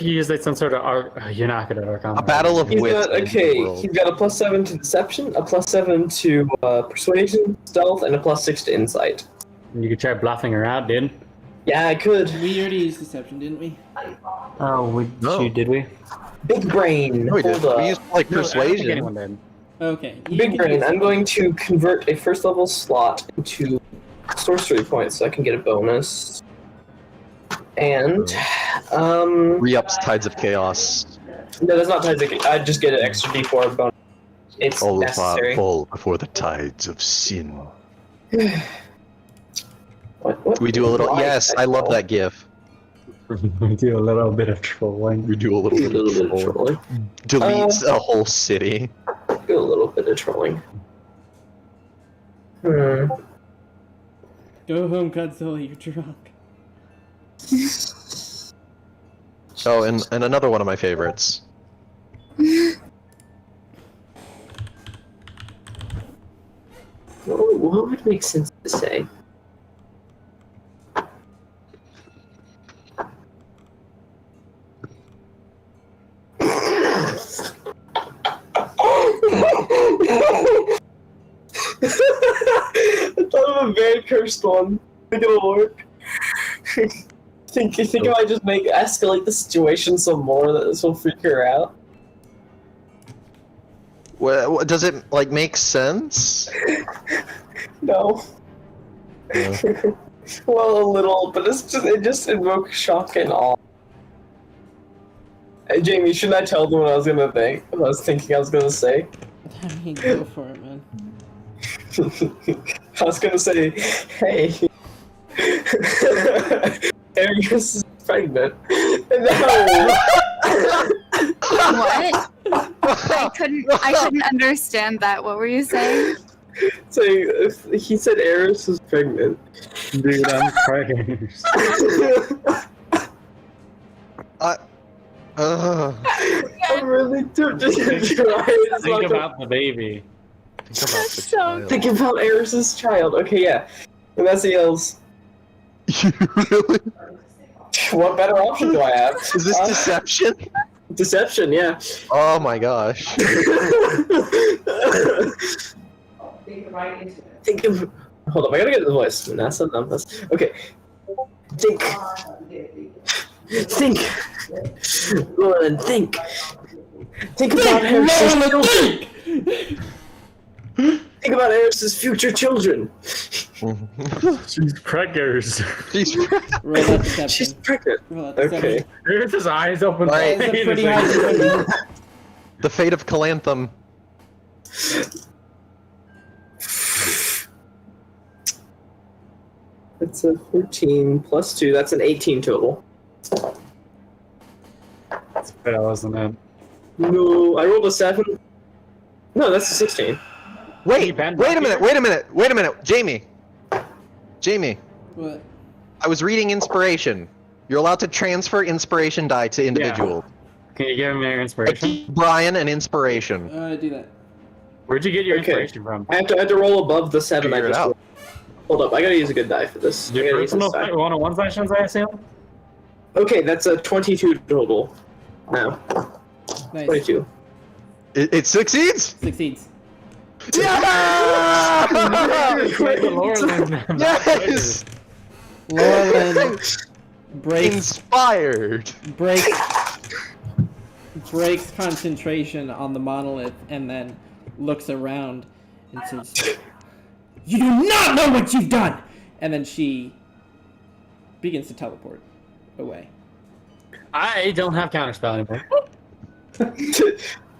you use like some sort of you're not good at Arcana. A battle of He's wits. got, ends the okay, world. he's got a +7 to Deception, a +7 to Persuasion, Stealth, and a +6 to Insight. You could try bluffing her out, dude. Yeah, I could. We already used deception, didn't we? Oh, No. did we? Big Brain. No, we did. Hold up. We used like No, I don't think persuasion. anyone did. Okay. you Big can Brain. use I'm it. going to convert a first level slot into sorcery points so I can get a bonus. And Re-ups Tides of Chaos. no, that's not Tides of Chaos. I just get an extra D4 bonus. It's All necessary. fall before the tides of sin. What We do a little. why Yes, is I love called? that GIF. We do a little bit of trolling. We do a little Do a bit little of bit of troll. trolling. Deletes a whole city. Do a little bit of trolling. Hmm. Go home, Godzilla, you're drunk. Oh, and another one of my favorites. What would make sense to say? I thought of a very cursed one. I think it'll work. You think if I just escalate the situation some more, that this will freak her out? What does it like make sense? No. Yeah. Well, a little, but it just invokes shock and awe. Hey, Jamie, shouldn't I tell them what I was gonna think? What I was thinking I was gonna say? I mean, go for it, man. I was gonna say, hey, Arius is pregnant. No. What? I couldn't understand that. What were you saying? So he said Eris was pregnant. Dude, I'm pregnant. I really do just try. Think about the baby. Think about the So child. Think about Eris's child. Okay, yeah. Vanessa yells, You really? what better option do I have? Is this deception? Deception, yeah. Oh my gosh. Think right into it. Think of. Hold up, I gotta get the voice. Vanessa, numbers. Okay. Think. Think. Lauren, think. Think about Eris's children. Think about Eris's future children. She's preggers. Roll that deception. She's pregnant. Roll that deception. Okay. There's his eyes open. Right. That is a wide. pretty It's high like- deception. The fate of Calanthum. It's a 14 plus 2. That's an 18 total. That's fair, wasn't it? No, I rolled a 7. No, that's a 16. Wait, Ben, wait a minute, Jamie. Jamie, What? I was reading inspiration. You're allowed to transfer inspiration die to individuals. Can you give me your I inspiration? gave Brian an inspiration. Do that. Where'd you get your Okay. inspiration from? I have to roll above the 7 I Figure it just out. rolled. Hold up, I gotta use a good die for this. I Your gotta use personal this die. 101 sessions, I assume? Okay, that's a 22 total. No, Nice. 22. It succeeds? Succeeds. Yeah! Yes! Laurelin breaks Inspired. breaks concentration on the monolith and then looks around and says, "You do not know what you've done!" And then she begins to teleport away. I don't have counterspell anymore.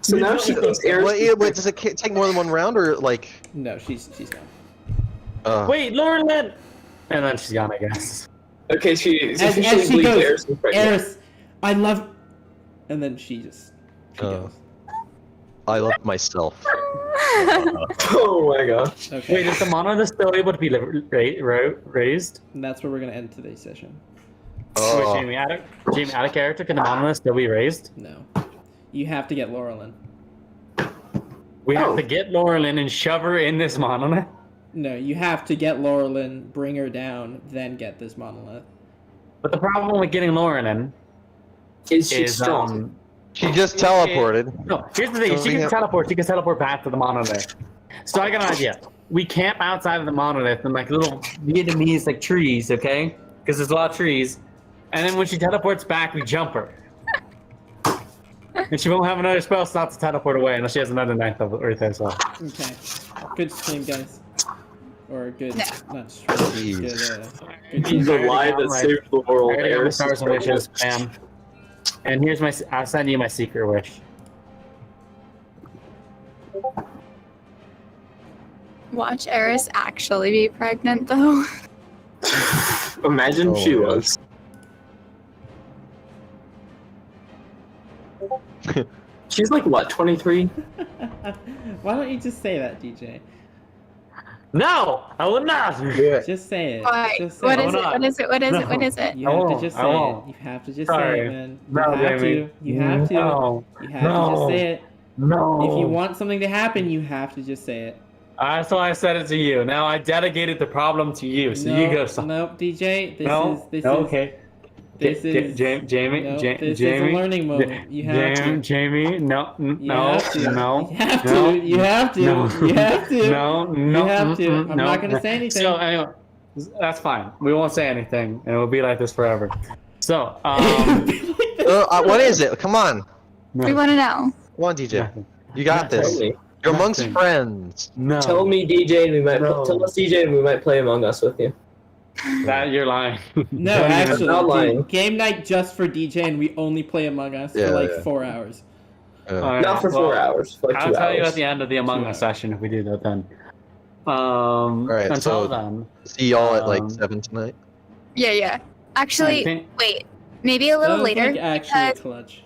So now she thinks Eris. Wait, does it take more than one round or like? No, she's gone. Wait, Lauren Lynn! And then she's gone, I guess. Okay, she As officially she believes goes, Eris is pregnant. Eris, I love. And then she goes. I love myself. Oh my gosh. Okay. Wait, is the monolith still able to be raised? And that's where we're gonna end today's session. Oh. Wait, Jamie, out of character, can the monolith still be raised? No, you have to get Laurelin. We have Oh. to get Laurelin and shove her in this monolith? No, you have to get Laurelin, bring her down, then get this monolith. But the problem with getting Laurelin Is she is, strong? She just teleported. No, here's the thing. So She we can have- teleport. She can teleport back to the monolith. So I got an idea. We camp outside of the monolith in like little Vietnamese like trees, okay? Because there's a lot of trees. And then when she teleports back, we jump her. And she won't have another spell slot to teleport away unless she has another 9th level Earth as well. Okay. Good stream, guys. Or good, No. not stream. Jeez. Good He's the lie that saved the world. I already got the Eris is stars and pregnant. wishes, bam. And here's my. I'll send you my secret wish. Watch Eris actually be pregnant, though. Imagine Oh she my God. was. She's like what, 23? Why don't you just say that, DJ? No, I would not. Just say it. Why? Just say What it. is it? What is it? What is it? What is it? You I have won't, to just I say won't. it. You have to just Sorry. say it, man. No, you have Jamie. to. You have to. No. You have to just No. say it. No. If you want something to happen, you have to just say it. That's why I said it to you. Now I delegated the problem to you, so you go. Nope, DJ. This No. is this Okay. This is Jamie. no, Jamie. this is a learning moment. You have to. Jamie. No. You No. have to. No. You have No. to. You have to. No. You have to. No. No. You have to. I'm no. not gonna say anything. So anyway, that's fine. We won't say anything, and it will be like this forever. So, What is it? Come on. We want to know. Come on, DJ. You got Tell this. me. You're amongst Nothing. friends. no. Tell me, DJ, and we might No. tell us, DJ, and we might play Among Us with you. that you're lying. No, Don't even- actually, not lying. dude, game night just for DJ, and we only play Among Us Yeah, for like yeah. 4 hours. Alright, Not for 4 well, hours, for like 2 I'll tell you hours. at the end of the Among 2 Us hours. session if we do that then. Alright, Until so then, see y'all at like Um, 7 tonight. Yeah, yeah. Actually, I think- wait. Maybe a little That was, later like, actually because clutch.